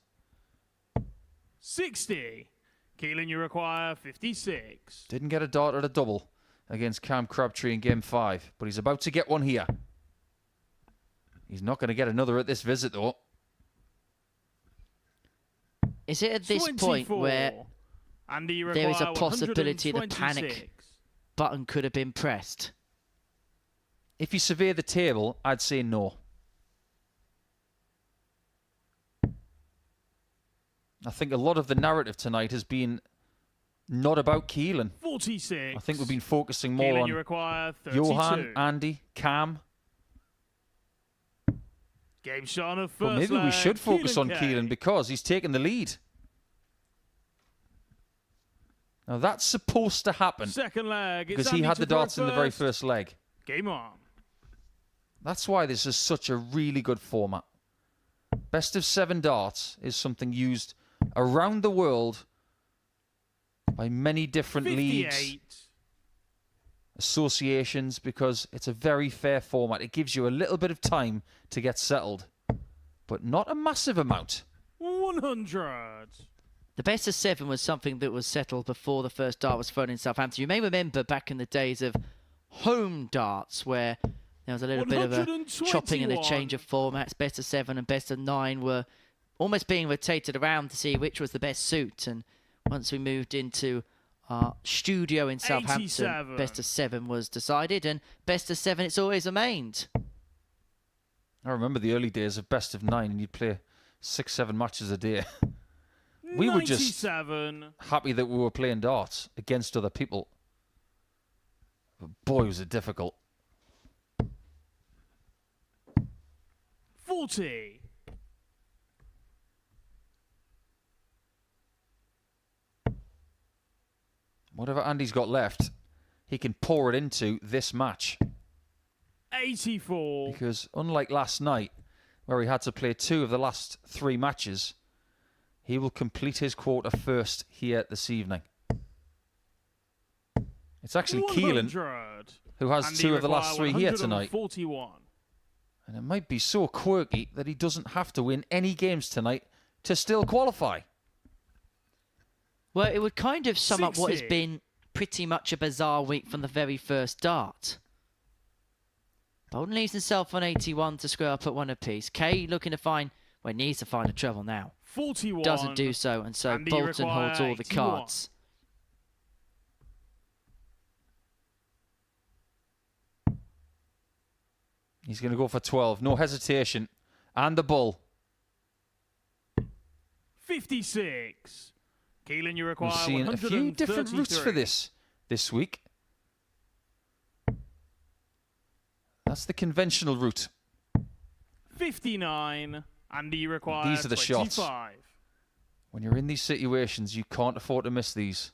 60. Keelan, you require 56. Didn't get a dart at a double against Cam Crabtree in Game 5, but he's about to get one here. He's not going to get another at this visit, though. Is it at this 24. point where Andy, there is a possibility the panic button could have been pressed? If you survey the table, I'd say no. I think a lot of the narrative tonight has been not about Keelan. 46. I think we've been focusing more Keelan, on you require 32. Johan, Andy, Cam. Game shot of first But maybe we should focus on Keelan because he's taken the lead. Now that's supposed to happen. Second leg. Because he had the darts in the very first leg. Game on. That's why this is such a really good format. Best of 7 darts is something used around the world by many different 58. leagues, associations, because it's a very fair format. It gives you a little bit of time to get settled, but not a massive amount. 100. The best of 7 was something that was settled before the first dart was thrown in Southampton. You may remember back in the days of home darts where there was a little bit of a chopping and a change of formats. Best of 7 and best of 9 were almost being rotated around to see which was the best suit. And once we moved into our studio in Southampton, 87. best of 7 was decided. And best of 7, it's always remained. I remember the early days of best of 9 and you'd play 6-7 matches a day. We were just happy that we were playing darts against other people. But boy, was it difficult. 40. Whatever Andy's got left, he can pour it into this match. 84. Because unlike last night, where he had to play 2 of the last 3 matches, he will complete his quota first here this evening. It's actually 100. Keelan who has Andy 2 of the last 3 here tonight. 41. And it might be so quirky that he doesn't have to win any games tonight to still qualify. Well, it would kind of sum up what has 60. been pretty much a bizarre week from the very first start. Bolton leaves himself on 81 to square up at 1 apiece. Kay looking to find, well, needs to find a treble now. 41. Doesn't do so, and so Andy Bolton require holds all the 81. cards. He's going to go for 12. No hesitation. And the bull. 56. Keelan, you require We've seen a few different routes for 133. this week. That's the conventional route. 59. Andy, you require These are the 25. shots. When you're in these situations, you can't afford to miss these.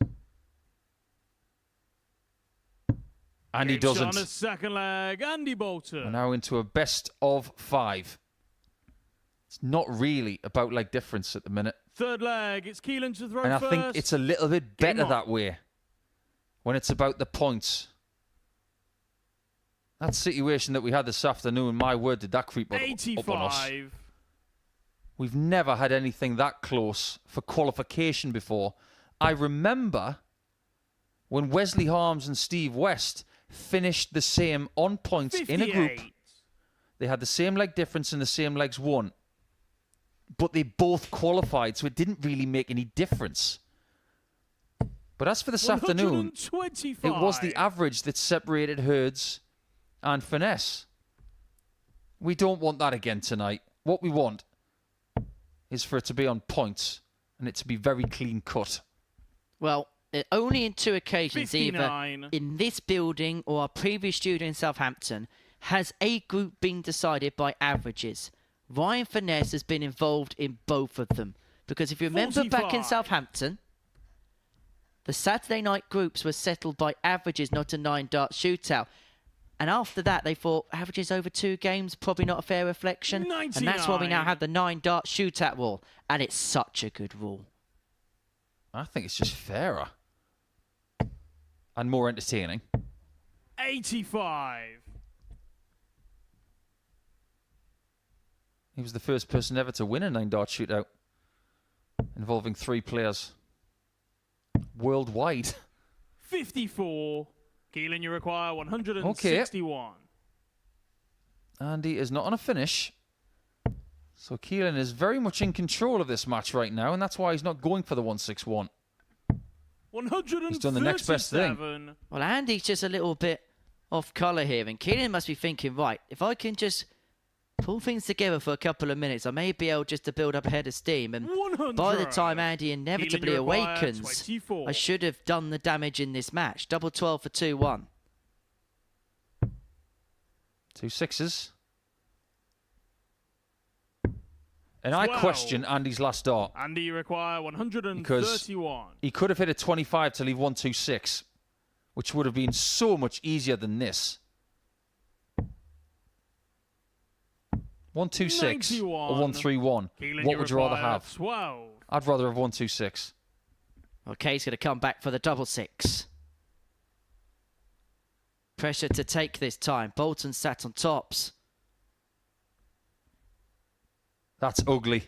And he Gates on a doesn't. second leg. Andy Bolton. We're now into a best of 5. It's not really about leg difference at the minute. Third leg. It's Keelan to throw And I first. think it's a little bit Game better on. that way. When it's about the points. That situation that we had this afternoon, my word, did that creep up on us. 85. We've never had anything that close for qualification before. I remember when Wesley Harms and Steve West finished the same on points 58. in a group. They had the same leg difference and the same legs won. But they both qualified, so it didn't really make any difference. But as for this afternoon, 125. it was the average that separated Herds and Finesse. We don't want that again tonight. What we want is for it to be on points and it to be very clean cut. Well, only in 2 occasions, 59. either in this building or our previous studio in Southampton, has a group been decided by averages. Ryan Finesse has been involved in both of them. Because if you remember back in 45. Southampton, the Saturday night groups were settled by averages, not a 9-dart shootout. And after that, they thought averages over 2 games, probably not a fair reflection. 99. And that's why we now have the 9-dart shootout rule. And it's such a good rule. I think it's just fairer and more entertaining. 85. He was the first person ever to win a 9-dart shootout involving 3 players worldwide. 54. Keelan, you require 161. Andy is not on a finish. So Keelan is very much in control of this match right now, and that's why he's not going for the 161. 137. He's done the next best thing. Well, Andy's just a little bit off colour here, and Keelan must be thinking, right, if I can just pull things together for a couple of minutes, I may be able just to build up a head of steam, and 100. by the time Andy inevitably Keelan, you require awakens, 24. I should have done the damage in this match. Double 12 for 2-1. 2 6s. And I 12. question Andy's last dart. Andy, you require 131. Because he could have hit a 25 to leave 126, which would have been so much easier than this. 126 or 131. Keelan, What you would you rather require have? 12. I'd rather have 126. Okay, he's going to come back for the double 6. Pressure to take this time. Bolton sat on tops. That's ugly.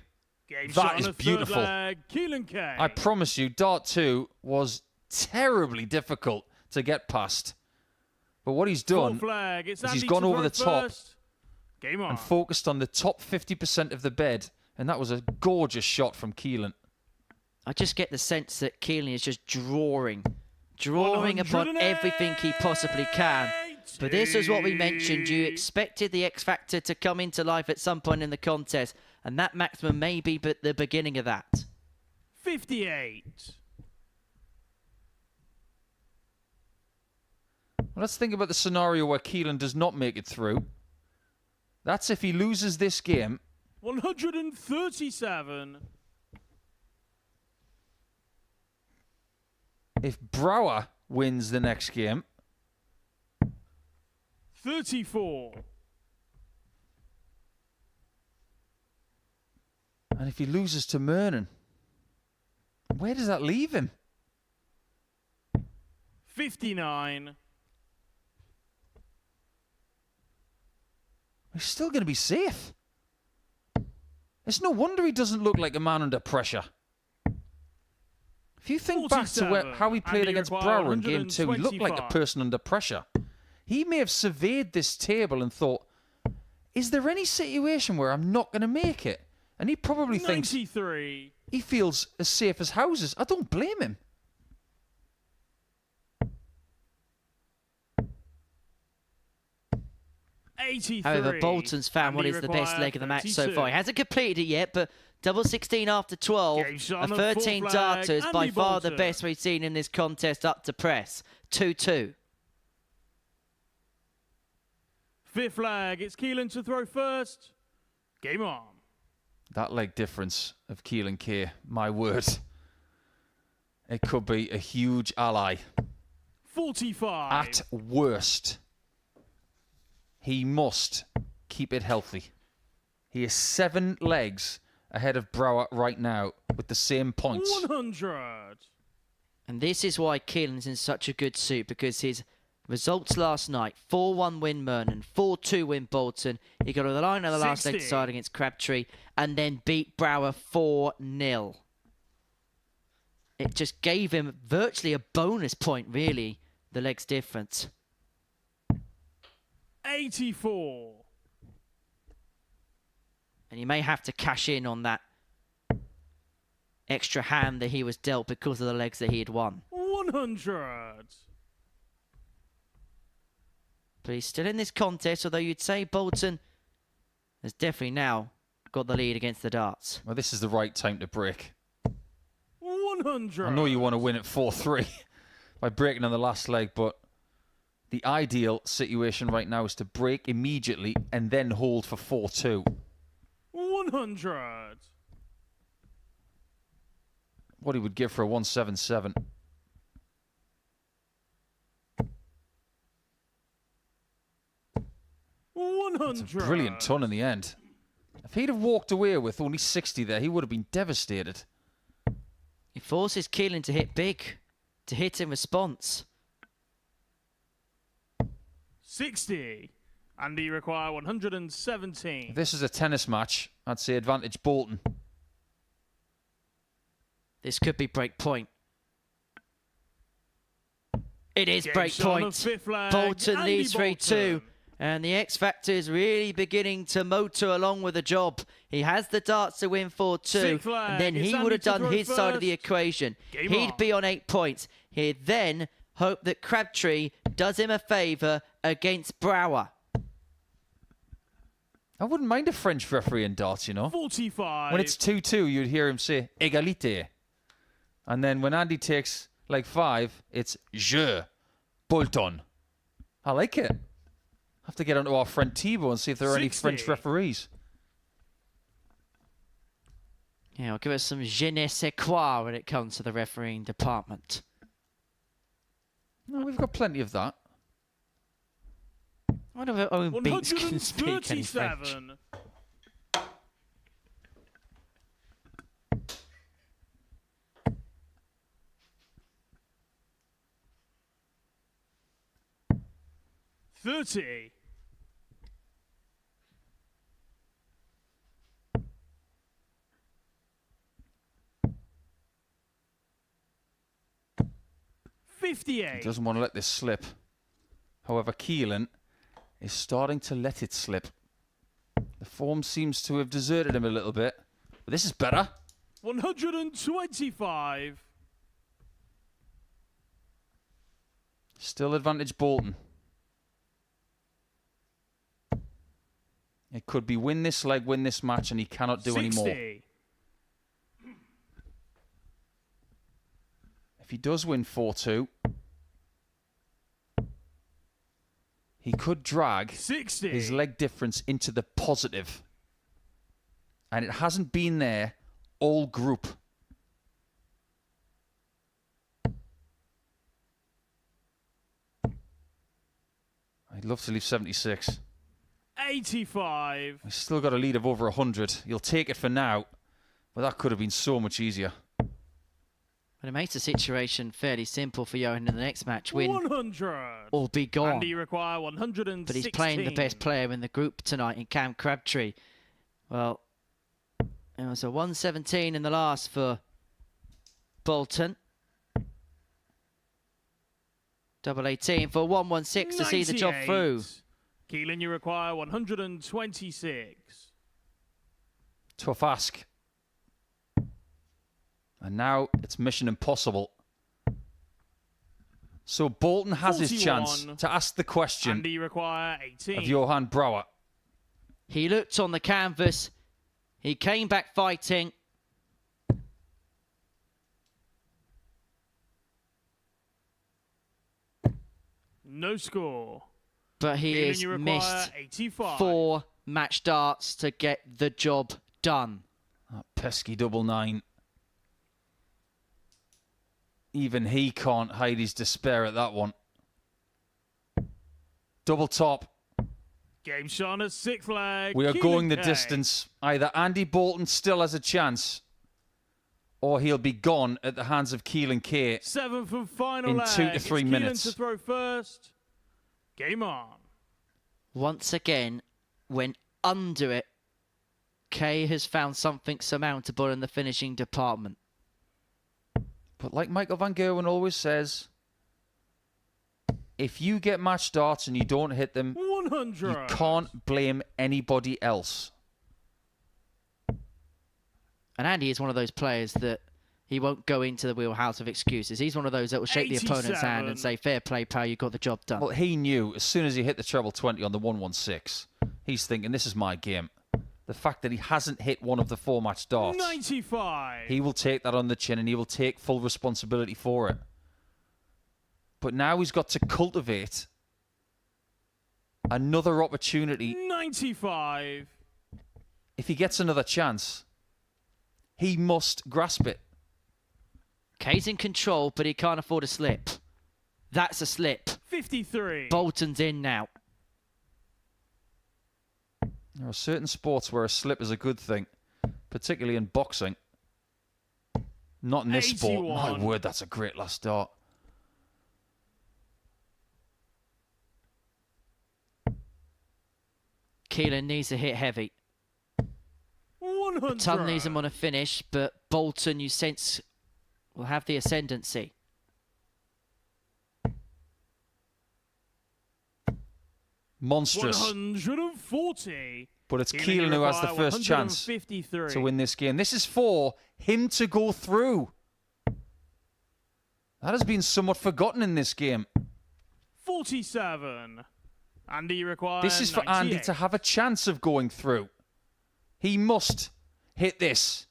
Game shot That on is the third beautiful. leg. Keelan K. I promise you, dart 2 was terribly difficult to get past. But what he's done Fourth leg. It's is he's Andy gone to over the throw top first. Game on. and focused on the top 50% of the bed. And that was a gorgeous shot from Keelan. I just get the sense that Keelan is just drawing upon everything he possibly can. But this is what we mentioned. You expected the X Factor to come into life at some point in the contest, and that maximum may be but the beginning of that. 58. Well, let's think about the scenario where Keelan does not make it through. That's if he loses this game. 137. If Brouwer wins the next game. 34. And if he loses to Murnan. Where does that leave him? 59. He's still going to be safe. It's no wonder he doesn't look like a man under pressure. If If you think back to how he played against Brouwer in Game 2, he looked like a person under pressure. He may have surveyed this table and thought, is there any situation where I'm not going to make it? And he probably thinks he feels as safe as houses. I don't blame him. However, Bolton's found what is the best leg of the match so far. He hasn't completed it yet, but double 16 after 12. A 13 darter is by far the best we've seen in this contest up to press. 2-2. Fifth flag, it's Keelan to throw first. Game on. That leg difference of Keelan K, my word. It could be a huge ally. 45. At worst, he must keep it healthy. He is 7 legs ahead of Brouwer right now with the same points. 100. And this is why Keelan's in such a good suit, because his results last night, 4-1 win Murnan, 4-2 win Bolton. He got on the line of the last leg to side against Crabtree and then beat Brouwer 4-0. It just gave him virtually a bonus point, really, the legs difference. 84. And he may have to cash in on that extra hand that he was dealt because of the legs that he had won. 100. But he's still in this contest, although you'd say Bolton has definitely now got the lead against the darts. Well, this is the right time to break. 100. I know you want to win at 4-3 by breaking on the last leg, but the ideal situation right now is to break immediately and then hold for 4-2. 100. What he would give for a 177. It's a brilliant ton in the end. If he'd have walked away with only 60 there, he would have been devastated. He forces Keelan to hit big, to hit in response. 60. And he require 117. If this is a tennis match, I'd say advantage Bolton. This could be break point. It is break point. Bolton leads 3-2. And the X Factor is really beginning to motor along with the job. He has the darts to win 4-2. And then he would have done his side of the equation. He'd be on 8 points. He'd then hope that Crabtree does him a favour against Brouwer. I wouldn't mind a French referee in darts, you know. 45. When it's 2-2, you'd hear him say, égalité. And then when Andy takes like 5, it's je, Bolton. I like it. Have to get onto our friend Thibaut and see if there are 60. Any French referees. Yeah, I'll give us some je ne sais quoi when it comes to the refereeing department. No, we've got plenty of that. I wonder if Owen Beats can speak any French. 30. 58. He doesn't want to let this slip. However, Keelan is starting to let it slip. The form seems to have deserted him a little bit. But this is better. 125. Still advantage Bolton. It could be win this leg, win this match, and he cannot do 60. any more. If he does win 4-2, he could drag 60. His leg difference into the positive. And it hasn't been there all group. I'd love to leave 76. 85. He's still got a lead of over 100. You'll take it for now, but that could have been so much easier. But it makes the situation fairly simple for Johan in the next match. Win 100. or be gone. And he require 116. But he's playing the best player in the group tonight in Cam Crabtree. Well, it was a 117 in the last for Bolton. Double 18 for 116 to see the job through. Keelan, you require 126. Tough ask. And now it's mission impossible. So Bolton has 41. his chance to ask the question Andy, you require 18. of Johan Brouwer. He looked on the canvas. He came back fighting. No score. But he Keelan, has you require missed 85. 4 match darts to get the job done. That pesky double 9. Even he can't hide his despair at that one. Double top. Game shot on a 6th leg. We are Keelan going the K. distance. Either Andy Bolton still has a chance, or he'll be gone at the hands of Keelan K. 7th and final in leg. 2 to 3 It's minutes. Keelan to throw first. Game on. Once again, when under it, Kay has found something surmountable in the finishing department. But like Michael Van Gerwen always says, if you get match darts and you don't hit them, 100. you can't blame anybody else. And Andy is one of those players that he won't go into the wheelhouse of excuses. He's one of those that will shake the opponent's hand and say, fair play, pal, you got the job done. Well, he knew as soon as he hit the treble 20 on the 116, he's thinking, this is my game. The fact that he hasn't hit one of the 4 match darts, 95. he will take that on the chin and he will take full responsibility for it. But now he's got to cultivate another opportunity. 95. If he gets another chance, he must grasp it. Kay's in control, but he can't afford a slip. That's a slip. 53. Bolton's in now. There are certain sports where a slip is a good thing, particularly in boxing. Not in this sport. My 81. word, that's a great last dart. Keelan needs to hit heavy. 100. Ton needs him on a finish, but Bolton, you sense, will have the ascendancy. Monstrous. 140. But it's Keelan who has the first chance to win this game. This is for him to go through. That has been somewhat forgotten in this game. 47. Andy requires This is for 98. Andy to have a chance of going through. He must hit this.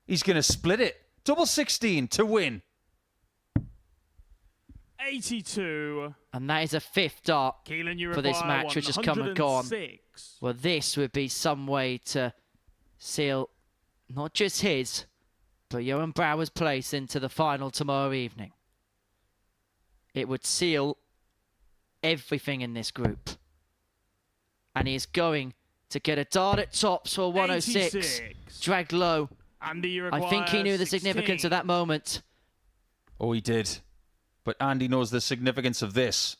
He's going to split it. Double 16 to win. 82. And that is a 5th dart Keelan, you for this require match, which has come and gone. 106. Well, this would be some way to seal not just his, but Johan Brouwer's place into the final tomorrow evening. It would seal everything in this group. And he is going to get a dart at tops for 106. 86. Dragged low. Andy, you I think he require knew the significance 16. of that moment. Oh, he did. But Andy knows the significance of this.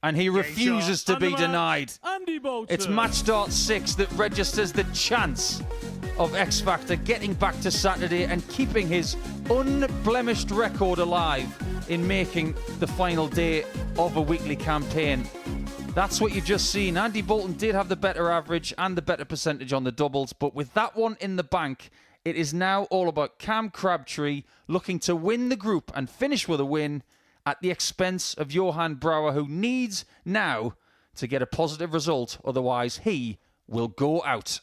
And he refuses to be denied. Andy Bolton. It's match dart 6 that registers the chance of X Factor getting back to Saturday and keeping his unblemished record alive in making the final day of a weekly campaign. That's what you've just seen. Andy Bolton did have the better average and the better percentage on the doubles, but with that one in the bank, it is now all about Cam Crabtree looking to win the group and finish with a win at the expense of Johan Brouwer, who needs now to get a positive result, otherwise he will go out.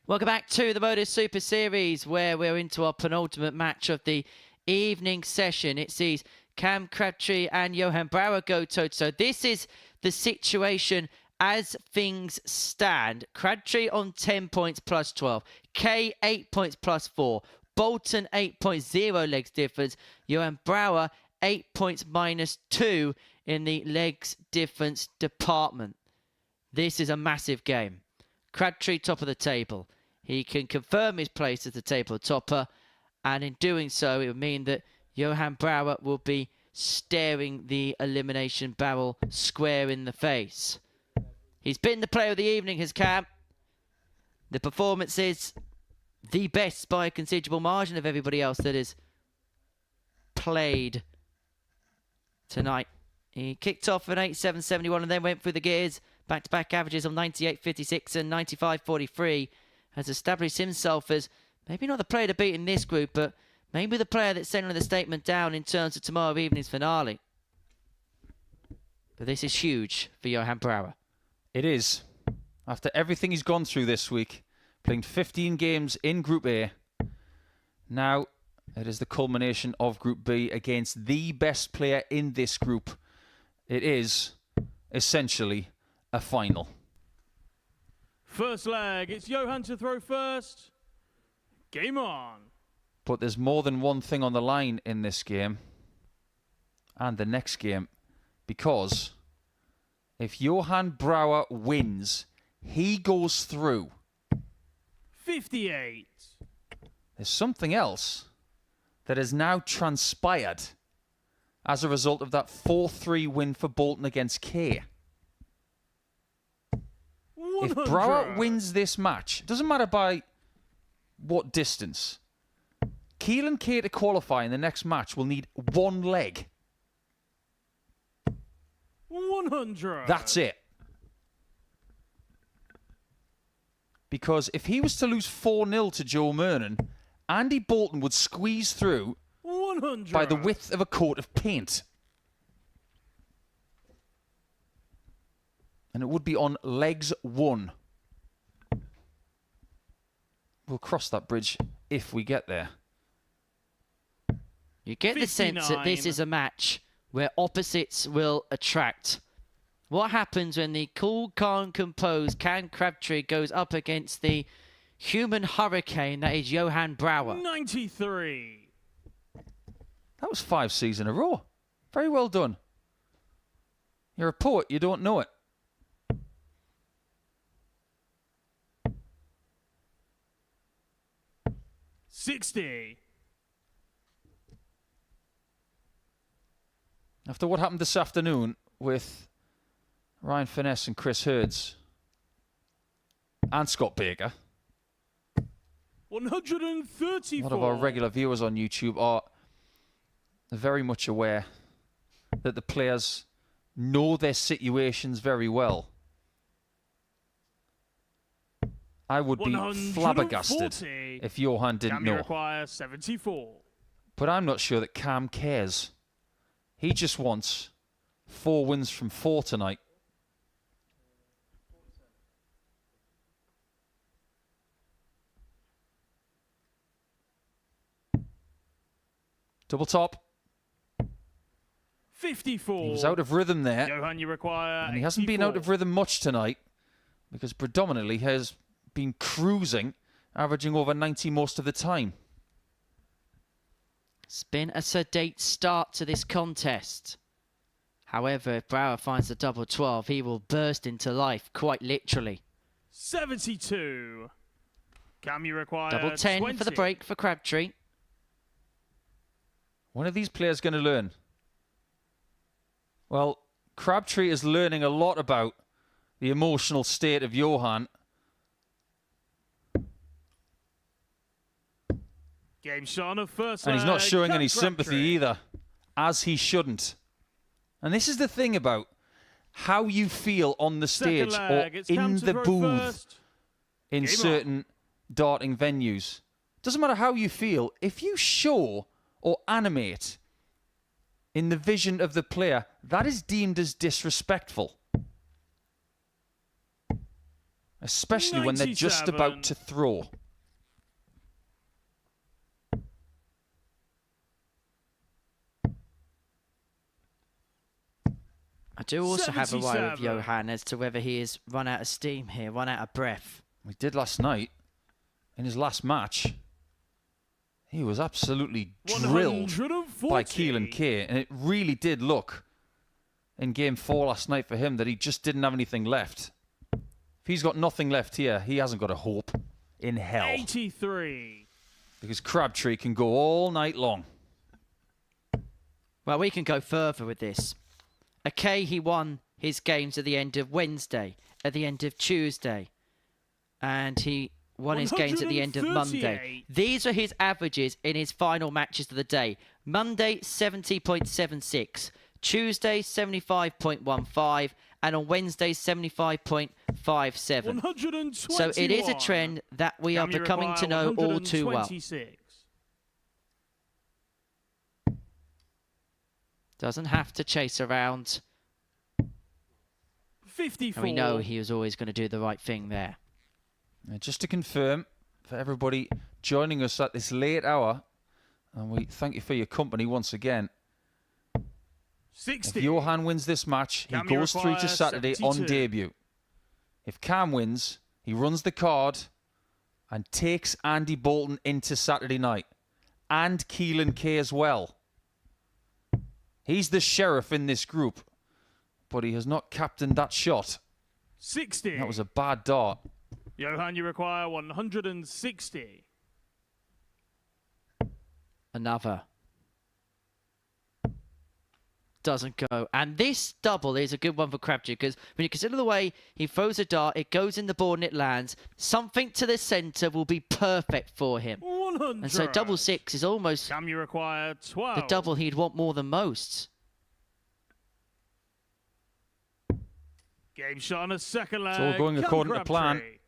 Welcome back to the Modus Super Series, where we're into our penultimate match of the evening session. It sees Cam Crabtree and Johan Brouwer go toe-to-toe. This is the situation as things stand. Crabtree on 10 points plus 12. K 8 points plus 4. Bolton 8 points, 0 legs difference. Johan Brouwer 8 points minus 2 in the legs difference department. This is a massive game. Crabtree top of the table. He can confirm his place as the table topper, and in doing so, it would mean that Johan Brouwer will be staring the elimination barrel square in the face. He's been the player of the evening, has Cam. The performance is the best by a considerable margin of everybody else that is played tonight. He kicked off an 87.71 and then went through the gears. Back-to-back averages of 98.56 and 95.43. Has established himself as maybe not the player to beat in this group, but maybe the player that's sending the statement down in terms of tomorrow evening's finale. But this is huge for Johan Brouwer. It is. After everything he's gone through this week, playing 15 games in Group A, now it is the culmination of Group B against the best player in this group. It is essentially a final. First leg, it's Johan to throw first. Game on. But there's more than one thing on the line in this game and the next game, because if Johan Brouwer wins, he goes through. 58. There's something else that has now transpired as a result of that 4-3 win for Bolton against K. 100. If Brouwer wins this match, it doesn't matter by what distance, Keelan K to qualify in the next match will need one leg. 100. That's it. Because if he was to lose 4-0 to Joe Murnan, Andy Bolton would squeeze through 100. by the width of a coat of paint. And it would be on legs 1. We'll cross that bridge if we get there. You get 59. the sense that this is a match where opposites will attract. What happens when the cool, calm, composed Cam Crabtree goes up against the human hurricane that is Johan Brouwer? 93. That was 5 C's in a row. Very well done. You're a poet, you don't know it. $60. After what happened this afternoon with Ryan Finesse and Chris Hurds and Scott Baker, 134. a lot of our regular viewers on YouTube are very much aware that the players know their situations very well. I would be flabbergasted if Johan didn't know. Require 74. But I'm not sure that Cam cares. He just wants 4 wins from 4 tonight. Double top. 54. He was out of rhythm there. Johan, you require And he hasn't been out of rhythm much tonight, because predominantly has been cruising, averaging over 90 most of the time. It's been a sedate start to this contest. However, if Brouwer finds the double 12, he will burst into life, quite literally. 72. Cam, you require Double 10 20. for the break for Crabtree. When are these players going to learn? Well, Crabtree is learning a lot about the emotional state of Johan. Game shot on the first And he's not leg. showing Cam any sympathy Crabtree. either, as he shouldn't. And this is the thing about how you feel on the Second stage leg, or it's Cam in to the throw booth first. in Game certain darting venues. Doesn't matter how you feel. If you show or animate in the vision of the player, that is deemed as disrespectful. especially when they're just 97. about to throw. I do also have a worry with 77. Johan as to whether he has run out of steam here, run out of breath. We did last night in his last match. He was absolutely drilled 140. by Keelan K, and it really did look in game 4 last night for him that he just didn't have anything left. If he's got nothing left here, he hasn't got a hope in hell. 83. Because Crabtree can go all night long. Well, we can go further with this. Okay, he won his games at the end of Wednesday, at the end of Tuesday, and he won his games at the end of Monday. 138. These are his averages in his final matches of the day. Monday, 70.76. Tuesday, 75.15. And on Wednesday, 75.57. 121. So it is a trend that we are Camera becoming to know all too well. 126. Doesn't have to chase around. 54. And we know he was always going to do the right thing there. And just to confirm, for everybody joining us at this late hour, and we thank you for your company once again. 60. If Johan wins this match, he Cam goes through to requires Saturday 72. on debut. If Cam wins, he runs the card and takes Andy Bolton into Saturday night. And Keelan K as well. He's the sheriff in this group, but he has not captained that shot. 60. That was a bad dart. Johan, you require 160. Another. Doesn't go. And this double is a good one for Crabtree because when you consider the way he throws a dart, it goes in the board and it lands. Something to the centre will be perfect for him. 100. And so double 6 is almost Cam, you require 12. the double he'd want more than most. Game shot on a second leg. It's all going Cam according to plan. Crabtree.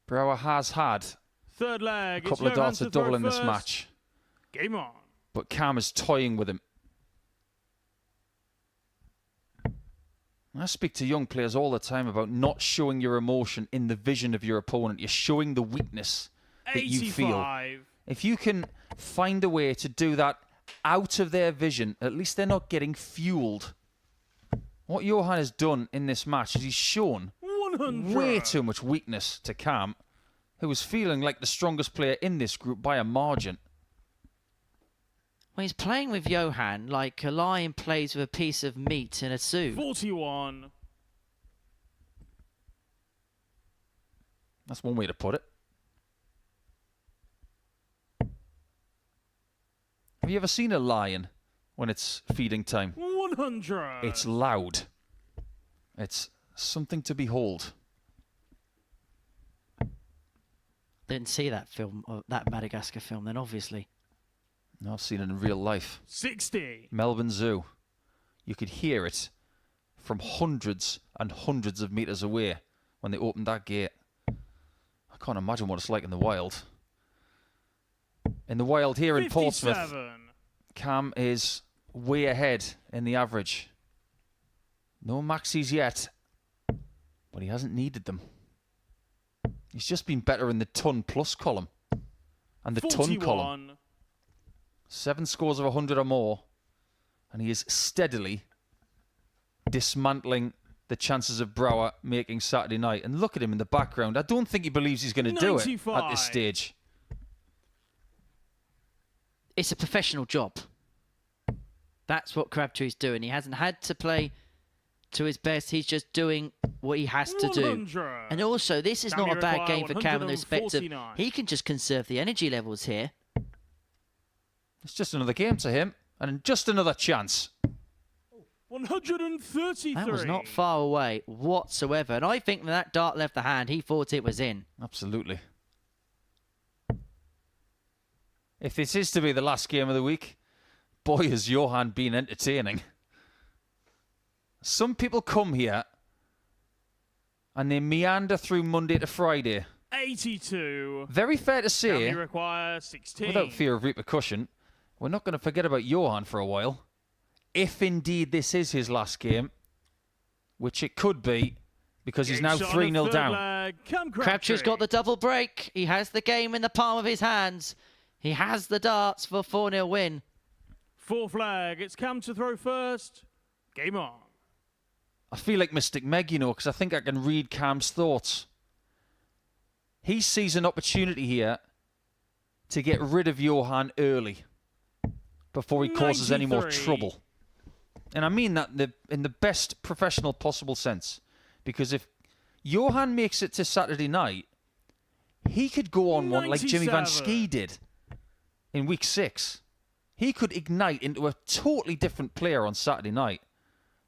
Brouwer has had Third leg. a couple of Johan darts to of double throw in this first. match, Game on. but Cam is toying with him. I speak to young players all the time about not showing your emotion in the vision of your opponent. You're showing the weakness that 85. you feel. If you can find a way to do that out of their vision, at least they're not getting fueled. What Johan has done in this match is he's shown 100. way too much weakness to Cam, who was feeling like the strongest player in this group by a margin. Well, he's playing with Johan like a lion plays with a piece of meat in a soup. 41. That's one way to put it. Have you ever seen a lion when it's feeding time? 100. It's loud. It's something to behold. Didn't see that film, that Madagascar film then, obviously. No, I've seen it in real life. 60. Melbourne Zoo. You could hear it from hundreds and hundreds of metres away when they opened that gate. I can't imagine what it's like in the wild. In the wild here in 57. Portsmouth, Cam is way ahead in the average. No maxis yet, but he hasn't needed them. He's just been better in the ton plus column and the 41. ton column. 7 scores of 100 or more, and he is steadily dismantling the chances of Brouwer making Saturday night. And look at him in the background. I don't think he believes he's going to do it at this stage. It's a professional job. That's what Crabtree's doing. He hasn't had to play to his best. He's just doing what he has to do. 100. And also, this is not a bad game for Cam in the respect of 149. he can just conserve the energy levels here. It's just another game to him, and just another chance. 133. That was not far away whatsoever. And I think when that dart left the hand, he thought it was in. Absolutely. If this is to be the last game of the week, boy, has Johan been entertaining. Some people come here and they meander through Monday to Friday. 82. Very fair to Cam, say, you require 16. without fear of repercussion, we're not going to forget about Johan for a while. If indeed this is his last game, which it could be because he's now 3-0 down. Crabtree's got the double break. He has the game in the palm of his hands. He has the darts for a 4-0 win. Four flag. It's Cam to throw first. Game on. I feel like Mystic Meg, you know, because I think I can read Cam's thoughts. He sees an opportunity here to get rid of Johan early before he causes any more trouble. And I mean that in the best professional possible sense. Because if Johan makes it to Saturday night, he could go on one like Jimmy Van Schie did in week 6. He could ignite into a totally different player on Saturday night.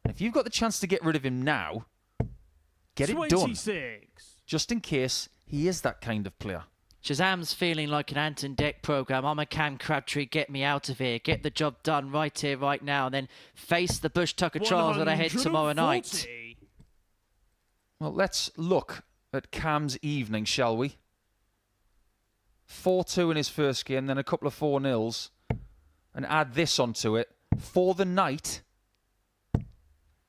And if you've got the chance to get rid of him now, get it done. Just in case he is that kind of player. Shazam's feeling like an Ant and Deck program. I'm a Cam Crabtree, get me out of here. Get the job done right here, right now. And then face the Bush Tucker trials that I head tomorrow night. Well, let's look at Cam's evening, shall we? 4-2 in his first game, then a couple of 4-0s. And add this onto it. For the night,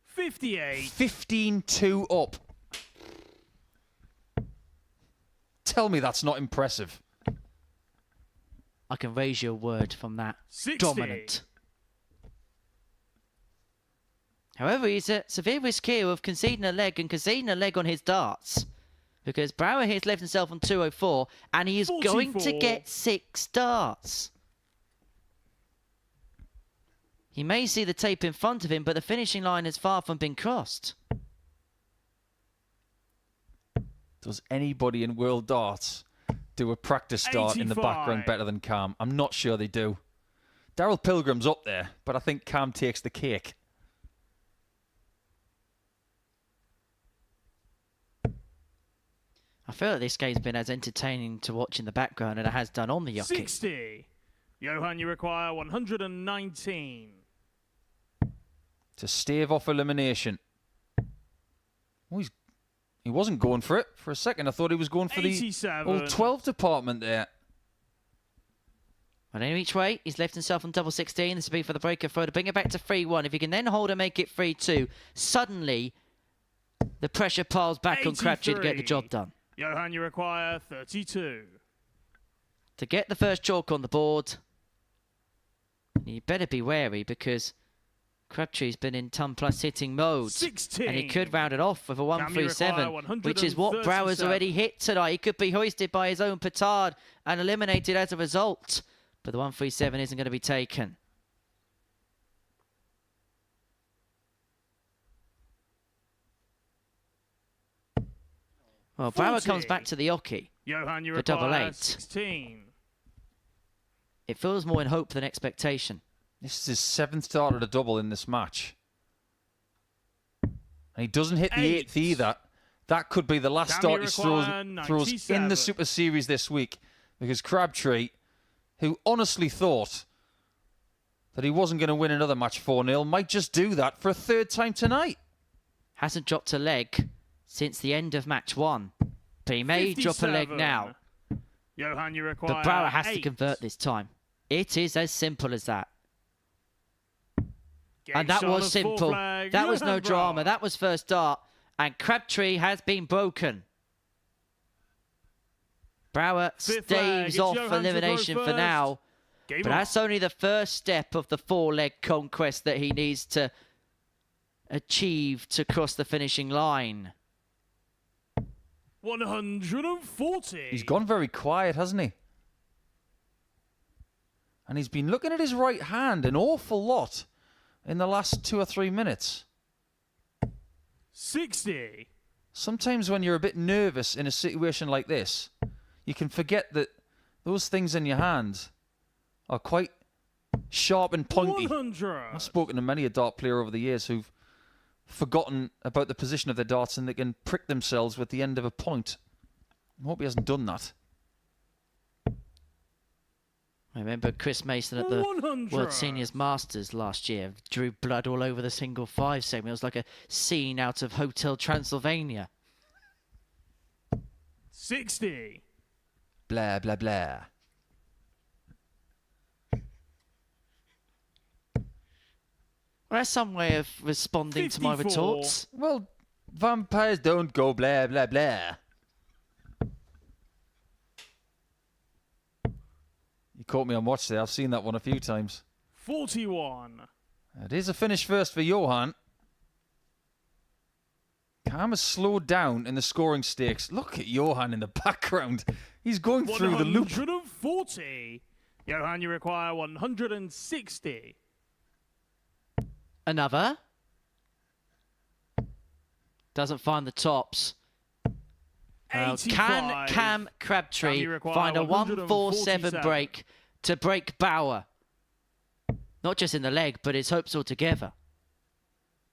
58. 15-2 up. Tell me that's not impressive. I can raise you a word from that. 60. Dominant. However, he's at severe risk here of conceding a leg and conceding a leg on his darts. Because Brouwer here's left himself on 204 and he is 44. going to get 6 darts. He may see the tape in front of him, but the finishing line is far from being crossed. Does anybody in World Darts do a practice start 85. in the background better than Cam? I'm not sure they do. Daryl Pilgrim's up there, but I think Cam takes the cake. I feel like this game's been as entertaining to watch in the background as it has done on the Yoki. 60. Johan, you require 119. To stave off elimination. Oh, he wasn't going for it. For a second, I thought he was going for 87. the old 12 department there. But in each way, he's left himself on double 16. This will be for the breaker throw to bring it back to 3-1. If he can then hold and make it 3-2, suddenly the pressure piles back 83. on Crabtree to get the job done. Johan, you require 32. To get the first chalk on the board, you better be wary because Crabtree's been in ton plus hitting mode. 16. And he could round it off with a 137, which is what Brouwer's already hit tonight. He could be hoisted by his own petard and eliminated as a result. But the 137 isn't going to be taken. Well, 40. Brouwer comes back to the Oki Johan, you for double require 8. 16. It feels more in hope than expectation. This is his 7th start at a double in this match. And he doesn't hit the 8th either. That could be the last start he throws in the Super Series this week. Because Crabtree, who honestly thought that he wasn't going to win another match 4-0, might just do that for a 3rd time tonight. Hasn't dropped a leg since the end of match 1. But he may 57. drop a leg now. Johan, you require But Brouwer has 8. to convert this time. It is as simple as that. Game And that shot was of simple. full flag. That was no Johan drama. Brouwer. That was first start. And Crabtree has been broken. Brouwer Fifth flag. staves It's off Johan to throw elimination for first. now. Game But on. that's only the first step of the 4-leg conquest that he needs to achieve to cross the finishing line. 140. He's gone very quiet, hasn't he? And he's been looking at his right hand an awful lot in the last 2 or 3 minutes. 60. Sometimes when you're a bit nervous in a situation like this, you can forget that those things in your hand are quite sharp and pointy. 100. I've spoken to many a dart player over the years who've forgotten about the position of their darts and they can prick themselves with the end of a point. I hope he hasn't done that. I remember Chris Mason at the 100. World Seniors Masters last year. Drew blood all over the single 5 segment. It was like a scene out of Hotel Transylvania. 60. Blah, blah, blah. Well, that's some way of responding to my 54. retorts. Well, vampires don't go blah, blah, blah. You caught me on watch there. I've seen that one a few times. 41. It is a finish first for Johan. Cam has slowed down in the scoring stakes. Look at Johan in the background. He's going through the loop. 140. Johan, you require 160. Another. Doesn't find the tops. Can 85. Cam Crabtree Cam, you require find a 147 147 break to break Brouwer? Not just in the leg, but his hopes altogether.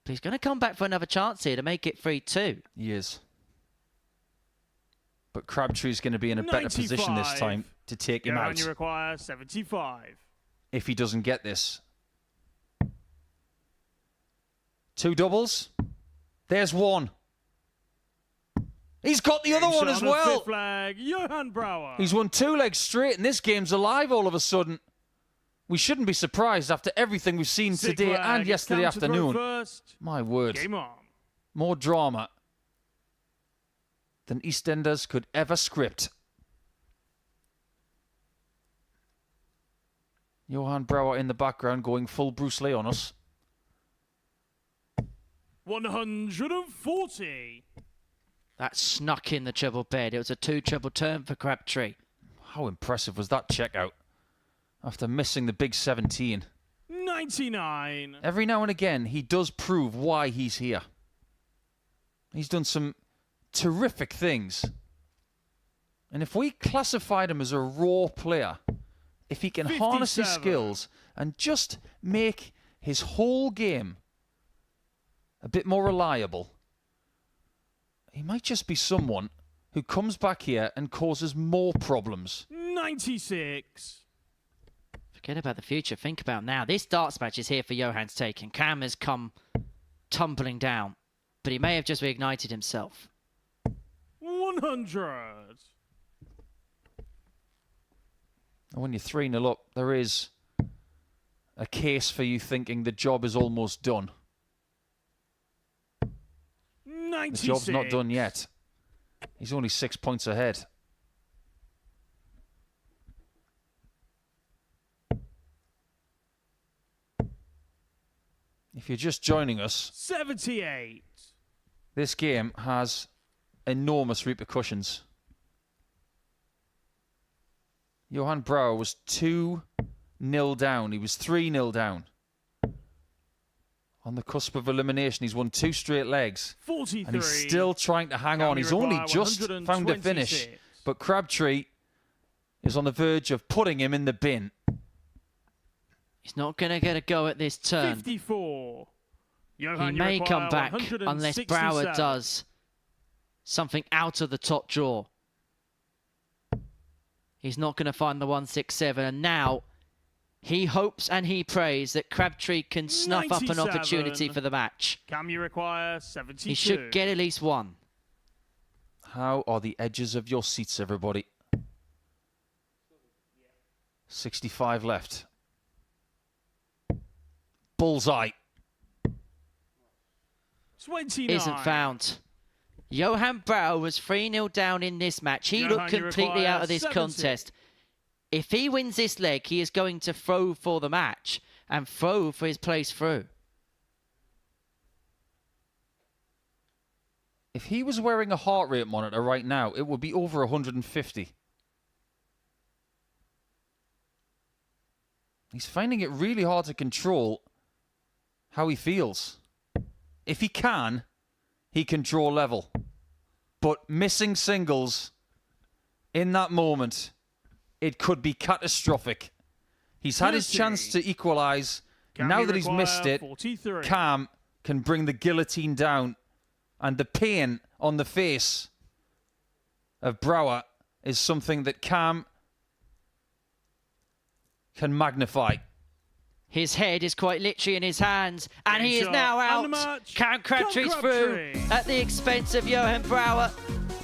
But he's going to come back for another chance here to make it 3-2. He is. But Crabtree's going to be in a better position this 95. time to take him Johan, out you require 75. if he doesn't get this. 2 doubles. There's one. He's got the other one as well. Fifth leg, Johan Brouwer. He's won 2 legs straight, and this game's alive all of a sudden. We shouldn't be surprised after everything we've seen Sixth today leg, and yesterday Cam to throw afternoon. First. My word. Game on. More drama than EastEnders could ever script. Johan Brouwer in the background going full Bruce Lee on us. 140. That snuck in the treble bed. It was a 2 treble turn for Crabtree. How impressive was that checkout after missing the big 17? 99. Every now and again, he does prove why he's here. He's done some terrific things. And if we classified him as a raw player, if he can harness his 57. skills and just make his whole game a bit more reliable, he might just be someone who comes back here and causes more problems. 96. Forget about the future. Think about now. This darts match is here for Johan's take, and Cam has come tumbling down. But he may have just reignited himself. 100. And when you're 3-0 up, there is a case for you thinking the job is almost done. 96. The job's not done yet. He's only 6 points ahead. If you're just joining us, 78. this game has enormous repercussions. Johan Brouwer was 2-0 down. He was 3-0 down. On the cusp of elimination, he's won 2 straight legs. 43. And he's still trying to hang on. He's only just found a finish. But Crabtree is on the verge of putting him in the bin. He's not going to get a go at this turn. 54. He Johan, you may require come back unless Brouwer 167. does something out of the top drawer. He's not going to find the 167. And now he hopes and he prays that Crabtree can snuff up an 97. opportunity for the match. Cam, you require 72. He should get at least one. How are the edges of your seats, everybody? 65 left. Bullseye. 29. Isn't found. Johan Brouwer was 3-0 down in this match. He Johan, looked you completely require out of this 70. contest. If he wins this leg, he is going to throw for the match and throw for his place through. If he was wearing a heart rate monitor right now, it would be over 150. He's finding it really hard to control how he feels. If he can draw level. But missing singles in that moment, it could be catastrophic. He's had his chance to equalise. Now that he's missed it, 43. Cam can bring the guillotine down. And the pain on the face of Brouwer is something that Cam can magnify. His head is quite literally in his hands, and he is shot. now And the out. match. Cam Crabtree's Cam through Crabtree. at the expense of Johan Brouwer.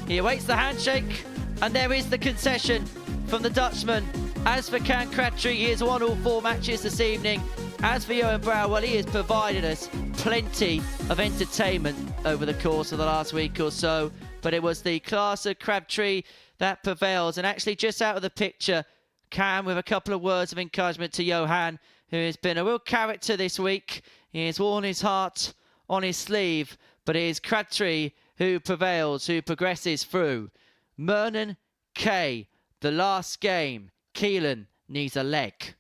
He awaits the handshake, and there is the concession from the Dutchman. As for Cam Crabtree, he has won all 4 matches this evening. As for Johan Brouwer, well, he has provided us plenty of entertainment over the course of the last week or so. But it was the class of Crabtree that prevails. And actually, just out of the picture, Cam with a couple of words of encouragement to Johan, who has been a real character this week. He has worn his heart on his sleeve, but it is Crabtree who prevails, who progresses through. Murnan, K, the last game. Keelan needs a leg.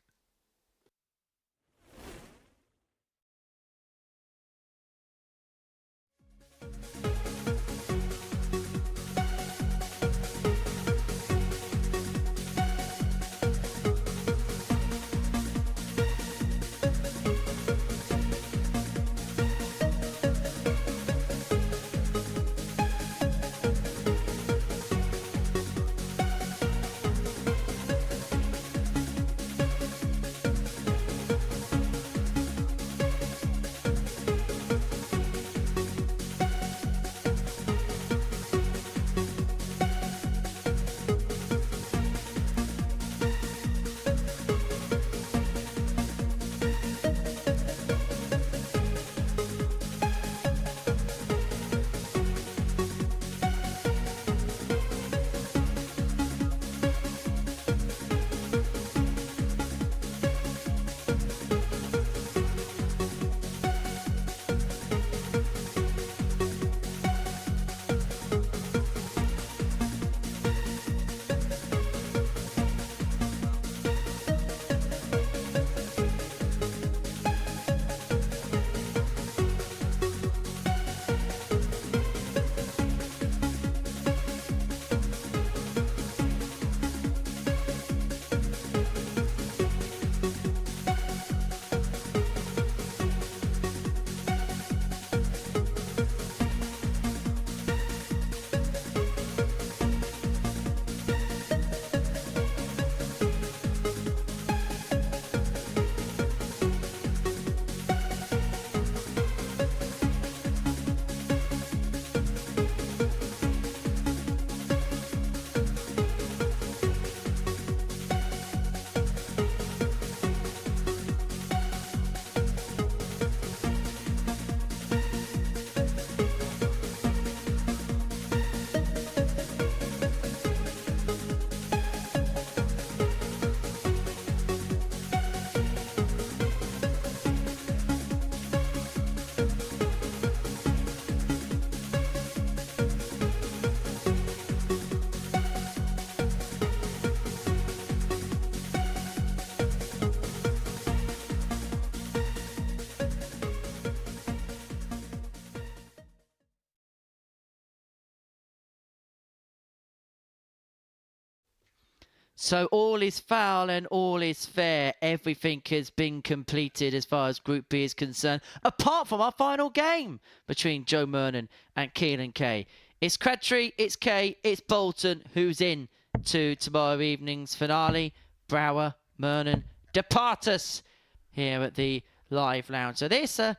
So all is foul and all is fair. Everything has been completed as far as Group B is concerned, apart from our final game between Joe Murnan and Keelan K. It's Crabtree, it's K, it's Bolton who's in to tomorrow evening's finale. Brouwer, Murnan, depart us here at the live lounge. So this a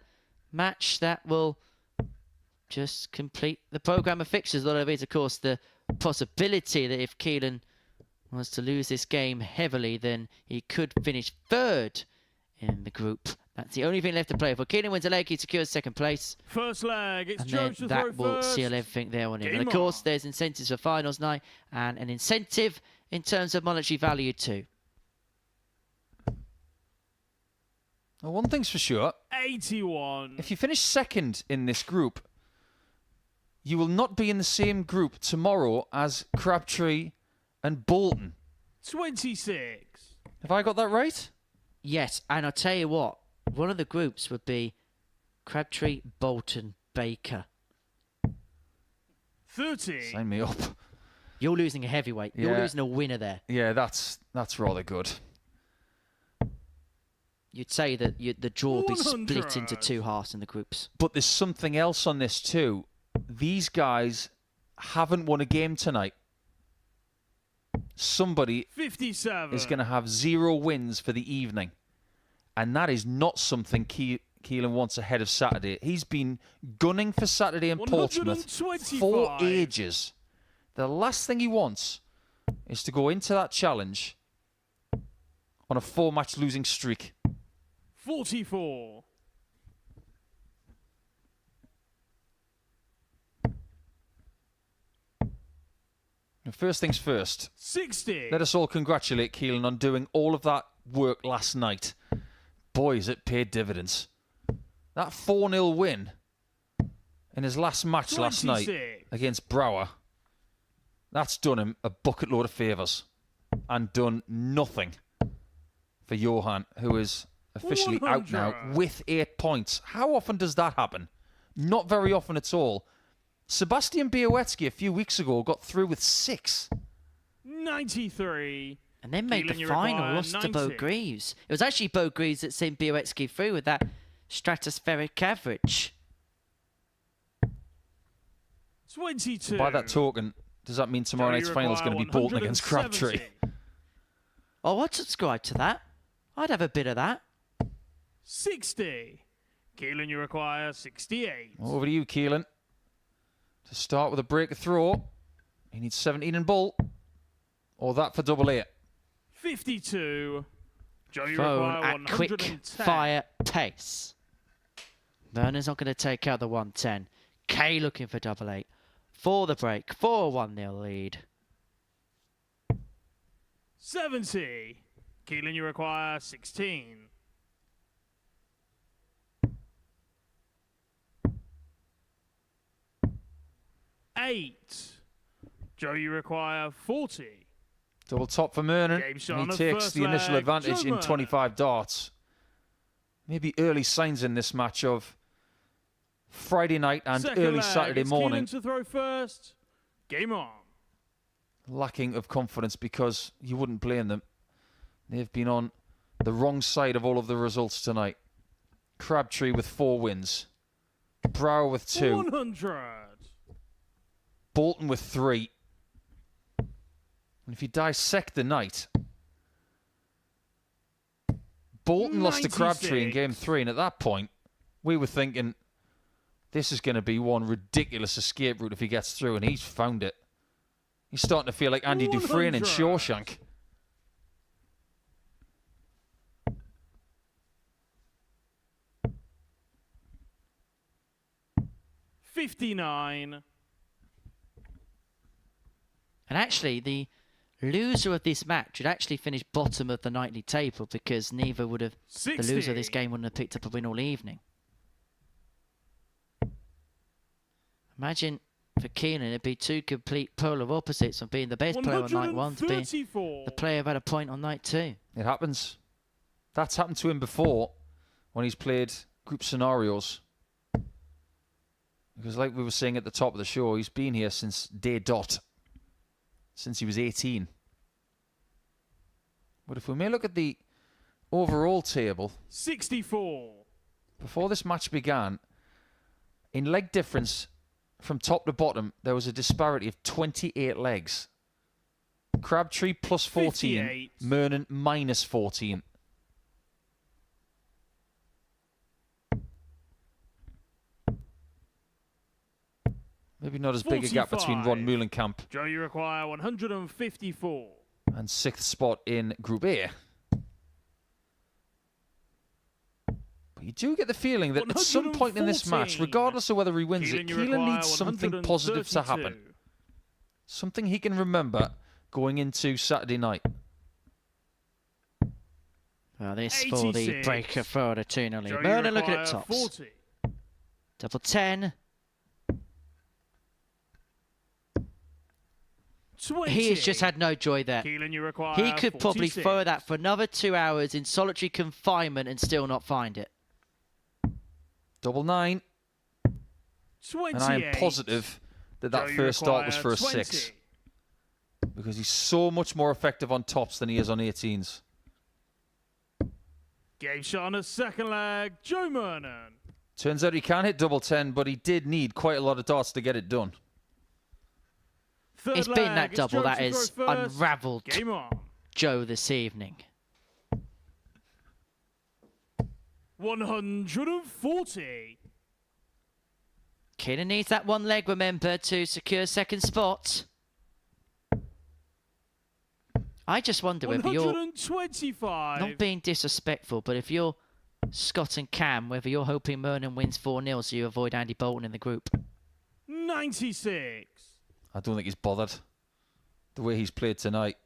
match that will just complete the programme of fixtures. A lot of it is, of course, the possibility that if Keelan was to lose this game heavily, then he could finish third in the group. That's the only thing left to play for. Keelan wins a leg, he secures second place. First leg, it's and Joe then to that throw will first. seal everything there on him. Game And of course, on. there's incentives for finals night and an incentive in terms of monetary value too. Well, one thing's for sure. 81. If you finish second in this group, you will not be in the same group tomorrow as Crabtree and Bolton. 26. Have I got that right? Yes, and I'll tell you what, one of the groups would be Crabtree, Bolton, Baker. 30. Sign me up. You're losing a heavyweight. You're Yeah. losing a winner there. Yeah, that's rather good. You'd say that the draw would be split 100. into two halves in the groups. But there's something else on this too. These guys haven't won a game tonight. Somebody 57. is going to have 0 wins for the evening. And that is not something Keelan wants ahead of Saturday. He's been gunning for Saturday in Portsmouth 125. for ages. The last thing he wants is to go into that challenge on a 4-match losing streak. 44. First things first. 60. Let us all congratulate Keelan on doing all of that work last night. Boys, it paid dividends. That 4-0 win in his last match 26. last night against Brouwer, that's done him a bucket load of favours and done nothing for Johan, who is officially 100. out now with 8 points. How often does that happen? Not very often at all. Sebastian Białecki a few weeks ago got through with 6. 93. And then made Keelan, the final, lost to Bo 90. Greaves. It was actually Bo Greaves that sent Białecki through with that stratospheric average. 22. By that token, does that mean tomorrow night's final is going to be Bolton against Crabtree? Oh, I'd subscribe to that. I'd have a bit of that. 60. Keelan, you require 68. Over to you, Keelan. To start with a break of throw. He needs 17 in Bolt. Or that for double 8. 52. Joe, you Phone require at 110. quick fire pace. Murnan's not going to take out the 110. Kay looking for double 8. For the break. For a 1-0 lead. 70. Keelan, you require 16. 8. Joe, you require 40. Double top for Murnan. Game shot And on he the takes first the initial leg. advantage Joe in Murnan. 25 darts. Maybe early signs in this match of Friday night and Second early leg, Saturday it's morning. Keelan to throw first. Game on. Lacking of confidence, because you wouldn't blame them. They've been on the wrong side of all of the results tonight. Crabtree with 4 wins. Brouwer with 2. 100. Bolton with 3. And if you dissect the night, Bolton lost to Crabtree in 96. game 3, and at that point, we were thinking this is going to be one ridiculous escape route if he gets through, and he's found it. He's starting to feel like Andy Dufresne in 100. Shawshank. $59. And actually, the loser of this match would actually finish bottom of the nightly table, because neither would have, the loser of this 60. game wouldn't have picked up a win all evening. Imagine for Keelan, it'd be 2 complete polar opposites, from being the best player on night 1 to being 134. the player who had a point on night 2. It happens. That's happened to him before when he's played group scenarios. Because like we were saying at the top of the show, he's been here since day dot. Since he was 18. But if we may look at the overall table, 64. before this match began, in leg difference from top to bottom, there was a disparity of 28 legs. Crabtree plus 14, 58. Murnan minus 14. Maybe not as big a gap between Ron 45. Meulenkamp Joe, you require 154. and 6th spot in Group A. But you do get the feeling that at some point in this match, 114. regardless of whether he wins it, Keelan, you Keelan require needs something positive to happen. 132. Something he can remember going into Saturday night. Well, this for the 86. breaker for the 2-0 lead. Joe, you Murnan looking require at tops. 40. Double 10. 20. He has just had no joy there. Keelan, you require He could probably 46. throw that for another 2 hours in solitary confinement and still not find it. Double 9. 28. And I am positive that that Joe, you first start was for a require 6. 20. Because he's so much more effective on tops than he is on 18s. Game shot on the second leg. Joe Murnan. Turns out he can hit double 10, but he did need quite a lot of darts to get it done. Third It's leg, been that it's double Joe that to has throw first. unravelled Game on. Joe this evening. 140. Keelan needs that 1 leg, remember, to secure 2nd spot. I just wonder whether you're 125. not being disrespectful, but if you're Scott and Cam, whether you're hoping Murnan wins 4-0 so you avoid Andy Bolton in the group. 96. I don't think he's bothered. The way he's played tonight.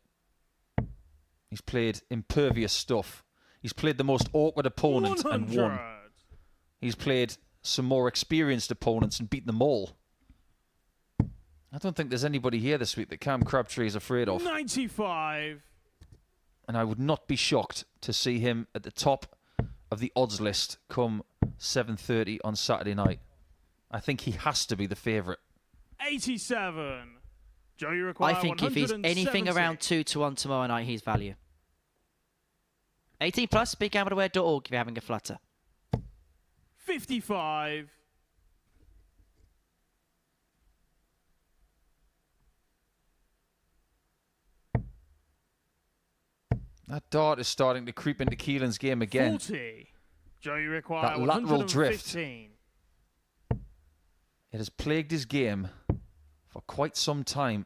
He's played impervious stuff. He's played the most awkward opponent 100. and won. He's played some more experienced opponents and beaten them all. I don't think there's anybody here this week that Cam Crabtree is afraid of. 95. And I would not be shocked to see him at the top of the odds list come 7:30 on Saturday night. I think he has to be the favourite. 87. Joe, you require I think if he's anything around 2-1 tomorrow night, he's value. 18 plus, speakgamblerware.org if you're having a flutter. 55. That dart is starting to creep into Keelan's game again. 40. Joe, you require That lateral 115. drift. It has plagued his game for quite some time.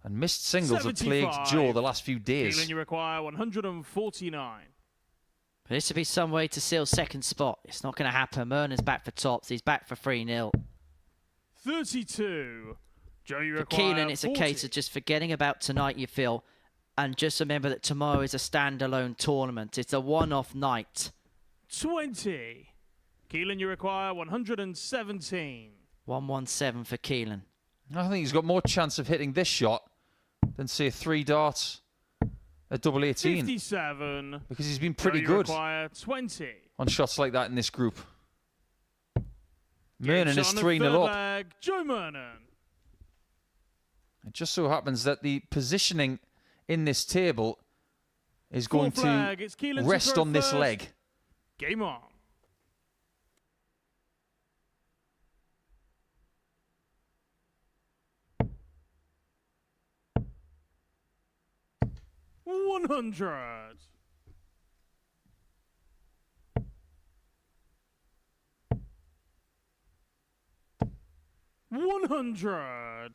And missed singles have plagued 75. Joe the last few days. Keelan, you require 149. This would be some way to seal second spot. It's not going to happen. Murnan's back for tops. He's back for 3-0. 32. Joe, you For require Keelan, it's 40. a case of just forgetting about tonight, you feel. And just remember that tomorrow is a standalone tournament. It's a one-off night. 20. Keelan, you require 117. 117 for Keelan. I think he's got more chance of hitting this shot than, say, 3 darts at double 18. 57. Because he's been pretty Joe, you good require 20. on shots like that in this group. Game Murnan shot is on the 3-0 third up. leg, Joe Murnan. It just so happens that the positioning in this table is going Fourth leg, to it's Keelan to rest throw on this first. leg. Game on. $100. $100.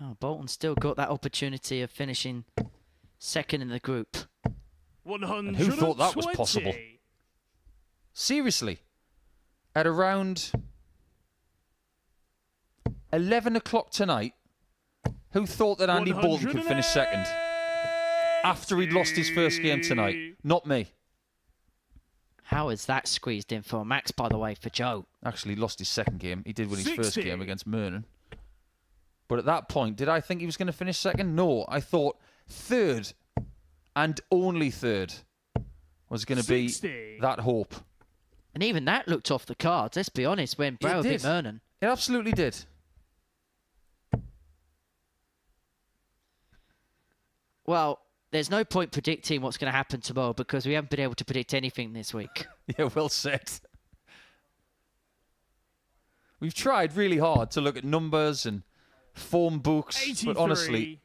Oh, Bolton still got that opportunity of finishing second in the group. 120. And who thought that was possible? Seriously. At around 11 o'clock tonight, who thought that Andy Bolton could finish second? After he'd lost his first game tonight. Not me. How is that squeezed in for Max, by the way, for Joe? Actually, he lost his second game. He did win his first 60. game against Murnan. But at that point, did I think he was going to finish second? No, I thought third and only third was going to be 60. that hope. And even that looked off the cards, let's be honest, when Brouwer beat Murnan. It absolutely did. Well, there's no point predicting what's going to happen tomorrow because we haven't been able to predict anything this week. Yeah, well said. We've tried really hard to look at numbers and form books, 83. but honestly,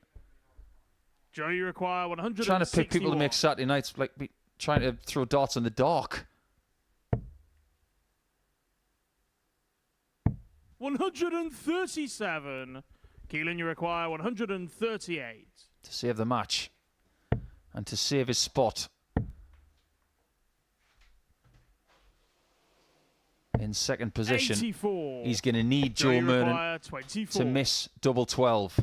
Joe, you require 161. trying to pick people to make Saturday nights like trying to throw darts in the dark. 137. Keelan, you require 138. To save the match and to save his spot in second position. 84. He's going to need Joe, Joe you Murnan require 24. to miss double 12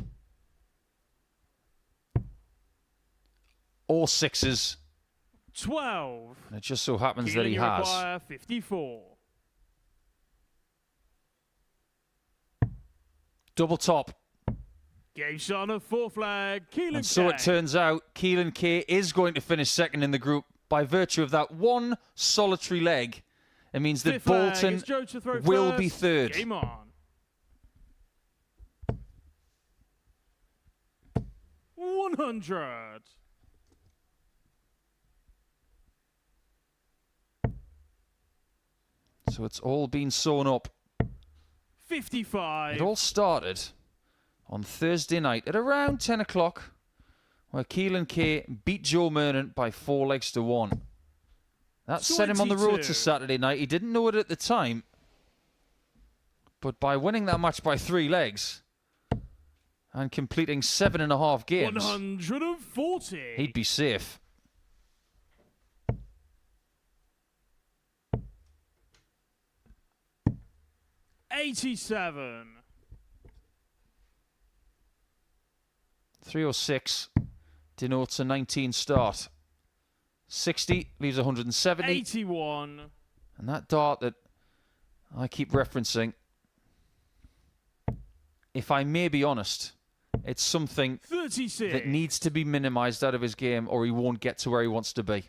or sixes. 12. And it just so happens Keelan, that he you has. require 54. Double top. Game shot on the fourth flag. Keelan And so K. it turns out Keelan K is going to finish second in the group by virtue of that one solitary leg. It means that Fifth leg, Bolton it's Joe to throw will first. be third. Game on. 100. So it's all been sewn up. 55. It all started on Thursday night at around 10 o'clock, where Keelan K beat Joe Murnan by 4 legs to 1. That set him on the road 22. to Saturday night. He didn't know it at the time, but by winning that match by 3 legs and completing 7.5 games, 140. he'd be safe. 87. 306 denotes a 19 start. 60 leaves 170. 81. And that dart that I keep referencing, if I may be honest, it's something 36. that needs to be minimised out of his game or he won't get to where he wants to be.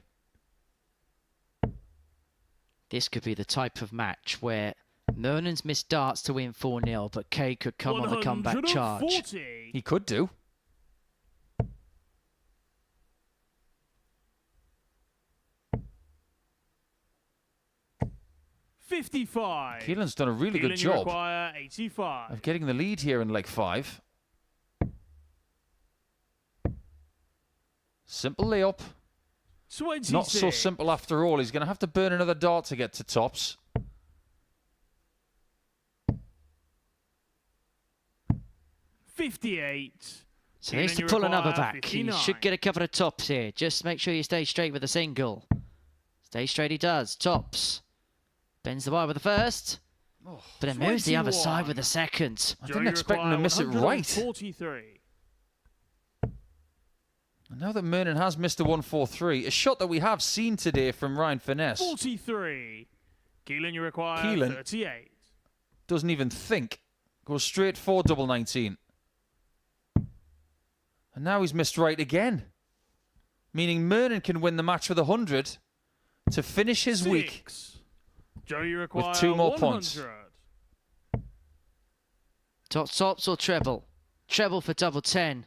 This could be the type of match where Murnan's missed darts to win 4-0, but Kay could come on the comeback charge. 140. He could do. $55. Keelan's done a really good You job require 85. of getting the lead here in leg 5. Simple layup. 26. Not so simple after all. He's going to have to burn another dart to get to tops. $58. So he needs to pull another back. He should get a couple of tops here. Just make sure you stay straight with the single. Stay straight he does. Tops. Bends the wire with the first. But it moves the other side with the second. I didn't expect him to miss it right. 43. And now that Murnan has missed a 143, a shot that we have seen today from Ryan Finesse. 43. Keelan, you require Keelan 38. doesn't even think. Goes straight for double 19. And now he's missed right again. Meaning Murnan can win the match with 100 to finish his week Joe, you require with 2 more 100. points. Tops or treble? Treble for double 10.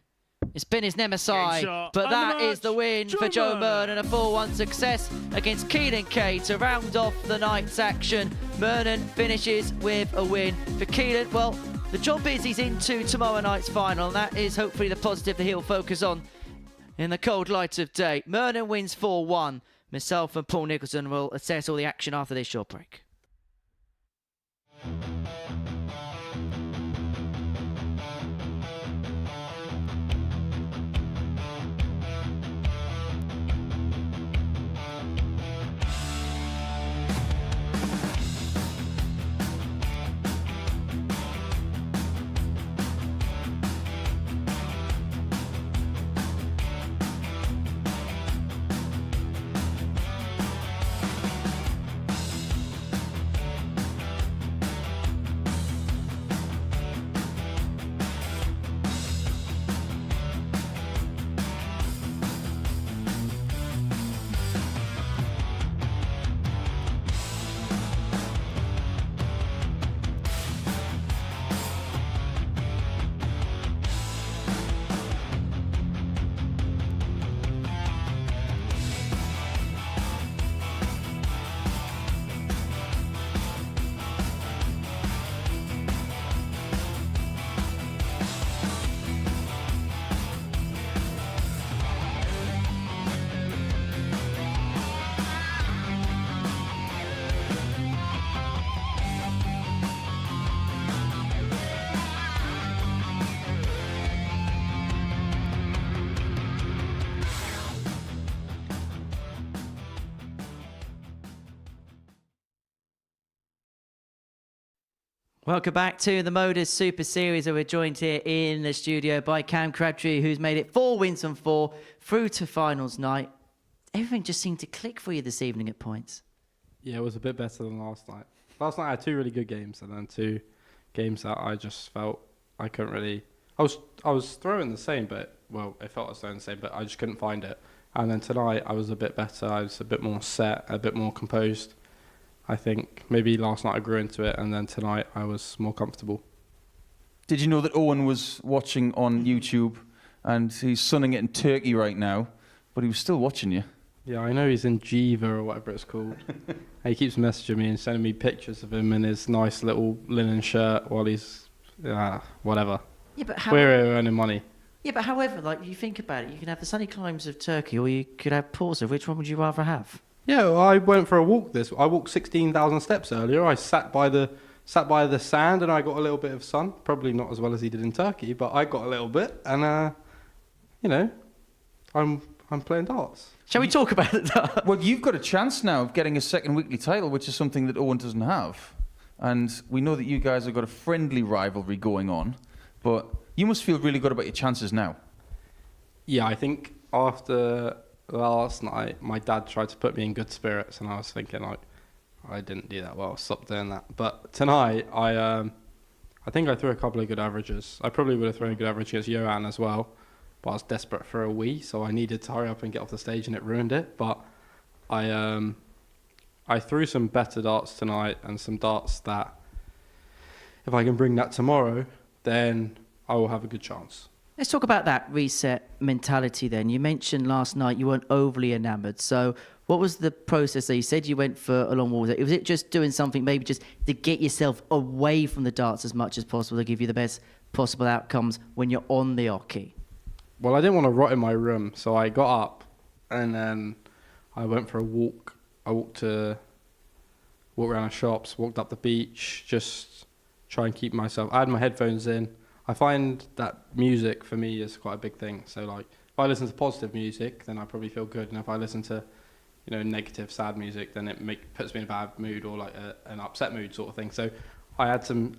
It's been his nemesis, but that is the win for Joe Murnan. A 4-1 success against Keelan Kay to round off the night's action. Murnan finishes with a win. For Keelan, well, the job is he's into tomorrow night's final, and that is hopefully the positive that he'll focus on in the cold light of day. Murnan wins 4-1. Myself and Paul Nicholson will assess all the action after this short break. Welcome back to the Modus Super Series. We're joined here in the studio by Cam Crabtree, who's made it 4 wins from 4 through to finals night. Everything just seemed to click for you this evening at points. Yeah, it was a bit better than last night. Last night I had 2 really good games, and then 2 games that I just felt I couldn't really. I was throwing the same, but it felt I was throwing the same, but I just couldn't find it. And then tonight I was a bit better. I was a bit more set, a bit more composed. I think maybe last night I grew into it, and then tonight I was more comfortable. Did you know that Owen was watching on YouTube, and he's sunning it in Turkey right now, but he was still watching you? Yeah, I know he's in Jiva or whatever it's called. And he keeps messaging me and sending me pictures of him in his nice little linen shirt while he's whatever. Yeah, but we're earning money. Yeah, but however, like you think about it, you can have the sunny climes of Turkey, or you could have Portsmouth. Which one would you rather have? Yeah, well, I went for a walk. I walked 16,000 steps earlier. I sat by the sand and I got a little bit of sun. Probably not as well as he did in Turkey, but I got a little bit. And I'm playing darts. Shall we talk about it? Well, you've got a chance now of getting a second weekly title, which is something that Owen doesn't have. and we know that you guys have got a friendly rivalry going on, but you must feel really good about your chances now. Yeah, I think after last night, my dad tried to put me in good spirits, and I was thinking, like, I didn't do that well. Stop doing that. But tonight, I think I threw a couple of good averages. I probably would have thrown a good average against Johan as well, but I was desperate for a wee, so I needed to hurry up and get off the stage, and it ruined it. But I threw some better darts tonight, and some darts that, if I can bring that tomorrow, then I will have a good chance. Let's talk about that reset mentality then. You mentioned last night you weren't overly enamoured. So what was the process there? You said you went for a long walk. Was it just doing something maybe just to get yourself away from the darts as much as possible to give you the best possible outcomes when you're on the oche? Well, I didn't want to rot in my room, so I got up and then I went for a walk. I walked around the shops, walked up the beach, just try and keep myself. I had my headphones in. I find that music for me is quite a big thing. So like, if I listen to positive music, then I probably feel good. And if I listen to, negative, sad music, then it puts me in a bad mood or like an upset mood sort of thing. So I had some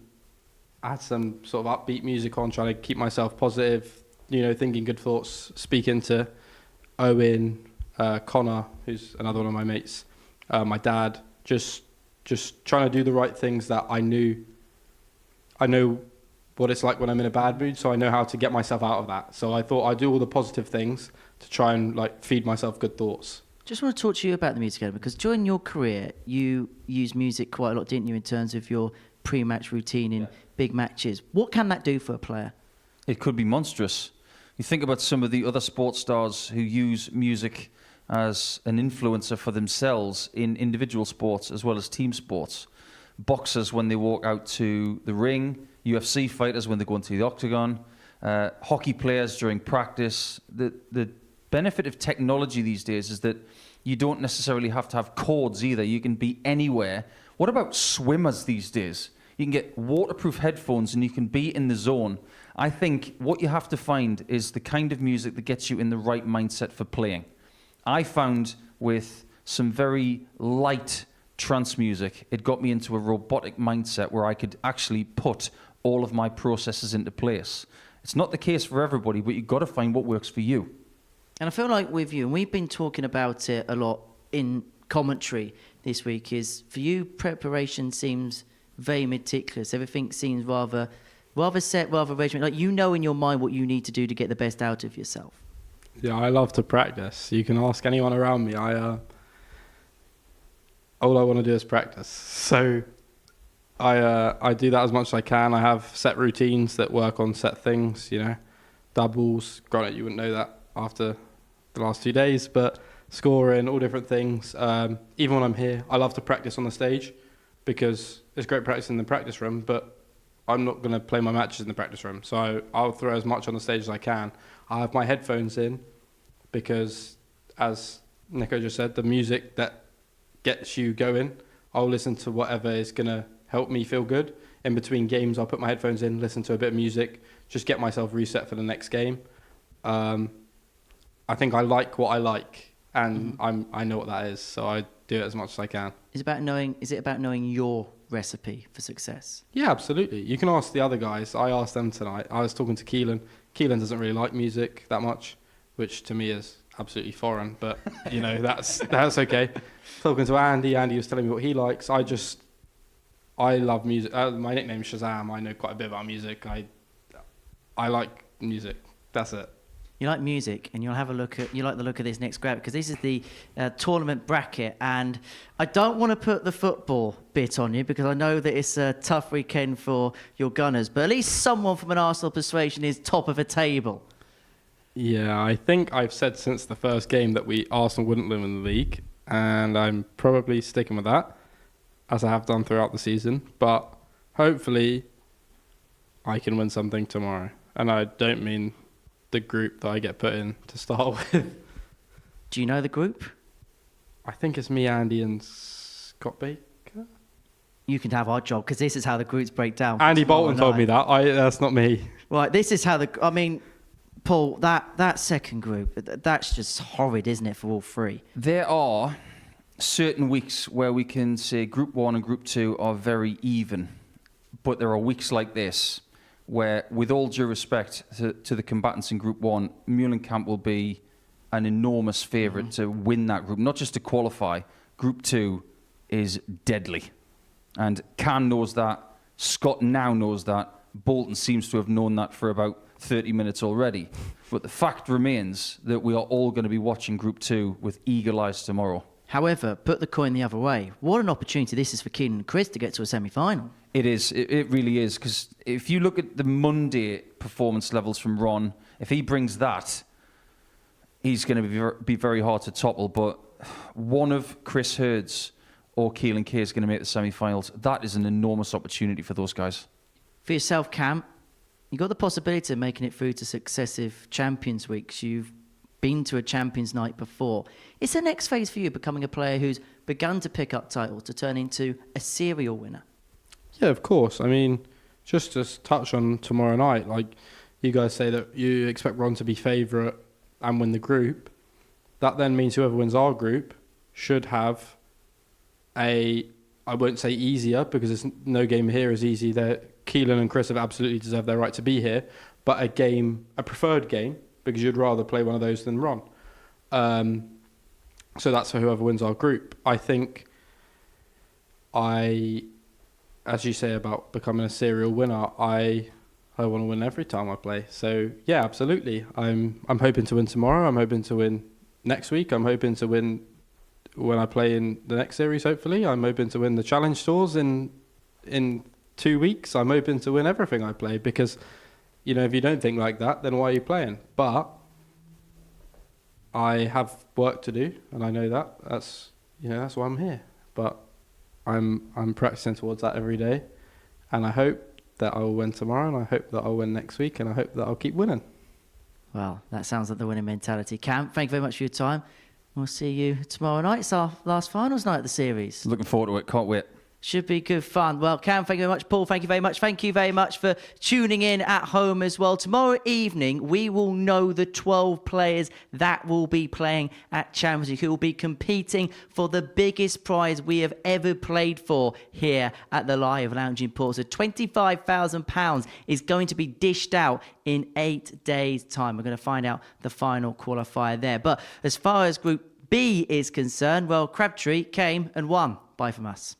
sort of upbeat music on, trying to keep myself positive, thinking good thoughts, speaking to Owen, Connor, who's another one of my mates, my dad, just trying to do the right things that I know what it's like when I'm in a bad mood, so I know how to get myself out of that. So I thought I'd do all the positive things to try and feed myself good thoughts. Just want to talk to you about the music element, because during your career, you used music quite a lot, didn't you, in terms of your pre-match routine in big matches. What can that do for a player? It could be monstrous. You think about some of the other sports stars who use music as an influencer for themselves in individual sports as well as team sports. Boxers when they walk out to the ring, UFC fighters when they go into the octagon, hockey players during practice. The benefit of technology these days is that you don't necessarily have to have cords either. You can be anywhere. What about swimmers these days? You can get waterproof headphones and you can be in the zone. I think what you have to find is the kind of music that gets you in the right mindset for playing. I found with some very light trance music, it got me into a robotic mindset where I could actually put all of my processes into place. It's not the case for everybody, but you've got to find what works for you. And I feel like with you, and we've been talking about it a lot in commentary this week, is for you, preparation seems very meticulous. Everything seems rather set, rather regimented. Like, you know in your mind what you need to do to get the best out of yourself. Yeah, I love to practice. You can ask anyone around me. All I want to do is practice. So I do that as much as I can. I have set routines that work on set things, doubles. Granted, you wouldn't know that after the last 2 days, but scoring, all different things. Even when I'm here, I love to practice on the stage because it's great practice in the practice room, but I'm not going to play my matches in the practice room. So I'll throw as much on the stage as I can. I have my headphones in because, as Nico just said, the music that gets you going, I'll listen to whatever is going to help me feel good. In between games, I'll put my headphones in, listen to a bit of music, just get myself reset for the next game. I think I like what I like, and I know what that is, so I do it as much as I can. Is it about knowing your recipe for success? Yeah, absolutely. You can ask the other guys. I asked them tonight. I was talking to Keelan. Keelan doesn't really like music that much, which to me is absolutely foreign, but that's okay. Talking to Andy was telling me what he likes. I love music. My nickname is Shazam. I know quite a bit about music. I like music. That's it. You like music, and you like the look of this next grab, because this is the tournament bracket, and I don't want to put the football bit on you because I know that it's a tough weekend for your Gunners, but at least someone from an Arsenal persuasion is top of a table. Yeah, I think I've said since the first game that Arsenal wouldn't live in the league, and I'm probably sticking with that, as I have done throughout the season, but hopefully I can win something tomorrow, and I don't mean the group that I get put in to start with. Do you know the group? I think it's me, Andy, and Scott Baker. You can have our job, because this is how the groups break down. Andy Bolton told me that. That's not me. Right, this is how Paul, that second group, that's just horrid, isn't it, for all three? There are certain weeks where we can say Group 1 and Group 2 are very even. But there are weeks like this where, with all due respect to the combatants in Group 1, Murnan will be an enormous favourite to win that group, not just to qualify. Group 2 is deadly. And Can knows that. Scott now knows that. Bolton seems to have known that for about 30 minutes already. But the fact remains that we are all going to be watching Group 2 with eagle eyes tomorrow. However, put the coin the other way. What an opportunity this is for Keelan and Chris to get to a semi-final. It is. It really is. Because if you look at the Monday performance levels from Ron, if he brings that, he's going to be very hard to topple. But one of Chris Hurd's or Keelan K is going to make the semi-finals. That is an enormous opportunity for those guys. For yourself, Cam, you got the possibility of making it through to successive Champions Weeks. You've been to a Champions Night before. Is the next phase for you becoming a player who's begun to pick up titles to turn into a serial winner? Yeah, of course. I mean, just to touch on tomorrow night, like you guys say that you expect Ron to be favourite and win the group. That then means whoever wins our group should have I won't say easier, because there's no game here is easy. Keelan and Chris have absolutely deserved their right to be here, but a preferred game, because you'd rather play one of those than Ron. So that's for whoever wins our group. I think as you say about becoming a serial winner, I want to win every time I play. So yeah, absolutely. I'm hoping to win tomorrow. I'm hoping to win next week. I'm hoping to win when I play in the next series, hopefully. I'm hoping to win the Challenge Tours in 2 weeks. I'm hoping to win everything I play, because, if you don't think like that, then why are you playing? But I have work to do, and I know that. That's why I'm here. But I'm practicing towards that every day, and I hope that I will win tomorrow, and I hope that I'll win next week, and I hope that I'll keep winning. Well, that sounds like the winning mentality. Cam, thank you very much for your time. We'll see you tomorrow night. It's our last finals night of the series. Looking forward to it. Can't wait. Should be good fun. Well, Cam, thank you very much. Paul, thank you very much. Thank you very much for tuning in at home as well. Tomorrow evening, we will know the 12 players that will be playing at Champions League, who will be competing for the biggest prize we have ever played for here at the Live Lounge in Port. So £25,000 is going to be dished out in 8 days' time. We're going to find out the final qualifier there. But as far as Group B is concerned, well, Crabtree came and won. Bye from us.